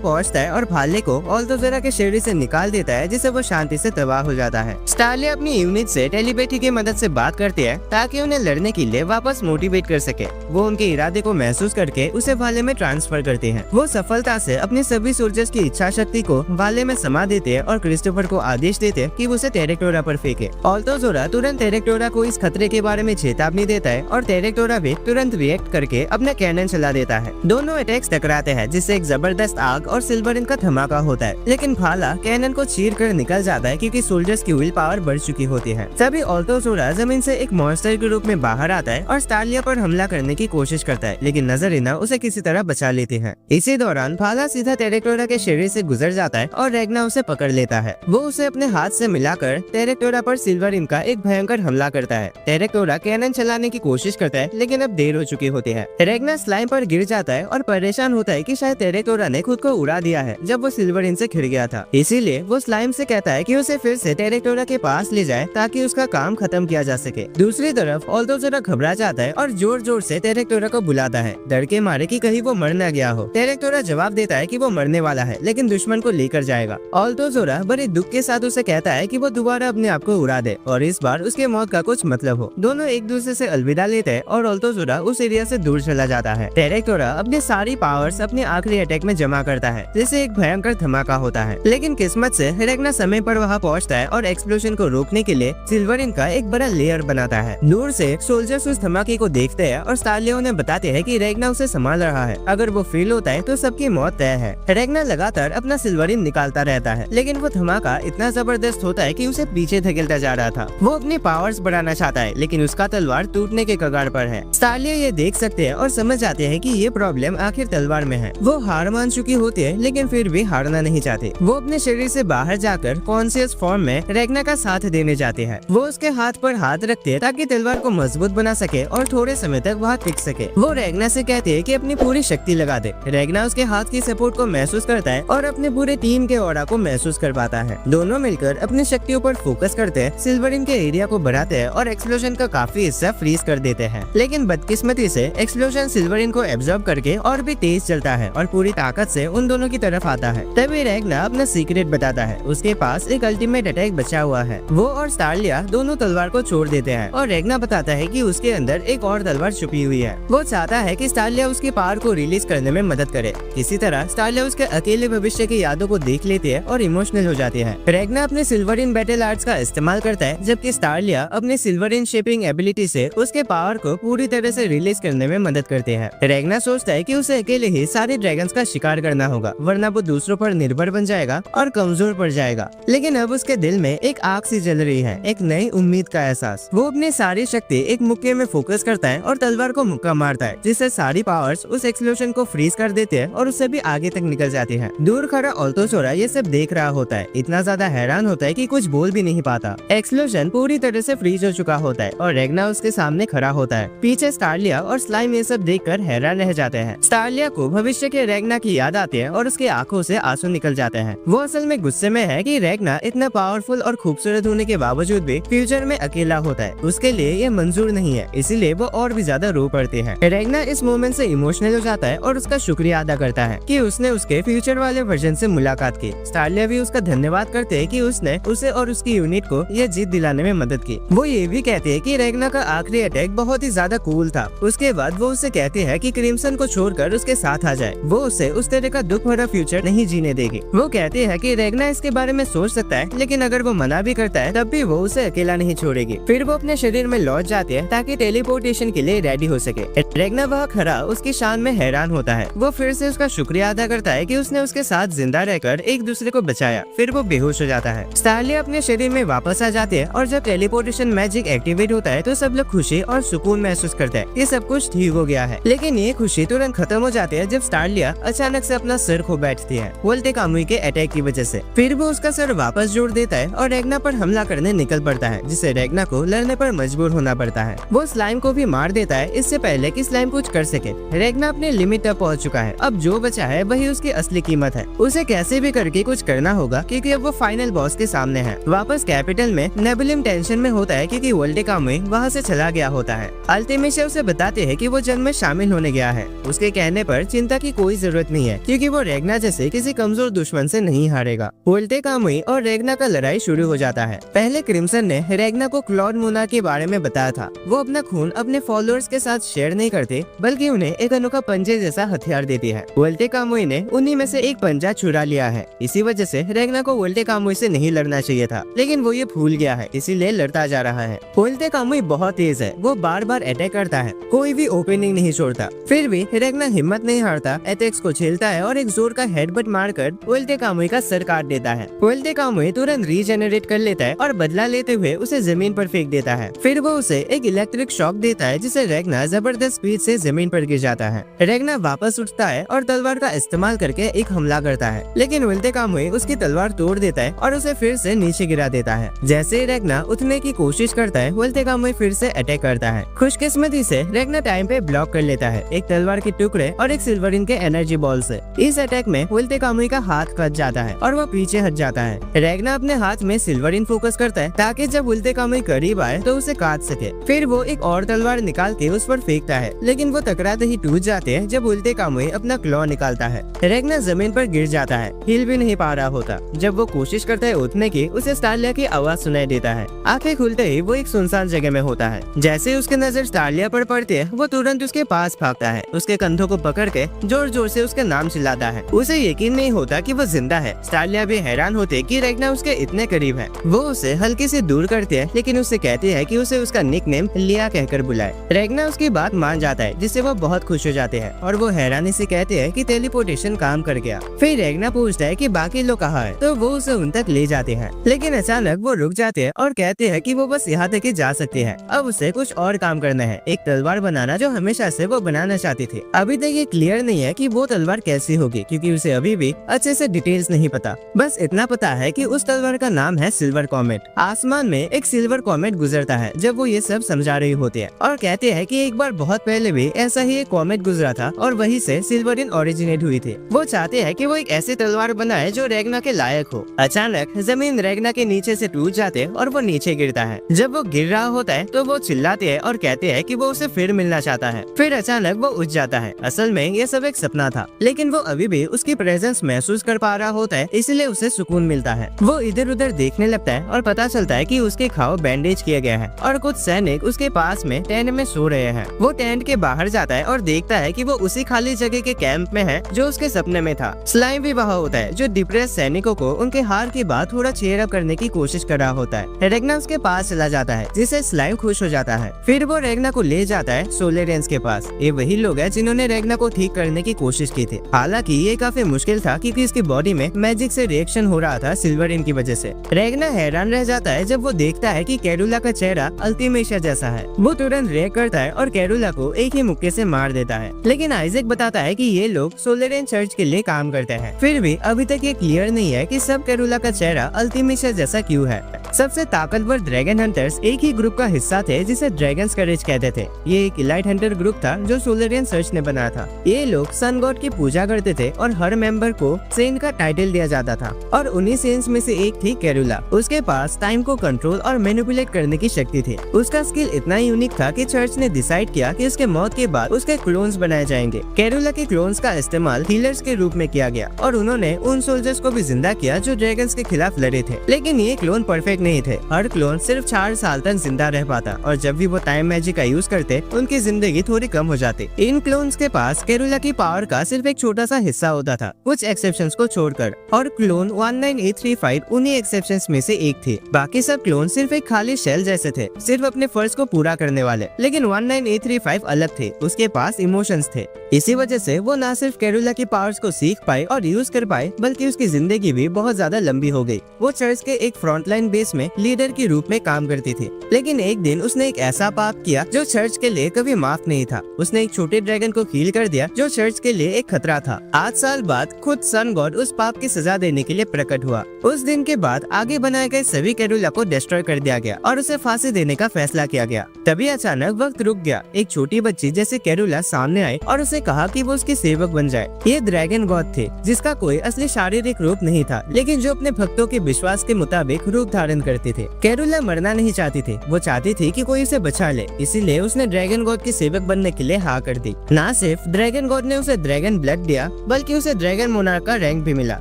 पहुँचता है और भाले को ऑल्टोजोरा के शरीर से निकाल देता है, जिससे वो शांति से तबाह हो जाता है। स्टालिया अपनी यूनिट से टेलीपैथी की मदद से बात करते हैं ताकि उन्हें लड़ने के लिए वापस मोटिवेट कर सके। वो उनके इरादे को महसूस करके उसे भाले में ट्रांसफर करते हैं। वो सफलता से अपने सभी सोल्जर्स की इच्छा शक्ति को भाले में समा देते हैं और क्रिस्टोफर को आदेश देते हैं कि वो उसे टेरेक्टोरा पर फेंके। ऑल्टोजोरा तुरंत टेरेक्टोरा को इस खतरे के बारे में चेतावनी देता है और टेरेक्टोरा भी तुरंत रिएक्ट करके अपना कैनन चला देता है। दोनों अटैक्स टकराते हैं, जिससे एक जबरदस्त आग और सिल्वरिन का धमाका होता है, लेकिन भाला कैनन को चीर कर निकल जाता है क्योंकि सोल्जर्स की विल पावर बढ़ चुकी होती है। तभी ऑल्टोजोरा जमीन से एक मॉन्स्टर के रूप में बाहर आता है और स्टालिया पर हमला करने की कोशिश करता है, लेकिन नजरिना उसे किसी तरह बचा लेती है। इसी दौरान भाला सीधा टेरेक्टोरा के शरीर से गुजर जाता है और रेगना उसे पकड़ लेता है। वो उसे अपने हाथ से मिलाकर टेरेक्टोरा पर सिल्वरिन का एक भयंकर हमला करता है। टेरेक्टोरा कैनन चलाने की कोशिश करता है, लेकिन अब देर हो चुकी होती है। रेगना स्लाइम पर गिर जाता है और परेशान होता है कि शायद टेरेक्टोरा ने खुद को उड़ा दिया है जब वो सिल्वरिन से खिड़ गया था। इसीलिए वो स्लाइम से कहता है कि उसे फिर से टेरेक्टोरा के पास ले जाए ताकि उसका काम खत्म किया जा सके। दूसरी तरफ ऑल्टोजोरा घबरा जाता है और जोर जोर से टेरेक्टोरा को बुलाता है, डर के मारे कि कहीं वो मर न गया हो। टेरेक्टोरा जवाब देता है कि वो मरने वाला है, लेकिन दुश्मन को लेकर जाएगा। ऑल्टोजोरा बड़े दुख के साथ उसे कहता है कि वो दोबारा अपने आप को उड़ा दे और इस बार उसके मौत का कुछ मतलब हो। दोनों एक दूसरे से अलविदा लेते हैं और ऑल्टोजोरा उस एरिया से दूर चला जाता है। टेरेक्टोरा अपनी सारी पावर्स अपने आखिरी अटैक में जमा करता है, जिससे एक भयंकर धमाका होता है, लेकिन किस्मत से रेगना समय पर वहाँ पहुँचता है और एक्सप्लोजन को रोकने के लिए सिल्वरिन का एक बड़ा लेयर बनाता है। दूर से सोल्जर्स उस धमाके को देखते हैं और स्टालिया उन्हें बताते हैं कि रेगना उसे संभाल रहा है। अगर वो फेल होता है तो सबकी मौत तय है। रेगना लगातार अपना सिल्वरिन निकालता रहता है, लेकिन वो धमाका इतना जबरदस्त होता है कि उसे पीछे धकेलता जा रहा था। वो अपनी पावर्स बढ़ाना चाहता है, लेकिन उसका तलवार टूटने के कगार पर है। स्टालिया ये देख सकते हैं और समझ जाते हैं कि ये प्रॉब्लम आखिर तलवार में है। वो हार मान चुकी होती है, लेकिन फिर भी हारना नहीं चाहते। वो अपने शरीर से बाहर जाकर कॉन्शियस फॉर्म में रेगना का साथ देने जाते हैं। वो उसके हाथ पर हाथ रखते हैं ताकि तलवार को मजबूत बना सके और थोड़े समय तक वहाँ टिक सके। वो रेगना से कहते हैं कि अपनी पूरी शक्ति लगा दे। रेगना उसके हाथ की सपोर्ट को महसूस करता है और अपने पूरे टीम के ऑरा को महसूस कर पाता है। दोनों मिलकर अपनी शक्तियों पर फोकस करते हैं, सिल्वरिन के एरिया को बढ़ाते हैं और एक्सप्लोजन का काफी हिस्सा फ्रीज कर देते हैं। लेकिन बदकिस्मती से एक्सप्लोजन सिल्वरिन को एब्जॉर्ब करके और भी तेज चलता है और पूरी ताकत से उन दोनों की तरफ आता है। तभी रेगना अपना सीक्रेट बताता है। उसके पास एक अल्टीमेट अटैक बचा हुआ है। वो और स्टालिया दोनों तलवार को छोड़ देते हैं और रेगना बताता है कि उसके अंदर एक और तलवार छुपी हुई है। वो चाहता है कि स्टालिया उसकी पावर को रिलीज करने में मदद करे। किसी तरह स्टालिया उसके अकेले भविष्य की यादों को देख लेती है और इमोशनल हो जाती है। रेगना अपने सिल्वरिन बैटल आर्ट्स का इस्तेमाल करता है, जबकि स्टालिया अपने सिल्वरिन शेपिंग एबिलिटी से उसके पावर को पूरी तरह से रिलीज करने में मदद करते हैं। रेगना सोचता है कि उसे अकेले ही सारे ड्रैगन्स का शिकार करना होगा, वरना वो दूसरों पर निर्भर बन जाएगा और कमजोर पड़ जाएगा। लेकिन अब उसके दिल में एक आग सी जल रही है, एक नई उम्मीद का एहसास। वो अपनी सारी शक्ति एक मुक्के में फोकस करता है और तलवार को मुक्का मारता है, जिससे सारी पावर्स उस एक्सप्लोजन को फ्रीज कर देते हैं और उससे भी आगे तक निकल जाती है। दूर खड़ा ऑल्टोजोरा ये सब देख रहा होता है, इतना ज्यादा हैरान होता है कि कुछ बोल भी नहीं पाता। एक्सप्लोजन पूरी तरह से फ्रीज हो चुका होता है और रेगना उसके सामने खड़ा होता है। पीछे स्टालिया और स्लाइम ये सब देखकर हैरान रह जाते हैं। स्टालिया को भविष्य के रेगना की याद आती है और उसकी आंखों से आंसू निकल जाते हैं। वो असल में गुस्से में है कि रेगना इतना पावरफुल और खूबसूरत होने के बावजूद भी फ्यूचर में अकेला होता है। उसके लिए ये मंजूर नहीं है, इसीलिए वो और भी ज्यादा रो पड़ती है। रेगना इस मोमेंट से इमोशनल हो जाता है और उसका शुक्रिया अदा करता है कि उसने उसके फ्यूचर वाले वर्जन से मुलाकात की। स्टालिया भी उसका धन्यवाद करते हैं कि उसने उसे और उसकी यूनिट को ये जीत दिलाने में मदद की। वो ये भी कहते हैं कि रेगना का आखिरी अटैक बहुत ही ज्यादा कूल था। उसके बाद वो उसे कहते हैं कि क्रिम्सन को छोड़कर उसके साथ आ जाए। वो उसे उस तरह का दुख भरा फ्यूचर नहीं जीने देगी। वो कहते हैं कि रेगना इसके बारे में सोच सकता है, लेकिन अगर वो मना भी करता है तब भी वो उसे अकेला नहीं छोड़ेगी। फिर वो अपने शरीर में लौट जाते हैं ताकि टेलीपोर्टेशन के लिए रेडी हो सके। रेगना वहाँ खड़ा उसकी शान में हैरान होता है वो फिर से उसका शुक्रिया अदा करता है कि उसने उसके साथ जिंदा रहकर एक दूसरे को बचाया। फिर वो बेहोश हो जाता है। स्टारलिया अपने शरीर में वापस आ जाती है और जब टेलीपोर्टेशन मैजिक एक्टिवेट होता है तो सब लोग खुशी और सुकून महसूस करते हैं। ये सब कुछ ठीक हो गया है, लेकिन ये खुशी तुरंत खत्म हो जाती है जब स्टारलिया अचानक से अपना सर खो बैठती है वोल्टे कामुई के अटैक की वजह से। फिर वो उसका सर वापस जोड़ देता है और रेगना पर हमला करने निकल पड़ता है, जिससे रेगना को लड़ने पर मजबूर होना पड़ता है। वो स्लाइम को भी मार देता है इससे पहले कि स्लाइम कुछ कर सके। रेगना अपने लिमिट तक पहुंच चुका है। अब जो बचा है वही उसकी असली कीमत है। उसे कैसे भी करके कुछ करना होगा क्योंकि अब वो फाइनल बॉस के सामने है। वापस कैपिटल में नेबुलिम टेंशन में होता है क्योंकि वोल्टे कामुई वहाँ से चला गया होता है। अल्टीमेशिया उसे बताते हैं कि वो जंग में शामिल होने गया है। उसके कहने पर चिंता की कोई जरूरत नहीं है क्योंकि वो रेगना जैसे किसी कमजोर दुश्मन से नहीं हारेगा। वोल्टे कामुई और रेगना का लड़ाई शुरू हो जाता है। पहले क्रिम्सन ने रेगना को क्लॉड मुना के बारे में बताया था। वो अपना खून अपने फॉलोअर्स के साथ शेयर नहीं करते बल्कि उन्हें एक अनोखा पंजे जैसा हथियार देती है। वोल्टे कामुई ने उन्हीं में से एक पंजा चुरा लिया है। इसी वजह से रेगना को वोल्टे कामुई से नहीं लड़ना चाहिए था, लेकिन वो ये भूल गया है, इसीलिए लड़ता जा रहा है। वोल्टे कामुई बहुत तेज है। वो बार बार अटैक करता है, कोई भी ओपनिंग नहीं छोड़ता। फिर भी रेगना हिम्मत नहीं हारता, अटैक्स को झेलता है और एक जोर का हेडबट मारकर वोल्टे कामुई का सर काट देता है। वोल्टे कामुई तुरंत रीजेनरेट कर लेता है और बदला लेते हुए उसे जमीन पर फेंक देता है। फिर वो उसे एक इलेक्ट्रिक शॉक देता है जिससे रेगना जबरदस्त स्पीड से जमीन पर गिर जाता है। रेगना वापस उठता है और तलवार का इस्तेमाल करके एक हमला करता है, लेकिन वोल्टे कामुई उसकी तलवार तोड़ देता है और उसे फिर से नीचे गिरा देता है। जैसे ही रेगना उठने की कोशिश करता है वोल्टे कामुई फिर से अटैक करता है। खुशकिस्मती से रेगना टाइम पे ब्लॉक कर लेता है एक तलवार के टुकड़े और एक सिल्वरिन के एनर्जी बॉल से। इस अटैक में वोल्टे कामुई का हाथ कट जाता है और वो पीछे हट जाता है। रेगना अपने हाथ में सिल्वरिन फोकस करता है ताकि जब वोल्टे कामुई करीब आए तो उसे काट सके। फिर वो एक और तलवार निकाल के उस पर फेंकता है, लेकिन वो टकराते ही टूट जाते हैं जब वोल्टे कामुई अपना क्लॉ निकालता है। रेगना जमीन पर गिर जाता है, हिल भी नहीं पा रहा होता। जब वो कोशिश करता है उठने की, उसे स्टारलिया की आवाज सुनाई देता है। आंखें खुलते ही वो एक सुनसान जगह में होता है। जैसे उसकी नजर स्टारलिया पर पड़ती है वो तुरंत उसके पास भागता है, उसके कंधों को पकड़ के जोर जोर से उसका नाम चिल्लाता है। उसे यकीन नहीं होता कि वो जिंदा है। स्टारलिया भी हैरान होते कि रेगना उसके इतने करीब है। वो उसे हल्के से दूर करते हैं, लेकिन उससे कहते हैं कि उसे उसका निकनेम लिया कहकर बुलाए। रेगना उसकी बात मान जाता है, जिससे वो बहुत खुश हो जाते हैं और वो हैरानी से कहते हैं कि टेलीपोर्टेशन काम कर गया। फिर रेगना पूछता है कि बाकी लोग कहाँ है, तो वो उसे उन तक ले जाते हैं, लेकिन अचानक वो रुक जाते हैं और कहते हैं कि वो बस यहाँ तक ही जा सकते हैं। अब उसे कुछ और काम करना है, एक तलवार बनाना जो हमेशा से वो बनाना चाहती थी। अभी तक ये क्लियर नहीं है कि वो तलवार कैसी होगी क्योंकि उसे अभी भी अच्छे से डिटेल्स नहीं पता। बस इतना पता है कि उस तलवार का नाम है सिल्वर कॉमेट। आसमान में एक सिल्वर कॉमेट गुजरता है जब वो ये सब समझा रही होती है और कहते हैं कि एक बार बहुत पहले भी ऐसा ही एक कॉमेट गुजरा था और वहीं से सिल्वरिन ओरिजिनेट हुई थी। वो चाहते हैं कि वो एक ऐसी तलवार बनाए जो रेगना के लायक हो। अचानक जमीन रेगना के नीचे से टूट जाते और वो नीचे गिरता है। जब वो गिर रहा होता है तो वो चिल्लाते हैं और कहते हैं कि वो उसे फिर मिलना चाहता है। फिर अचानक वो उठ जाता है। असल में ये सब एक सपना था, लेकिन वो अभी भी उसकी प्रेजेंस महसूस कर पा रहा होता है, इसलिए उसे सुकून मिलता है। वो इधर उधर देखने लगता है और पता चलता है कि उसके घाव बैंडेज किया गया है और कुछ सैनिक उसके पास में टेंट में सो रहे हैं। वो टेंट के बाहर जाता है और देखता है कि वो उसी खाली जगह के कैंप में है जो उसके सपने में था। स्लाइम भी वहाँ होता है जो डिप्रेस सैनिकों को उनके हार के बाद थोड़ा चेयर अप करने की कोशिश कर रहा होता है। रेगना उसके पास चला जाता है, जिससे स्लाइम खुश हो जाता है। फिर वो रेगना को ले जाता है सोलेरेंस के पास। ये वही लोग हैं जिन्होंने रेगना को ठीक करने की कोशिश की थी। हालांकि ये काफी मुश्किल था क्योंकि इसकी बॉडी में मैजिक से रिएक्शन हो रहा था सिल्वरिन की वजह से। रेगना हैरान रह जाता है जब वो देखता है कि कैरुला का चेहरा अल्टीमेशिया जैसा है। वो तुरंत रिएक्ट करता है और कैरुला को एक ही मुक्के से मार देता है, लेकिन आइजैक बताता है कि ये लोग सोलेरेन चर्च के लिए काम करते हैं। फिर भी अभी तक ये क्लियर नहीं है कि सब कैरुला का चेहरा अल्टीमेशिया जैसा क्यों है। सबसे ताकतवर ड्रैगन हंटर्स एक ही ग्रुप का हिस्सा थे जिसे ड्रैगन्स करेज कहते थे। ये एक इलाइट हंटर ग्रुप था जो सोलेरियन चर्च ने बनाया था। ये लोग सन गॉड की पूजा करते थे और हर मेंबर को सेंट का टाइटल दिया जाता था और उन्हीं सेंट्स में से एक थी कैरुला। उसके पास टाइम को कंट्रोल और मैनिपुलेट करने की शक्ति थी। उसका स्किल इतना यूनिक था कि चर्च ने डिसाइड किया कि उसके मौत के बाद उसके क्लोन्स बनाए जाएंगे। कैरुला के क्लोन्स का इस्तेमाल हीलर्स के रूप में किया गया और उन्होंने उन सोल्जर्स को भी जिंदा किया जो ड्रैगन्स के खिलाफ लड़े थे, लेकिन ये क्लोन परफेक्ट नहीं थे। हर क्लोन सिर्फ 4 साल तक जिंदा रह पाता और जब भी वो टाइम मैजिक का यूज करते उनकी जिंदगी थोड़ी कम हो जाती। इन क्लोन्स के पास कैरुला की पावर का सिर्फ एक छोटा सा हिस्सा होता था, कुछ एक्सेप्शंस को छोड़कर, और क्लोन 19835 उन्हीं एक्सेप्शंस में से एक थी। बाकी सब क्लोन सिर्फ एक खाली शेल जैसे थे, सिर्फ अपने फर्ज को पूरा करने वाले। लेकिन 19835 अलग थे, उसके पास इमोशंस थे। इसी वजह से वो न सिर्फ कैरुला की पावर्स को सीख पाए और यूज कर पाए, बल्कि उसकी जिंदगी भी बहुत ज्यादा लंबी हो गई। वो चर्च के एक फ्रंटलाइन बेस में लीडर के रूप में काम करती थी। लेकिन एक दिन उसने एक ऐसा पाप किया जो चर्च के लिए कभी माफ नहीं था। उसने एक छोटे ड्रैगन को हील कर दिया जो चर्च के लिए एक खतरा था। 8 साल बाद खुद सन गॉड उस पाप की सजा देने के लिए प्रकट हुआ। उस दिन के बाद आगे बनाए गए सभी कैरुला को डिस्ट्रॉय कर दिया गया और उसे फांसी देने का फैसला किया गया। तभी अचानक वक्त रुक गया। एक छोटी बच्ची जैसे कैरुला सामने आई और उसे कहा कि वो उसकी सेवक बन जाए। ये ड्रैगन गॉड थे जिसका कोई असली शारीरिक रूप नहीं था, लेकिन जो अपने भक्तों के विश्वास के मुताबिक रूप धारण करते थे। कैरुला मरना नहीं चाहती थी, वो चाहती थी कि कोई उसे बचा ले, इसीलिए उसने ड्रैगन गॉड की सेवक बनने के लिए हाँ कर दी। ना सिर्फ ड्रैगन गॉड ने उसे ड्रैगन ब्लड दिया, बल्कि उसे ड्रैगन मोनार्क का रैंक भी मिला।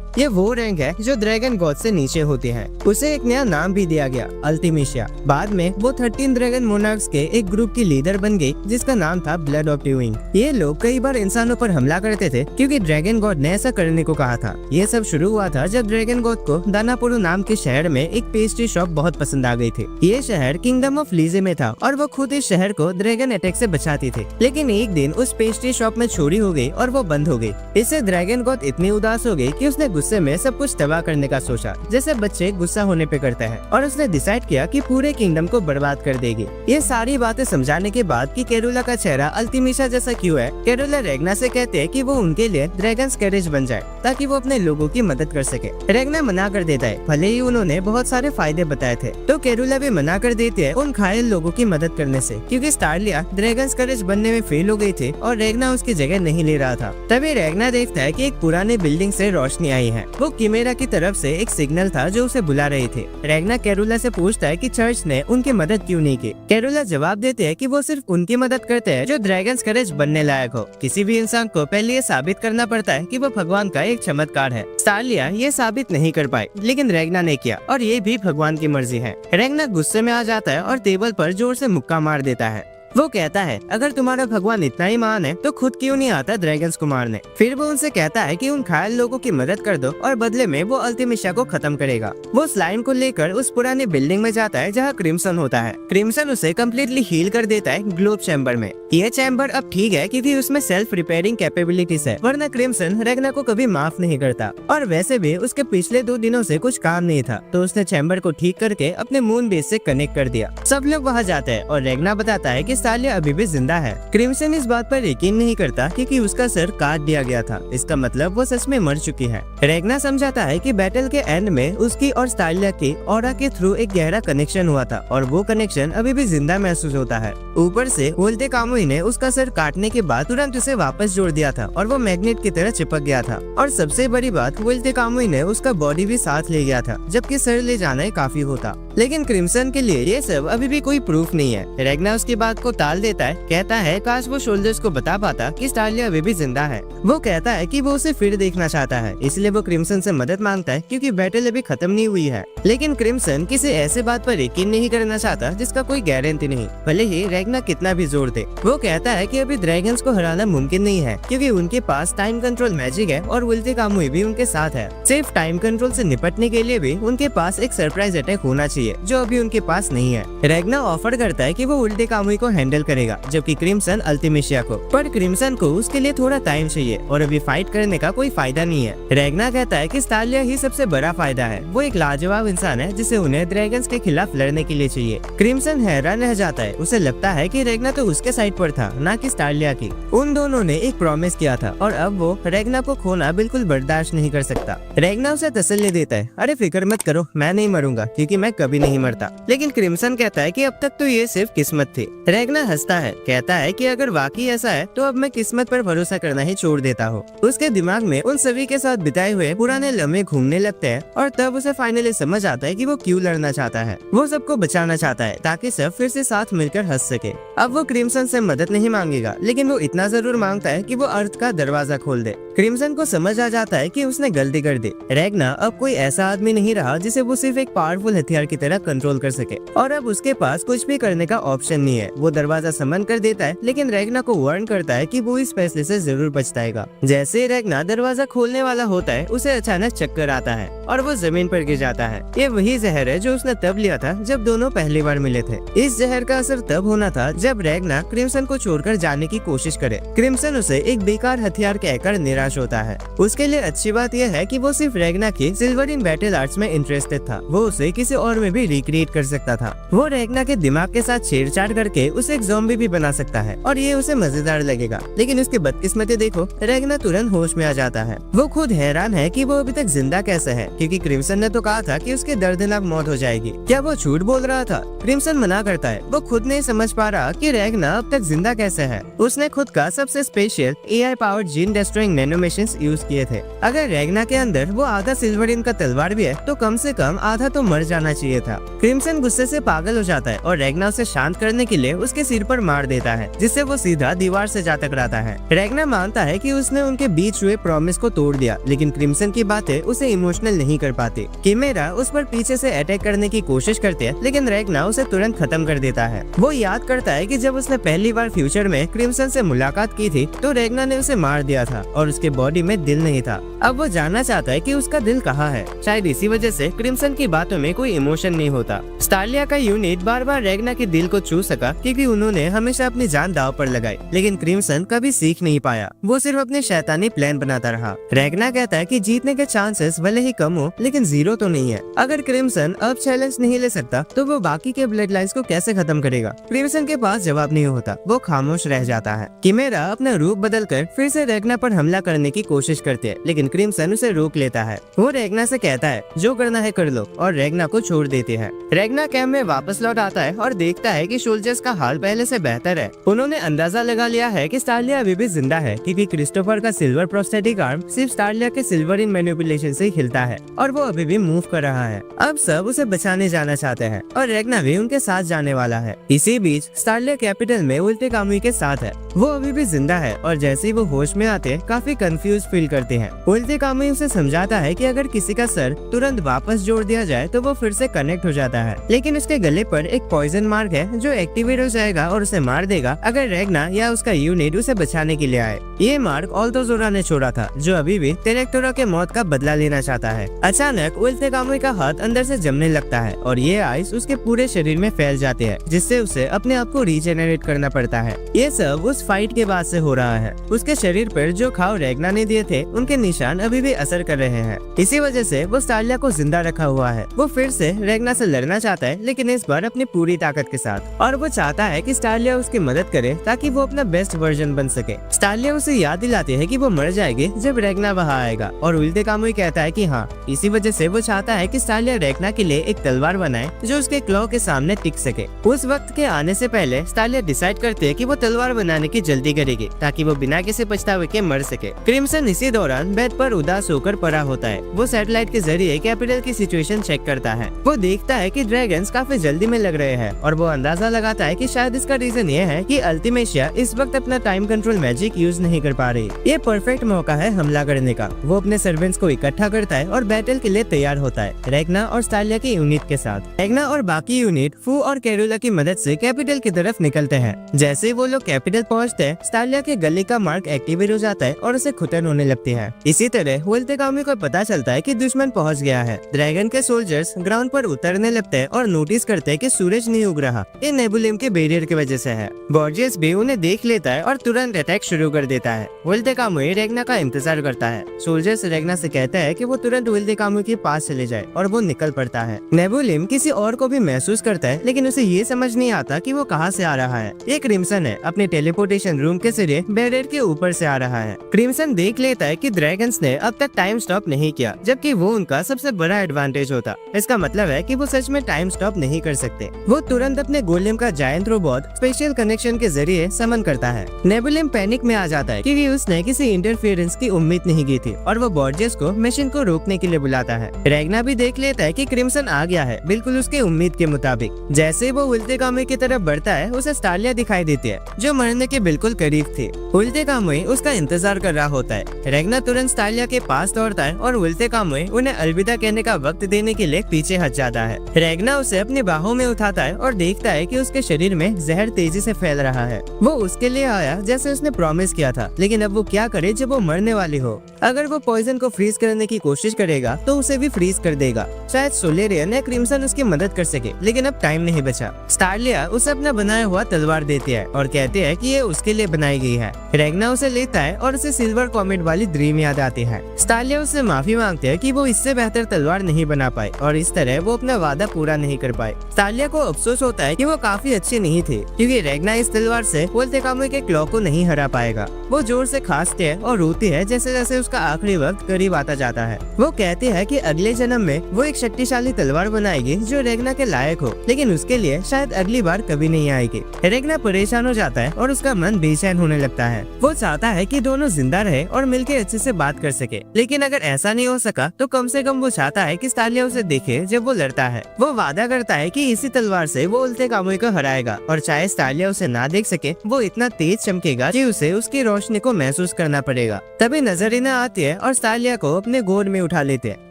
ये वो रैंक है जो ड्रैगन गॉड से नीचे होते हैं। उसे एक नया नाम भी दिया गया, अल्टीमिशिया। बाद में वो 13 ड्रैगन मोनार्क्स के एक ग्रुप की लीडर बन गई जिसका नाम था ब्लड ऑफ ट्यूइंग। ये लोग कई बार इंसानों पर हमला करते थे क्योंकि ड्रैगन गॉड ने ऐसा करने को कहा था। ये सब शुरू हुआ था जब ड्रैगन गॉड को दानापुरु नाम के शहर में एक पेस्ट्री शॉप बहुत पसंद आ गई थी। ये शहर किंगडम ऑफ लीजे में था और वो खुद इस शहर को ड्रैगन अटैक से बचाती थी। लेकिन एक दिन उस पेस्ट्री शॉप में चोरी हो गई और वो बंद हो गई। इससे ड्रैगन गॉड इतनी उदास हो गई कि उसने गुस्से में सब कुछ तबाह करने का सोचा, जैसे बच्चे गुस्सा होने पे करते हैं, और उसने डिसाइड किया कि पूरे किंगडम को बर्बाद कर देगी। ये सारी बातें समझाने के बाद कि कैरुला का चेहरा अल्टीमिशिया जैसा क्यों है, कैरुला रेगना से कहते हैं कि वो उनके लिए ड्रैगन्स कैरेज बन जाए ताकि वो अपने लोगों की मदद कर सके। रेगना मना कर देता है, भले ही उन्होंने बहुत सारे फायदे बताए थे। तो कैरुला भी मना कर देती है उन घायल लोगों की मदद करने से, क्योंकि स्टारलिया ड्रैगन्स कैरेज बनने में फेल हो गई थी और रेगना उसकी जगह नहीं ले रहा था। तभी रेगना देखता है कि एक पुरानी बिल्डिंग से रोशनी आई है। वो किमेरा की तरफ से एक सिग्नल था जो उसे बुला रही थी। रेगना कैरुला से पूछता है कि चर्च ने उनकी मदद क्यों नहीं की। कैरुला जवाब देते हैं कि वो सिर्फ उनकी मदद करते हैं जो ड्रैगन्स कैरेज बनने लायक हो। किसी भी इंसान को पहले ये साबित करना पड़ता है कि वो भगवान का एक चमत्कार है। स्टारलिया ये साबित नहीं कर पाई, लेकिन रेगना ने किया और ये भी भगवान की मर्जी है। रेगना गुस्से में आ जाता है और टेबल पर जोर से मुक्का मार देता है। वो कहता है अगर तुम्हारा भगवान इतना ही महान है तो खुद क्यों नहीं आता ड्रैगन्स को मारने। फिर वो उनसे कहता है कि उन घायल लोगों की मदद कर दो और बदले में वो अल्टीमिशिया को खत्म करेगा। वो स्लाइम को लेकर उस पुरानी बिल्डिंग में जाता है जहाँ क्रिम्सन होता है। क्रिम्सन उसे कम्प्लीटली हील कर देता है ग्लोब चैम्बर में। ये चैम्बर अब ठीक है क्योंकि उसमें सेल्फ रिपेयरिंग कैपेबिलिटीज है, वरना क्रिम्सन रेगना को कभी माफ नहीं करता। और वैसे भी उसके पिछले 2 दिनों से कुछ काम नहीं था, तो उसने चैम्बर को ठीक करके अपने मून बेस से कनेक्ट कर दिया। सब लोग वहाँ जाते हैं और रेगना बताता है कि स्टारलिया अभी भी जिंदा है। क्रिम्सन इस बात पर यकीन नहीं करता क्योंकि उसका सर काट दिया गया था, इसका मतलब वो सच में मर चुकी है। रेगना समझाता है कि बैटल के एंड में उसकी और स्टारलिया के ऑरा के थ्रू एक गहरा कनेक्शन हुआ था और वो कनेक्शन अभी भी जिंदा महसूस होता है। ऊपर से वोल्टे कामुई ने उसका सर काटने के बाद तुरंत उसे वापस जोड़ दिया था और वो मैग्नेट की तरह चिपक गया था। और सबसे बड़ी बात, वोल्टे कामुई ने उसका बॉडी भी साथ ले गया था, जबकि सर ले जाना ही काफी होता। लेकिन क्रिम्सन के लिए ये सब अभी भी कोई प्रूफ नहीं है। रेगना उसकी बात को टाल देता है, कहता है काश वो सोल्जर्स को बता पाता कि स्टारलिया अभी भी जिंदा है। वो कहता है कि वो उसे फिर देखना चाहता है, इसलिए वो क्रिम्सन से मदद मांगता है क्योंकि बैटल अभी खत्म नहीं हुई है। लेकिन क्रिम्सन किसी ऐसे बात पर यकीन नहीं करना चाहता जिसका कोई गारंटी नहीं, भले ही रेगना कितना भी जोर दे। वो कहता है कि अभी ड्रैगन्स को हराना मुमकिन नहीं है क्योंकि उनके पास टाइम कंट्रोल मैजिक है और वोल्टे कामुई भी उनके साथ है। सिर्फ टाइम कंट्रोल से निपटने के लिए भी उनके पास एक सरप्राइज अटैक होना चाहिए जो अभी उनके पास नहीं है। रेगना ऑफर करता है कि वो वोल्टे कामुई को हैंडल करेगा, जबकि क्रिम्सन अल्टीमिशिया को। पर क्रिम्सन को उसके लिए थोड़ा टाइम चाहिए और अभी फाइट करने का कोई फायदा नहीं है। रेगना कहता है कि स्टारलिया ही सबसे बड़ा फायदा है। वो एक लाजवाब इंसान है जिसे उन्हें ड्रैगन्स के खिलाफ लड़ने के लिए चाहिए। क्रिम्सन हैरान रह जाता है, उसे लगता है कि रेगना तो उसके साइड पर था, ना कि स्टारलिया की। उन दोनों ने एक प्रॉमिस किया था और अब वो रेगना को खोना बिल्कुल बर्दाश्त नहीं कर सकता। रेगना उसे तसल्ली देता है, अरे फिक्र मत करो, मैं नहीं मरूंगा क्योंकि मैं कभी नहीं मरता। लेकिन क्रिम्सन कहता है कि अब तक तो ये सिर्फ किस्मत थी। रेगना हंसता है, कहता है कि अगर वाकई ऐसा है तो अब मैं किस्मत पर भरोसा करना ही छोड़ देता हूँ। उसके दिमाग में उन सभी के साथ बिताए हुए पुराने लम्हे घूमने लगते हैं और तब उसे फाइनली समझ आता है कि वो क्यों लड़ना चाहता है। वो सबको बचाना चाहता है ताकि सब फिर से साथ मिलकर हंस सके। अब वो क्रिम्सन से मदद नहीं मांगेगा, लेकिन वो इतना जरूर मांगता है कि वो अर्थ का दरवाजा खोल दे। क्रिम्सन को समझ आ जाता है कि उसने गलती कर दी। रेगना अब कोई ऐसा आदमी नहीं रहा जिसे वो सिर्फ एक पावरफुल हथियार की तरह कंट्रोल कर सके और अब उसके पास कुछ भी करने का ऑप्शन नहीं है। वो दरवाजा समन कर देता है लेकिन रेगना को वार्न करता है कि वो इस फैसले से जरूर पछताएगा। जैसे ही रेगना दरवाजा खोलने वाला होता है उसे अचानक चक्कर आता है और वो जमीन पर गिर जाता है। ये वही जहर है जो उसने तब लिया था जब दोनों पहली बार मिले थे। इस जहर का असर तब होना था जब रेगना क्रिम्सन को छोड़कर जाने की कोशिश करे। क्रिम्सन उसे एक बेकार हथियार कहकर निराश होता है। उसके लिए अच्छी बात यह है कि वो सिर्फ रेगना की सिल्वरिन बैटल आर्ट्स में इंटरेस्टेड था। वो उसे किसी और में भी रिक्रिएट कर सकता था। वो रेगना के दिमाग के साथ छेड़छाड़ करके उसे एक ज़ॉम्बी भी बना सकता है और ये उसे मजेदार लगेगा। लेकिन उसकी बदकिस्मती देखो, रेगना तुरंत होश में आ जाता है। वो खुद हैरान है कि वो अभी तक जिंदा कैसे है, क्योंकि क्रिम्सन ने तो कहा था कि उसकी दर्दनाक मौत हो जाएगी। क्या वो झूठ बोल रहा था? क्रिम्सन मना करता है। वो खुद नहीं समझ पा रहा कि रेगना अब तक जिंदा कैसे है। उसने खुद का सबसे special AI powered gene destroying nano machines use किए थे। अगर रेगना के अंदर वो आधा सिल्वरिन का तलवार भी है तो कम से कम आधा तो मर जाना चाहिए था। क्रिम्सन गुस्से से पागल हो जाता है और रेगना उसे शांत करने के लिए उसके सिर पर मार देता है, जिससे वो सीधा दीवार से जा टकराता है। रेगना मानता है कि उसने उनके बीच हुए प्रॉमिस को तोड़ दिया, लेकिन क्रिम्सन की बातें उसे इमोशनल नहीं कर पाती। किमेरा उस पर पीछे से अटैक करने की कोशिश करते हैं, लेकिन रेगना उसे तुरंत खत्म कर देता है। वो याद करता है कि जब उसने पहली बार फ्यूचर में क्रिम्सन से मुलाकात की थी तो रेगना ने उसे मार दिया था और उसके बॉडी में दिल नहीं था। अब वो जानना चाहता है कि उसका दिल कहाँ है। शायद इसी वजह से क्रिम्सन की बातों में कोई इमोशन नहीं होता। स्टार्लिया का यूनिट बार बार रेगना के दिल को छू सका क्योंकि उन्होंने हमेशा अपनी जान दांव पर लगाई, लेकिन क्रिम्सन कभी सीख नहीं पाया। वो सिर्फ अपने शैतानी प्लान बनाता रहा। रेगना कहता है कि जीतने के चांसेस भले ही कम हो लेकिन जीरो तो नहीं है। अगर क्रिम्सन अब चैलेंज नहीं ले सकता तो वो बाकी के ब्लड लाइन्स को कैसे खत्म करेगा? क्रिम्सन के पास जवाब नहीं होता। वो खामोश रह जाता है। किमेरा अपना रूप बदलकर फिर से रेगना पर हमला करने की कोशिश करते हैं, लेकिन क्रिम्सन उसे रोक लेता है। वो रेगना से कहता है जो करना है कर लो और रेगना को छोड़ देते हैं। रेगना कैंप में वापस लौट आता है और देखता है कि सोल्जर्स का हाल पहले से बेहतर है। उन्होंने अंदाजा लगा लिया है कि स्टार्लिया अभी भी जिंदा है, क्योंकि क्रिस्टोफर का सिल्वर प्रोस्थेटिक आर्म सिर्फ स्टार्लिया के सिल्वरिन मैनिपुलेशन से हिलता है और वो अभी भी मूव कर रहा है। अब सब उसे बचाने जाना चाहते हैं और रेगना भी उनके साथ जाने वाला है। इसी बीच स्टार्लिया कैपिटल में उल्टे कामुई के साथ है। वो अभी भी जिंदा है और जैसे ही वो होश में आते काफी कंफ्यूज फील करते हैं। उल्टे कामुई उसे समझाता है कि अगर किसी का सर तुरंत वापस जोड़ दिया जाए तो वो फिर से कनेक्ट हो जाता है, लेकिन उसके गले पर एक पॉइजन मार्क है जो एक्टिवेट हो जाएगा और उसे मार देगा अगर रेगना या उसका यूनिट उसे बचाने के लिए आए। ये मार्क ऑल्टोजोरा ने छोड़ा था, जो अभी भी टेरेक्टोरा के मौत का बदला लेना चाहता है। अचानक उल्टे कामुई का हाथ अंदर से जमने लगता है और ये आइस उसके पूरे शरीर में फैल जाते हैं, जिससे उसे अपने आप को रीजेनरेट करना पड़ता है। ये सब उस फाइट के बाद से हो रहा है। उसके शरीर पर जो घाव रेगना ने दिए थे उनके निशान अभी भी असर कर रहे हैं। इसी वजह से वो स्टार्लिया को जिंदा रखा हुआ है। वो फिर से रेगना से लड़ना चाहता है, लेकिन इस बार अपनी पूरी ताकत के साथ, और वो चाहता है कि स्टार्लिया उसकी मदद करे ताकि वो अपना बेस्ट वर्जन बन सके। स्टार्लिया उसे याद दिलाती है कि वो मर जाएगी जब रेगना वहाँ आएगा, और उल्टे कामुई कहता है कि हाँ, इसी वजह से वो चाहता है कि स्टार्लिया रेगना के लिए एक तलवार बनाए जो उसके क्लॉ के सामने टिक सके। उस वक्त के आने से पहले स्टार्लिया डिसाइड करते है कि वो तलवार बनाने की जल्दी करेगी ताकि वो बिना किसी पछतावे के मर सके। क्रिम्सन इसी दौरान बेड पर उदास होकर पड़ा होता है। वो सैटेलाइट के जरिए कैपिटल की सिचुएशन चेक करता है। वो देखता है कि ड्रैगन्स काफी जल्दी में लग रहे हैं और वो अंदाजा लगाता है कि शायद इसका रीजन ये है कि अल्टीमेशिया इस वक्त अपना टाइम कंट्रोल मैजिक यूज नहीं कर पा रही। ये परफेक्ट मौका है हमला करने का। वो अपने सर्वेंट्स को इकट्ठा करता है और बैटल के लिए तैयार होता है, रेगना और स्टार्लिया की यूनिट के साथ। रेगना और बाकी यूनिट फू और कैरोला की मदद से कैपिटल की तरफ निकलते हैं। जैसे ही वो लोग कैपिटल पहुंचते हैं, स्टार्लिया के गले का मार्क एक्टिवेट हो जाता है और उसे घुटन होने लगती है। इसी तरह उल्टे कामुई को पता चलता है कि दुश्मन पहुंच गया है। ड्रैगन के सोल्जर्स ग्राउंड पर उतरने लगते हैं और नोटिस करते हैं कि सूरज नहीं उग रहा। ये नेबुलिम के बैरियर की वजह से है। बॉर्जियस भी उन्हें देख लेता है और तुरंत अटैक शुरू कर देता है। उल्टे कामुई रेगना का इंतजार करता है। सोल्जर्स रेगना से कहता है कि वो तुरंत उल्टे कामुई के पास चले जाए और वो निकल पड़ता है। नेबुलिम किसी और को भी महसूस करता है, लेकिन उसे ये समझ नहीं आता कि वो कहाँ से आ रहा है। ये क्रिम्सन है, अपने टेलीपोर्टेशन रूम के जरिए बैरियर के ऊपर से आ रहा है। क्रिम्सन देख लेता है कि ड्रैगन्स ने अब तक टाइम स्टॉप नहीं किया, जबकि वो उनका सबसे बड़ा एडवांटेज होता। इसका मतलब है कि वो सच में टाइम स्टॉप नहीं कर सकते। वो तुरंत अपने गोलेम का जायंट रोबोट स्पेशल कनेक्शन के जरिए समन करता है। नेबुलिम पैनिक में आ जाता है क्योंकि उसने किसी इंटरफेरेंस की उम्मीद नहीं की थी और वो बॉर्जियस को मशीन को रोकने के लिए बुलाता है। रेगना भी देख लेता है कि क्रिम्सन आ गया है, बिल्कुल उसके उम्मीद के मुताबिक। जैसे वो उल्टे कामुई की तरफ बढ़ता है, उसे स्टार्लिया दिखाई देती है जो मरने के बिल्कुल करीब थी। उल्टे कामुई उसका इंतजार कर रहा होता है। रेगना तुरंत स्टार्लिया के पास दौड़ता है और उल्टे कामुई उन्हें अलविदा कहने का वक्त देने के लिए पीछे हट जाता है। आता है। रेगना उसे अपनी बाहों में उठाता है और देखता है कि उसके शरीर में जहर तेजी से फैल रहा है। वो उसके लिए आया जैसे उसने प्रॉमिस किया था, लेकिन अब वो क्या करे जब वो मरने वाली हो। अगर वो पॉइजन को फ्रीज करने की कोशिश करेगा तो उसे भी फ्रीज कर देगा। शायद सोलेरियन या क्रिम्सन उसकी मदद कर सके, लेकिन अब टाइम नहीं बचा। स्टारलिया उसे अपना बनाया हुआ तलवार देती है और कहती है कि ये उसके लिए बनाई गई है। रेगना उसे लेता है और उसे सिल्वर कॉमेट वाली ड्रीम याद आती है। स्टारलिया उससे माफी मांगती है कि वो इससे बेहतर तलवार नहीं बना पाए और इस तरह वो अपना वादा पूरा नहीं कर पाए। स्टारलिया को अफसोस होता है कि वो काफी अच्छी नहीं थी, क्योंकि रेगना इस तलवार से बोलते कामुई के क्लॉ को नहीं हरा पाएगा। वो जोर से खांसती है और रोती है जैसे जैसे उसका आखिरी वक्त करीब आता जाता है। वो कहती है कि अगले जन्म में वो एक शक्तिशाली तलवार बनाएगी जो रेगना के लायक हो, लेकिन उसके लिए शायद अगली बार कभी नहीं आएगी। रेगना परेशान हो जाता है और उसका मन बेचैन होने लगता है। वो चाहता है कि दोनों जिंदा रहे और मिलकर अच्छे से बात कर सके, लेकिन अगर ऐसा नहीं हो सका तो कम से कम वो चाहता है कि स्टारलिया उसे देखे जब वो लड़ता है। वो वादा करता है कि इसी तलवार से वो उल्टे कामुई को हराएगा और चाहे स्टारलिया उसे ना देख सके, वो इतना तेज चमकेगा कि उसे उसकी रोशनी को महसूस करना पड़ेगा। तभी नजरीना आती है और स्टारलिया को अपने गोद में उठा लेते हैं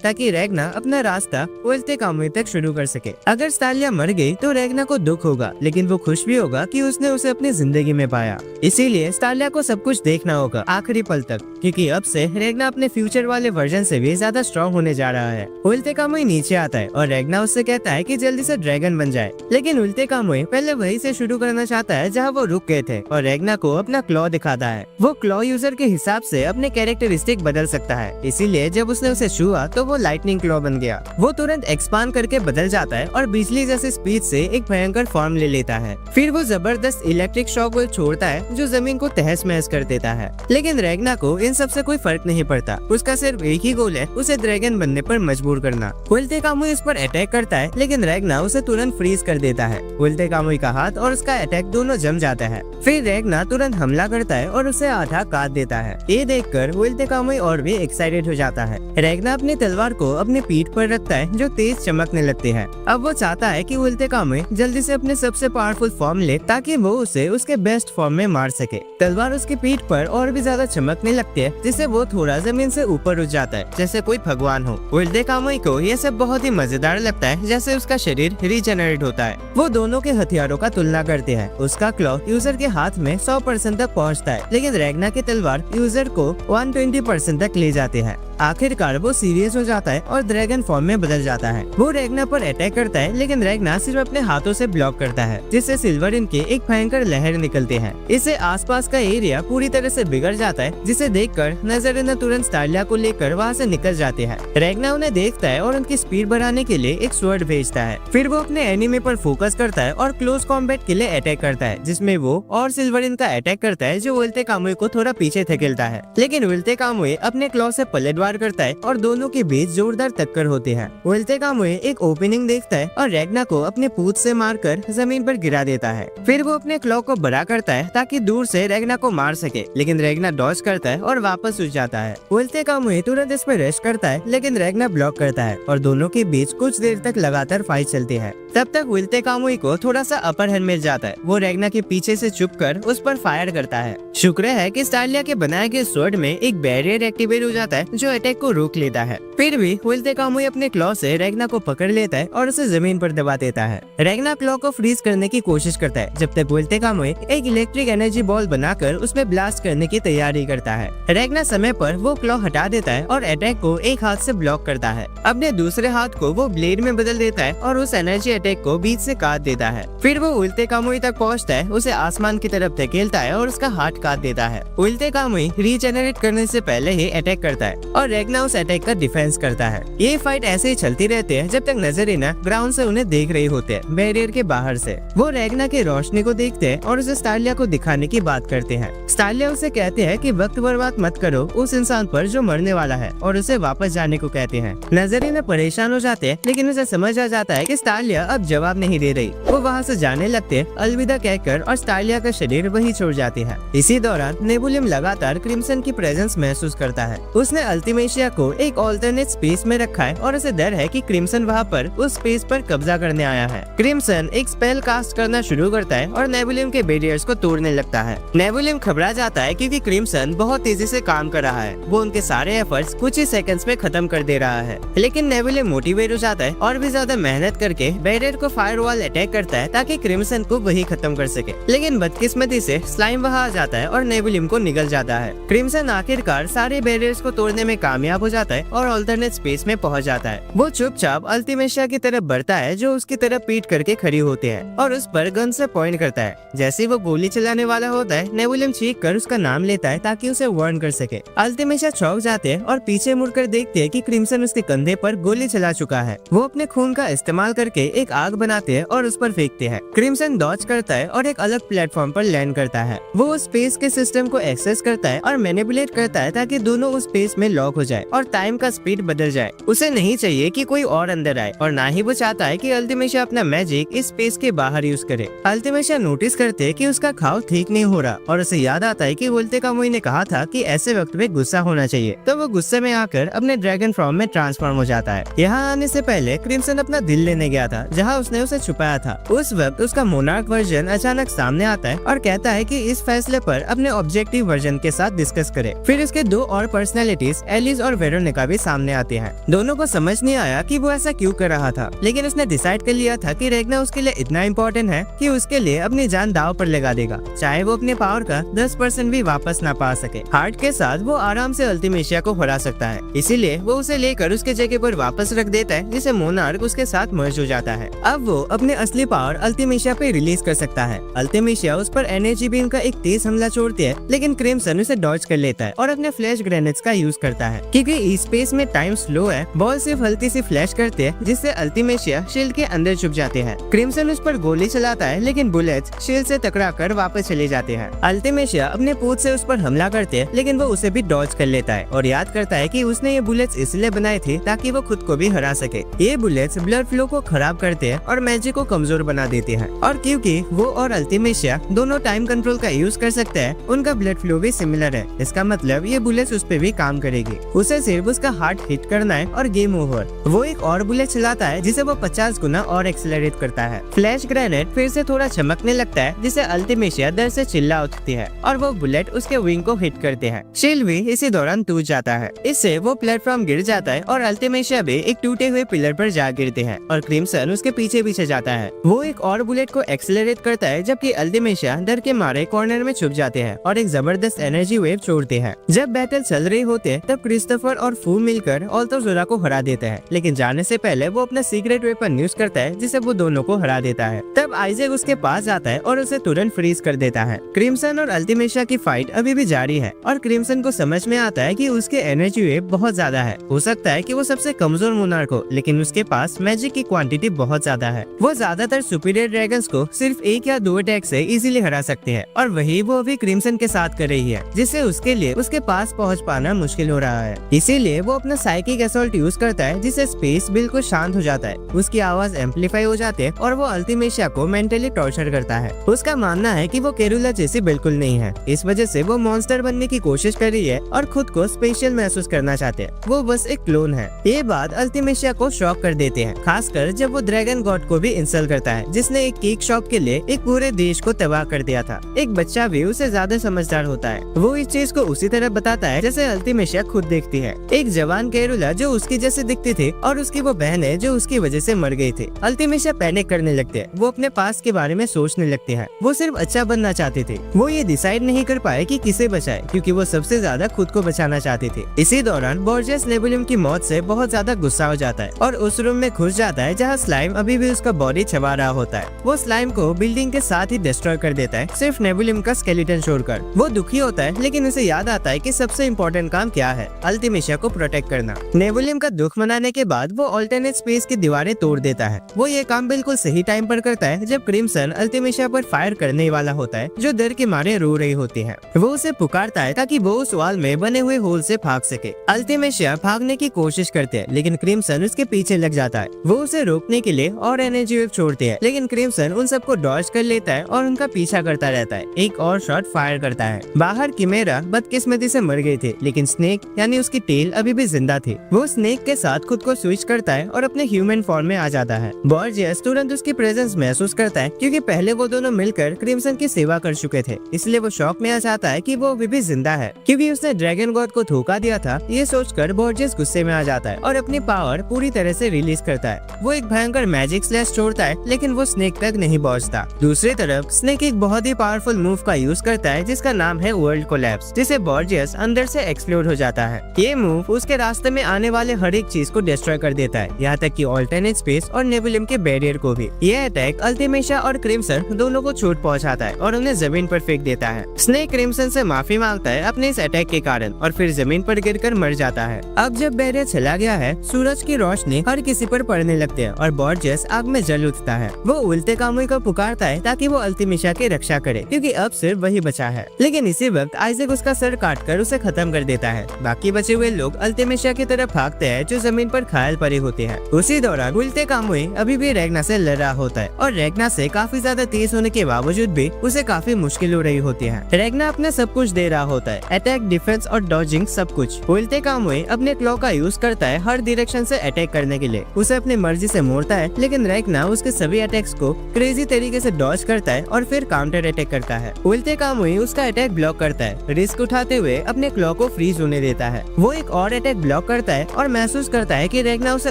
ताकि रेगना अपना रास्ता उल्टे कामुई तक शुरू कर सके। अगर स्टारलिया मर गई तो रेगना को दुख होगा, लेकिन वो खुश भी होगा कि उसने उसे अपनी जिंदगी में पाया। इसीलिए स्टारलिया को सब कुछ देखना होगा आखिरी पल तक, क्योंकि अब से रेगना अपने फ्यूचर वाले वर्जन से भी ज्यादा स्ट्रॉन्ग होने जा रहा है। उल्टे कामुई नीचे आता है और रेगना उससे कहता है कि जल्दी से ड्रैगन बन जाए, लेकिन उल्टे कामुई पहले वही से शुरू करना चाहता है जहाँ वो रुक गए थे और रेगना को अपना क्लॉ दिखाता है। वो क्लॉ यूजर के हिसाब से अपने कैरेक्टरिस्टिक बदल सकता है, इसीलिए जब उसने उसे छुआ तो वो लाइटनिंग क्लॉ बन गया। वो तुरंत एक्सपांड करके बदल जाता है और बिजली जैसी स्पीड से एक भयंकर फॉर्म ले लेता है। फिर वो जबरदस्त इलेक्ट्रिक शॉक वेव छोड़ता है जो जमीन को तहस महस कर देता है। लेकिन रेगना को इन सब से कोई फर्क नहीं पड़ता। उसका सिर्फ एक ही गोल है, उसे ड्रैगन बनने पर मजबूर करना। उल्टे कामुई इस पर अटैक करता है, लेकिन रेगना उसे तुरंत फ्रीज कर देता है। उल्टे कामुई का हाथ और उसका अटैक दोनों जम जाता है। फिर रेगना तुरंत हमला करता है और उसे आधा काट देता है। ये देखकर उल्टे कामुई और भी एक्साइटेड हो जाता है। रेगना अपनी तलवार को अपनी पीठ पर रखता है जो तेज चमकने लगती है। अब वो चाहता है कि उल्टे कामुई जल्दी से अपने सबसे पावरफुल फॉर्म ले ताकि वो उसे उसके बेस्ट फॉर्म में मार सके। तलवार उसकी पीठ पर और भी ज्यादा चमकने लगती है, जिससे वो थोड़ा जमीन से ऊपर उठ जाता है जैसे कोई भगवान हो। उल्टे कामुई को ये सब बहुत ही मजेदार लगता है, जैसे उसका शरीर रीजनरेट होता है। वो दोनों के हथियारों का तुलना करते हैं। उसका क्लॉ यूजर के हाथ में 100% तक पहुंचता है, लेकिन रेगना की तलवार यूजर को 120% तक ले जाती है। आखिरकार वो सीरियस हो जाता है और ड्रैगन फॉर्म में बदल जाता है। वो रेगना पर अटैक करता है, लेकिन रेगना सिर्फ अपने हाथों से ब्लॉक करता है, जिससे सिल्वरिन की एक भयंकर लहर निकलती है। इससे आसपास का एरिया पूरी तरह से बिगड़ जाता है, जिसे देखकर नजरिना तुरंत स्टारलिया को लेकर वहाँ से निकल जाती है। रेगना उन्हें देखता है और उनकी स्पीड बढ़ाने के लिए एक स्वर्ड भेजता है। फिर वो अपने एनिमी पर फोकस करता है और क्लोज कॉम्बैट के लिए अटैक करता है, जिसमें वो और सिल्वरिन का अटैक करता है जो उल्टे कामुई को थोड़ा पीछे धकेलता है। लेकिन उल्टे कामुई अपने क्लॉ से पलटवार करता है और दोनों के बीच जोरदार टक्कर होती है। उल्टे कामुई एक ओपनिंग देखता है और रेगना को अपने पूंछ से मारकर जमीन पर गिरा देता है। फिर वो अपने क्लॉ को बड़ा करता है ताकि दूर से रेगना को मार सके, लेकिन रेगना डॉज करता है और वापस उठ जाता है। उल्टे कामुई तुरंत इस पर रश करता है, लेकिन रेगना ब्लॉक करता है और दोनों के बीच कुछ देर तक लगातार फाइट चलती है। तब तक उल्टे कामुई को थोड़ा सा अपर हैंड मिल जाता है। वो रेगना के पीछे से छुपकर उस पर फायर करता है। शुक्र है कि स्टारलिया के बनाए गए स्वॉर्ड में एक बैरियर एक्टिवेट हो जाता है जो अटैक को रोक लेता है। फिर भी उल्टे कामुई अपने क्लॉ से रेगना को पकड़ लेता है और उसे जमीन पर दबा देता है। रेगना क्लॉ को फ्रीज करने की कोशिश करता है, जब तक उल्टे कामुई एक इलेक्ट्रिक एनर्जी बॉल बनाकर उसमें ब्लास्ट करने की तैयारी करता है। रेगना समय पर वो क्लॉ हटा देता है और अटैक को एक हाथ से ब्लॉक करता है। अपने दूसरे हाथ को वो ब्लेड में बदल देता है और उस एनर्जी अटैक को बीच से काट देता है। फिर वो उल्टे कामुई तक पहुंचता है, उसे आसमान की तरफ धकेलता है और उसका हाथ काट देता है। उल्टे कामुई रीजनरेट करने से पहले ही अटैक करता है और रेगना उस अटैक का डिफेंस करता है। ये फाइट ऐसे ही चलती रहती है जब तक नजरिना ग्राउंड से उन्हें देख रही होते हैं, बैरियर के बाहर से। वो रेगना की रोशनी को देखते हैं और उसे स्टारलिया को दिखाने की बात करते हैं। स्टारलिया उसे कहते हैं कि वक्त बर्बाद मत करो उस इंसान पर जो मरने वाला है, और उसे वापस जाने को कहते हैं। नजरिना परेशान हो जाते हैं, लेकिन उसे समझ आ जाता है कि स्टारलिया अब जवाब नहीं दे रही। वो वहाँ से जाने लगते हैं अलविदा कहकर और स्टारलिया का शरीर वहीं छोड़ जाती है। इसी दौरान नेबुलियम लगातार क्रिम्सन की प्रेजेंस महसूस करता है। उसने अल्टीमेट अल्टीमेशिया को एक ऑल्टरनेट स्पेस में रखा है और उसे डर है कि क्रिम्सन वहाँ पर उस स्पेस पर कब्जा करने आया है। क्रिम्सन एक स्पेल कास्ट करना शुरू करता है और नेबुलियम के बैरियर्स को तोड़ने लगता है। नेबुलियम घबरा जाता है क्योंकि क्रिम्सन बहुत तेजी से काम कर रहा है। वो उनके सारे एफर्ट्स कुछ ही सेकंड्स में खत्म कर दे रहा है, लेकिन नेबुलियम मोटिवेट हो जाता है और भी ज्यादा मेहनत करके बैरियर को फायरवॉल अटैक करता है ताकि क्रिम्सन को वही खत्म कर सके। लेकिन बदकिस्मती से स्लाइम वहाँ आ जाता है और नेबुलियम को निगल जाता है। क्रिम्सन आखिरकार सारे बैरियर्स को तोड़ने में कामयाब हो जाता है और अल्टरनेट स्पेस में पहुंच जाता है। वो चुपचाप अल्टीमेशिया की तरफ बढ़ता है जो उसकी तरफ पीट करके खड़ी होते हैं और उस पर गन से पॉइंट करता है। जैसे वो गोली चलाने वाला होता है, नेबुलियम चीख कर उसका नाम लेता है ताकि उसे वार्न कर सके। अल्टीमेशिया चौंक जाते हैं और पीछे मुड़कर देखते हैं कि क्रिम्सन उसके कंधे पर गोली चला चुका है। वो अपने खून का इस्तेमाल करके एक आग बनाते हैं और उस पर फेंकते हैं। क्रिम्सन डॉज करता है और एक अलग प्लेटफॉर्म पर लैंड करता है। वो उस स्पेस के सिस्टम को एक्सेस करता है और मैनिपुलेट करता है ताकि दोनों उस स्पेस में लॉक हो जाए और टाइम का स्पीड बदल जाए। उसे नहीं चाहिए कि कोई और अंदर आए और ना ही वो चाहता है कि अल्टीमेशिया अपना मैजिक इस स्पेस के बाहर यूज करे। अल्टीमेशिया नोटिस करते हैं कि उसका घाव ठीक नहीं हो रहा और उसे याद आता है कि वोल्टे का मुई ने कहा था कि ऐसे वक्त में गुस्सा होना चाहिए, तो वो गुस्से में आकर अपने ड्रैगन फॉर्म में ट्रांसफॉर्म हो जाता है। यहाँ आने से पहले क्रिम्सन अपना दिल लेने गया था जहाँ उसने उसे छुपाया था। उस वक्त उसका मोनार्क वर्जन अचानक सामने आता है और कहता है कि इस फैसले पर अपने ऑब्जेक्टिव वर्जन के साथ डिस्कस करे। फिर उसके दो और पर्सनैलिटीज एलिस और वेरोनिका भी सामने आती हैं। दोनों को समझ नहीं आया कि वो ऐसा क्यों कर रहा था, लेकिन उसने डिसाइड कर लिया था कि रेगना उसके लिए इतना इम्पोर्टेंट है कि उसके लिए अपनी जान दाव पर लगा देगा, चाहे वो अपने पावर का 10% भी वापस ना पा सके। हार्ट के साथ वो आराम से अल्टीमेशिया को हरा सकता है, इसीलिए वो उसे लेकर उसके जगह पर वापस रख देता है, जिसे मोनार्क उसके साथ मर्ज हो जाता है। अब वो अपने असली पावर अल्टीमेशिया पे रिलीज कर सकता है। अल्टीमेशिया उस पर एनर्जी बीम का एक तेज हमला छोड़ती है, लेकिन क्रिम्सन उसे डॉज कर लेता है और अपने फ्लैश ग्रेनेड्स का यूज करता है। क्योंकि इस स्पेस में टाइम स्लो है, बॉल सिर्फ हल्की सी फ्लैश करते हैं जिससे अल्टीमेशिया शील्ड के अंदर छुप जाते हैं। क्रिम्सन उस पर गोली चलाता है, लेकिन बुलेट्स शील्ड से टकराकर वापस चले जाते हैं। अल्टीमेशिया अपने पूंछ से उस पर हमला करते हैं, लेकिन वो उसे भी डॉज कर लेता है और याद करता है कि उसने ये बुलेट्स इसलिए बनाए थे ताकि वो खुद को भी हरा सके। ये बुलेट्स ब्लड फ्लो को खराब करते हैं और मैजिक को कमजोर बना देते हैं, और क्योंकि वो और अल्टीमेशिया दोनों टाइम कंट्रोल का यूज कर सकते हैं, उनका ब्लड फ्लो भी सिमिलर है। इसका मतलब ये बुलेट्स उस पे भी काम करेगी। उसे सिर्फ उसका हार्ट हिट करना है और गेम ओवर। वो एक और बुलेट चलाता है जिसे वो 50 गुना और एक्सेलरेट करता है। फ्लैश ग्रेनेड फिर से थोड़ा चमकने लगता है, जिसे अल्टीमेशिया डर से चिल्ला उठती है और वो बुलेट उसके विंग को हिट करते हैं। शील्ड भी इसी दौरान टूट जाता है। इससे वो प्लेटफॉर्म गिर जाता है और अल्टीमेशिया भी एक टूटे हुए पिलर पर जा गिरते हैं और क्रिम्सन उसके पीछे पीछे जाता है। वो एक और बुलेट को एक्सेलरेट करता है, जबकि अल्टीमेशिया डर के मारे कॉर्नर में छुप जाते हैं और एक जबरदस्त एनर्जी वेव छोड़ते हैं। जब बैटल चल रही होते हैं, तब क्रिस्टोफर और फू मिलकर ऑल्टोजोरा को हरा देते हैं, लेकिन जाने से पहले वो अपना सीक्रेट वेपन यूज करता है जिसे वो दोनों को हरा देता है। तब आइजैक उसके पास आता है और उसे तुरंत फ्रीज कर देता है। क्रिम्सन और अल्टीमेशिया की फाइट अभी भी जारी है और क्रिम्सन को समझ में आता है कि उसके एनर्जी वेव बहुत ज्यादा है। हो सकता है कि वो सबसे कमजोर मोनार्क हो, लेकिन उसके पास मैजिक की क्वांटिटी बहुत ज्यादा है। वो ज्यादातर सुपीरियर ड्रैगन्स को सिर्फ 1 या 2 अटैक से इजीली हरा सकते हैं, और वही वो अभी क्रिम्सन के साथ कर रही है, जिससे उसके लिए उसके पास पहुंच पाना मुश्किल हो रहा है। इसीलिए वो अपना साइकिक असॉल्ट यूज करता है, जिससे स्पेस बिल्कुल शांत हो जाता है। उसकी आवाज एम्पलीफाई हो जाती है और वो अल्टीमेशिया को मेंटली टॉर्चर करता है। उसका मानना है कि वो केरुला जैसी बिल्कुल नहीं है, इस वजह से वो मॉन्स्टर बनने की कोशिश कर रही है और खुद को स्पेशल महसूस करना चाहते हैं। वो बस एक क्लोन है। ये बात अल्टीमेशिया को शॉक कर देते हैं, खासकर जब वो ड्रैगन गॉड को भी इंसल्ट करता है, जिसने एक केक शॉप के लिए एक पूरे देश को तबाह कर दिया था। एक बच्चा भी उसे ज्यादा समझदार होता है। वो इस चीज को उसी तरह बताता है जैसे अल्टीमेशिया खुद देखती है। एक जवान केरुला जो उसकी जैसे दिखती थी और उसकी वो बहन है जो उसकी वजह से मर गई थी। अल्टीमेशिया पैनिक करने लगते हैं। वो अपने पास के बारे में सोचने लगते हैं। वो सिर्फ अच्छा बनना चाहते थे। वो ये डिसाइड नहीं कर पाए कि किसे बचाए, क्योंकि वो सबसे ज्यादा खुद को बचाना चाहते थे। इसी दौरान बोर्जेस नेबुलियम की मौत से बहुत ज्यादा गुस्सा हो जाता है और उस रूम में घुस जाता है जहाँ स्लाइम अभी भी उसका बॉडी छबा रहा होता है। वो स्लाइम को बिल्डिंग के साथ ही डिस्ट्रॉय कर देता है, सिर्फ नेबुलियम का स्केलेटन छोड़कर। वो दुखी होता है, लेकिन उसे याद आता है कि सबसे इम्पोर्टेंट काम क्या है, अल्टीमेशिया को प्रोटेक्ट करना। नेबुलियम का दुख मनाने के बाद वो ऑल्टरनेट स्पेस की दीवारें तोड़ देता है। वो ये काम बिल्कुल सही टाइम पर करता है जब क्रिम्सन अल्टीमेशिया पर फायर करने वाला होता है, जो डर के मारे रो रही होती है। वो उसे पुकारता है ताकि वो उस वॉल में बने हुए होल से भाग सके। अल्टीमेशिया भागने की कोशिश करते हैं, लेकिन क्रिम्सन उसके पीछे लग जाता है। वो उसे रोकने के लिए और एनर्जी वेव छोड़ते हैं, लेकिन क्रिम्सन उन सबको डॉज कर लेता है और उनका पीछा करता रहता है। एक और शॉट फायर करता है। बाहर किमेरा बदकिस्मती से मर गए थे, लेकिन स्नेक यानी उसकी टेल अभी भी जिंदा थी। वो स्नेक के साथ खुद को स्विच करता है और अपने ह्यूमन फॉर्म में आ जाता है। बॉर्जियस तुरंत उसकी प्रेजेंस महसूस करता है क्योंकि पहले वो दोनों मिलकर क्रिम्सन की सेवा कर चुके थे, इसलिए वो शॉक में आ जाता है कि वो अभी भी जिंदा है क्योंकि उसने ड्रैगन गॉड को धोखा दिया था। ये सोचकर बॉर्जियस गुस्से में आ जाता है और अपनी पावर पूरी तरह से रिलीज करता है। वो एक भयंकर मैजिक स्लैश छोड़ता है लेकिन वो स्नेक तक नहीं पहुंचता। दूसरी तरफ स्नेक एक बहुत ही पावरफुल मूव का यूज करता है जिसका नाम है वर्ल्ड कोलैप्स, जिसे बॉर्जियस अंदर से एक्सप्लोड हो जाता है। ये मूव उसके रास्ते में आने वाले हर एक चीज को डिस्ट्रॉय कर देता है, यहाँ तक कि ऑल्टरनेट स्पेस और नेबुलियम के बैरियर को भी। ये अटैक अल्टिमेशिया और क्रिम्सन दोनों को चोट पहुंचाता है और उन्हें जमीन पर फेंक देता है। स्नेक क्रिम्सन से माफी मांगता है अपने इस अटैक के कारण और फिर जमीन पर गिरकर मर जाता है। अब जब बैरियर चला गया है, सूरज की रोशनी हर किसी पर पड़ने लगती है और बॉर्जियस आग में जल उठता है। वो उल्टे कामुई को पुकारता है ताकि वो अल्टिमेशिया की रक्षा करे क्योंकि अब सिर्फ वही बचा है। लेकिन इसी वक्त आइजैक उसका सर काटकर उसे खत्म कर देता है। बाकी बचे हुए लोग अल्टिमेशिया की तरफ भागते हैं जो जमीन पर घायल पड़े होते हैं। उसी दौरान उल्टे कामुई अभी भी रेगना से लड़ रहा होता है और रेगना से काफी ज्यादा तेज होने के बावजूद भी उसे काफी मुश्किल हो रही होती है। रेगना अपने सब कुछ दे रहा होता है, अटैक, डिफेंस और डॉजिंग, सब कुछ। उल्टे कामुई अपने क्लॉ का यूज करता है हर डायरेक्शन से अटैक करने के लिए। उसे अपनी मर्जी से मोड़ता है लेकिन रेगना उसके सभी अटैक्स को क्रेजी तरीके से डॉज करता है और फिर काउंटर अटैक करता है। उल्टे कामुई उसका अटैक ब्लॉक करता है, रिस्क उठाते हुए अपने क्लॉ को फ्रीज होने देता है। वो एक और अटैक ब्लॉक करता है और महसूस करता है कि रेगना उसे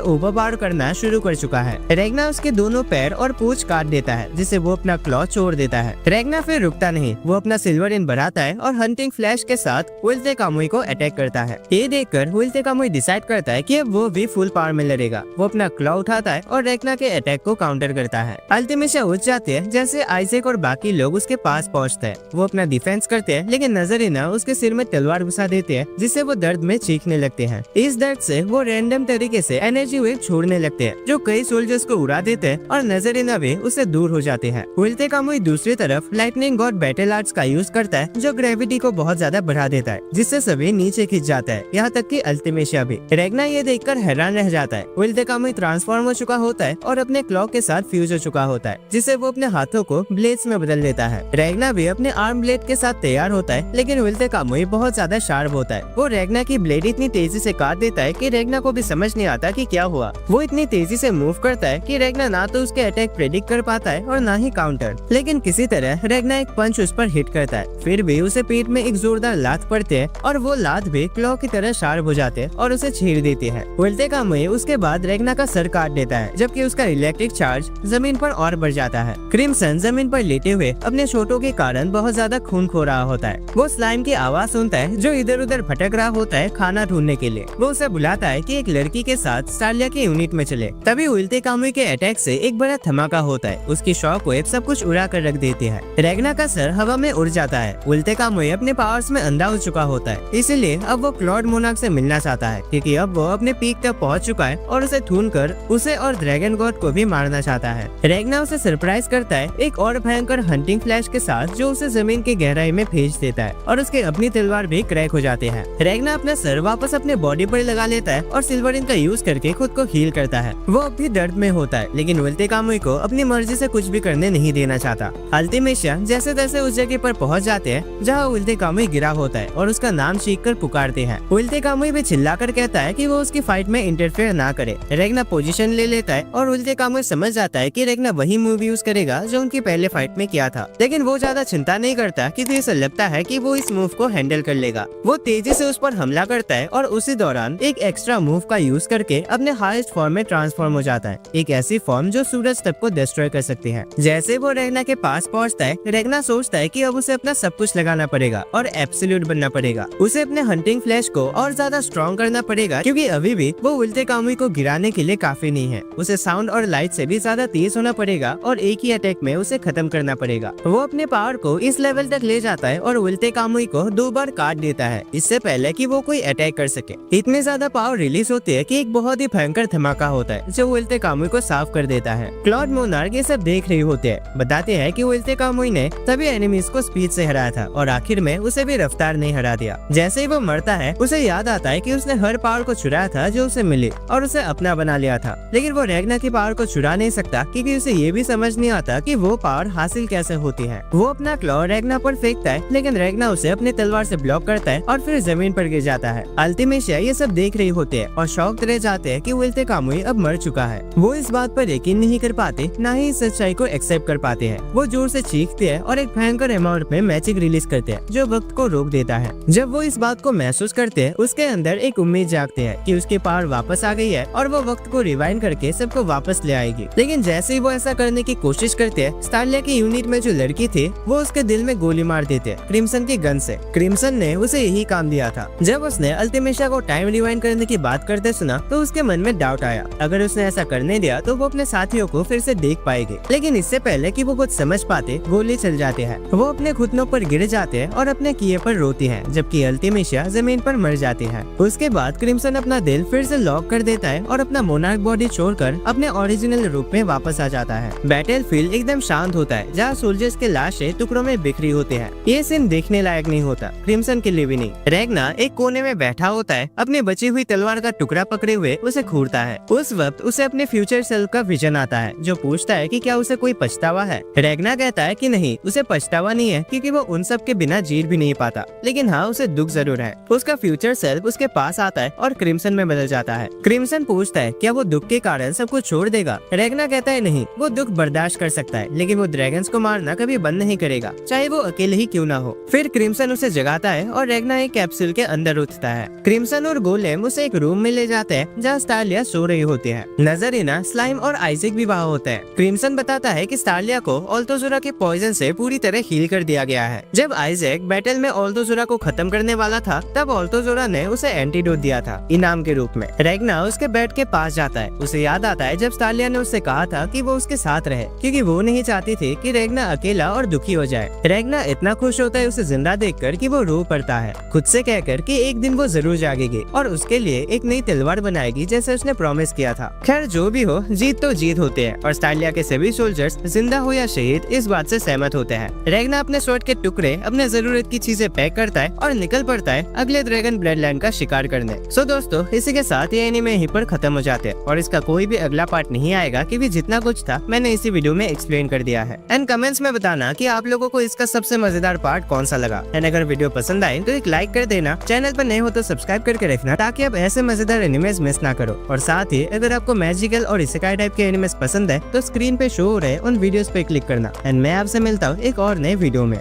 ओवरपावर करना शुरू कर चुका है। रेगना उसके दोनों पैर और पूंछ काट देता है जिसे वो अपना क्लॉ छोड़ देता है। रेगना फिर रुकता नहीं, वो अपना सिल्वर इन बढ़ाता है और हंटिंग फ्लैश के साथ उल्टे कामुई को अटैक करता है। ये देखकर उल्टे कामुई डिसाइड करता है कि अब वो भी फुल पावर में लड़ेगा। वो अपना क्लॉ उठाता है और रेगना के अटैक को काउंटर करता है। अल्टिमेशिया उठ जाती है जैसे आइजैक और बाकी लोग उसके पास पहुंचते हैं। वो अपना डिफेंस करते हैं लेकिन नजरिना उसके सिर में तलवार घुसा देते हैं जिससे वो दर्द में चीखने लगते हैं। इस दर्द से वो रैंडम तरीके से एनर्जी वेव छोड़ने लगते हैं जो कई सोल्जर्स को उड़ा देते हैं और नजरिना भी उससे दूर हो जाते हैं। उल्टे कामुई दूसरी तरफ लाइटनिंग गॉड बैटल आर्ट्स का यूज करता है जो ग्रेविटी को बहुत ज्यादा बढ़ा देता है जिससे सभी नीचे खिंच जाता है, यहाँ तक कि अल्टिमेशिया भी। रेगना ये देखकर हैरान रह जाता है। उल्टे कामुई ट्रांसफॉर्म हो चुका होता है और अपने क्लॉ के साथ फ्यूज हो चुका होता है जिससे वो अपने हाथों को ब्लेड्स में बदल देता है। रेगना भी अपने आर्म ब्लेड के साथ तैयार होता है लेकिन उल्टे कामुई बहुत ज्यादा शार्प होता है। वो रेगना की ब्लेड इतनी तेजी से काट देता है कि रेगना को भी समझ नहीं आता कि क्या हुआ। वो इतनी तेजी से मूव करता है कि रेगना ना तो उसके अटैक प्रेडिक्ट कर पाता है और ना ही काउंटर। लेकिन किसी तरह रेगना एक पंच उस पर हिट करता है, फिर भी उसे पेट में एक जोरदार लात पड़ती है और वो लात भी क्लॉ की तरह शार्प हो जाते हैं और उसे छीड़ देती है। उल्टे कामुई उसके बाद रेगना का सर काट देता है जबकि उसका इलेक्ट्रिक चार्ज जमीन पर और बढ़ जाता है। क्रिम्सन जमीन पर लेटे हुए अपने चोटों के कारण बहुत ज्यादा खून खो रहा होता है। वो स्लाइम की आवाज सुनता है जो इधर उधर भटक रहा होता है खाना ढूंढने के लिए। वो उसे बुलाता है कि एक लड़की के साथ स्टालिया की यूनिट में चले। तभी उल्टे कामुई के अटैक से एक बड़ा धमाका होता है, उसकी शॉक वेव सब कुछ उड़ा कर रख देती है। रेगना का सर हवा में उड़ जाता है। उल्टे कामुई अपने पावर्स में अंधा हो चुका होता है, इसलिए अब वो क्लॉड मोनार्क से मिलना चाहता है क्योंकि अब वो अपने पीक तक पहुंच चुका है और उसे ढूंढकर उसे और ड्रैगन गॉड को भी मारना चाहता है। रेगना उसे सरप्राइज करता है एक और भयंकर हंटिंग फ्लैश के साथ जो उसे जमीन की गहराई में भेज देता है और उसके अपनी तलवार भी क्रैक हो जाते हैं। रेगना अपना सर वापस अपने बॉडी पर लगा लेता है और सिल्वरिन का यूज करके खुद को हील करता है। वो अब भी दर्द में होता है लेकिन उल्टे कामुई को अपनी मर्जी से कुछ भी करने नहीं देना चाहता। अल्टिमेशिया जैसे तैसे उस जगह पर पहुंच जाते हैं जहां उल्टे कामुई गिरा होता है और उसका नाम चीख कर पुकारते हैं। उल्टे कामुई भी चिल्लाकर कहता है कि वो उसकी फाइट में इंटरफेयर ना करे। रेगना पोजीशन ले लेता है और उल्टे कामुई समझ जाता है कि रेगना वही मूव यूज करेगा जो उनकी पहले फाइट में किया था, लेकिन वो ज्यादा चिंता नहीं करता क्योंकि उसे लगता है कि वो इस मूव को हैंडल कर लेगा। वो तेजी से उस पर हमला करता है और उसी दौरान एक एक्स्ट्रा मूव का यूज करके अपने हाईएस्ट फॉर्म में ट्रांसफॉर्म हो जाता है, एक ऐसी फॉर्म जो सूरज तक को डिस्ट्रॉय कर सकती है। जैसे वो रेगना के पास पहुंचता है, रेगना सोचता है कि अब उसे अपना सब कुछ लगाना पड़ेगा और एब्सोल्यूट बनना पड़ेगा। उसे अपने हंटिंग फ्लैश को और ज्यादा स्ट्रॉन्ग करना पड़ेगा क्योंकि अभी भी वो उल्टे कामुई को गिराने के लिए काफी नहीं है। उसे साउंड और लाइट से भी ज्यादा तेज होना पड़ेगा और एक ही अटैक में उसे खत्म करना पड़ेगा। वो अपने पावर को इस लेवल तक ले जाता है और उल्टे कामुई को 2 बार काट देता है इससे पहले कि वो कोई अटैक कर सके। इतनी ज्यादा पावर रिलीज होती है कि एक बहुत ही भयंकर धमाका होता है जो उल्टे कामुई को साफ कर देता है। क्लॉड मोनार्क ये सब देख रहे होते हैं, बताते हैं कि उल्टे कामुई ने तभी एनिमीज को स्पीड से हराया था और आखिर में उसे भी रफ्तार नहीं हरा दिया। जैसे ही वो मरता है उसे याद आता है कि उसने हर पावर को चुराया था जो उसे मिली और उसे अपना बना लिया था, लेकिन वो रेगना की पावर को चुरा नहीं सकता क्योंकि उसे ये भी समझ नहीं आता कि वो पावर हासिल कैसे होती है। वो अपना क्लॉ रेगना पर फेंकता है लेकिन रेगना उसे अपनी तलवार से ब्लॉक करता है और फिर जमीन पर गिर गिर जाता है। अल्टीमेशिया ये सब देख रही होते हैं और शॉक रह जाते हैं कि विल्ते कामुई अब मर चुका है। वो इस बात पर यकीन नहीं कर पाते, ना ही इस सच्चाई को एक्सेप्ट कर पाते हैं। वो जोर से चीखते हैं और एक भयंकर अमाउंट में मैजिक रिलीज करते हैं जो वक्त को रोक देता है। जब वो इस बात को महसूस करते हैं, उसके अंदर एक उम्मीद जागती है कि उसकी पावर वापस आ गई है और वो वक्त को रिवाइंड करके सबको वापस ले आएगी। लेकिन जैसे ही वो ऐसा करने की कोशिश करते हैं, स्टारलिया की यूनिट में जो लड़की थी वो उसके दिल में गोली मार देते हैं क्रिम्सन की गन से। क्रिम्सन ने उसे यही काम दिया था। जब उसने अल्टीमेशिया को टाइम रिवाइंड करने की बात करते सुना तो उसके मन में डाउट आया, अगर उसने ऐसा करने दिया तो वो अपने साथियों को फिर से देख पाएगी। लेकिन इससे पहले कि वो कुछ समझ पाते, गोली चल जाती है। वो अपने घुटनों पर गिर जाते हैं और अपने किए पर रोती है, जबकि अल्टीमेशिया जमीन पर मर जाती है। उसके बाद क्रिम्सन अपना दिल फिर से लॉक कर देता है और अपना मोनार्क बॉडी छोड़कर अपने ओरिजिनल रूप में वापस आ जाता है। बैटलफील्ड एकदम शांत होता है, जहाँ सोल्जर्स के लाशें टुकड़ों में बिखरी होती है। ये सीन देखने लायक नहीं होता, क्रिम्सन के लिए भी नहीं। रैग्ना एक कोने में बैठा होता है, अपनी बची हुई तलवार का टुकड़ा पकड़े हुए उसे घूरता है। उस वक्त उसे अपने फ्यूचर सेल्फ का विजन आता है, जो पूछता है कि क्या उसे कोई पछतावा है। रैग्ना कहता है कि नहीं, उसे पछतावा नहीं है, क्योंकि वो उन सब के बिना जी भी नहीं पाता। लेकिन हाँ, उसे दुख जरूर है। उसका फ्यूचर सेल्फ उसके पास आता है और क्रिम्सन में बदल जाता है। क्रिम्सन पूछता है क्या वो दुख के कारण सब कुछ छोड़ देगा। रैग्ना कहता है नहीं, वो दुख बर्दाश्त कर सकता है, लेकिन वो ड्रैगन्स को मारना कभी बंद नहीं करेगा, चाहे वो अकेले ही क्यों ना हो। फिर क्रिम्सन उसे जगाता है और रैग्ना एक कैप्सूल के अंदर उठता है। क्रिम्सन और गोलेम उसे एक रूम में ले जाते हैं जहाँ स्टारलिया सो रही होती है। नजरिना, स्लाइम और आइजैक भी वहाँ होते हैं। क्रिम्सन बताता है कि स्टारलिया को ऑल्टोजुरा के पॉइजन से पूरी तरह हील कर दिया गया है। जब आइजैक बैटल में ऑल्टोजुरा को खत्म करने वाला था, तब ऑल्टोजुरा ने उसे एंटीडोट दिया था इनाम के रूप में। रैग्ना उसके बेड के पास जाता है। उसे याद आता है जब स्टारलिया ने उससे कहा था कि वो उसके साथ रहे, क्योंकि वो नहीं चाहती थी कि रैग्ना अकेला और दुखी हो जाए। रैग्ना इतना खुश होता है उसे जिंदा देखकर कि वो रो पड़ता है, खुद से कहकर कि एक दिन वो जरूर जागेगी और उसके लिए एक नई तलवार बनाएगी जैसे उसने प्रॉमिस किया था। खैर जो भी हो, जीत तो जीत होते हैं और स्टारलिया के सभी सोल्जर्स जिंदा हो या शहीद इस बात से सहमत होते हैं। रैग्ना अपने स्वॉर्ड के टुकड़े, अपने जरूरत की चीजें पैक करता है और निकल पड़ता है अगले ड्रैगन ब्लडलाइन का शिकार करने। सो दोस्तों, इसी के साथ ये एनीमे यहीं पर खत्म हो जाते हैं और इसका कोई भी अगला पार्ट नहीं आएगा, क्योंकि जितना कुछ था मैंने इसी वीडियो में एक्सप्लेन कर दिया है। एंड कमेंट्स में बताना कि आप लोगों को इसका सबसे मजेदार पार्ट कौन सा लगा। एंड अगर वीडियो पसंद आए तो एक लाइक कर देना, चैनल पर नए हो तो सब्सक्राइब करके रखना, ताकि आप ऐसे मजेदार एनिमेस मिस ना करो। और साथ ही अगर आपको मैजिकल और इसेकाई टाइप के एनिमेस पसंद है तो स्क्रीन पे शो हो रहे उन वीडियोस पे क्लिक करना। एंड मैं आपसे मिलता हूँ एक और नए वीडियो में।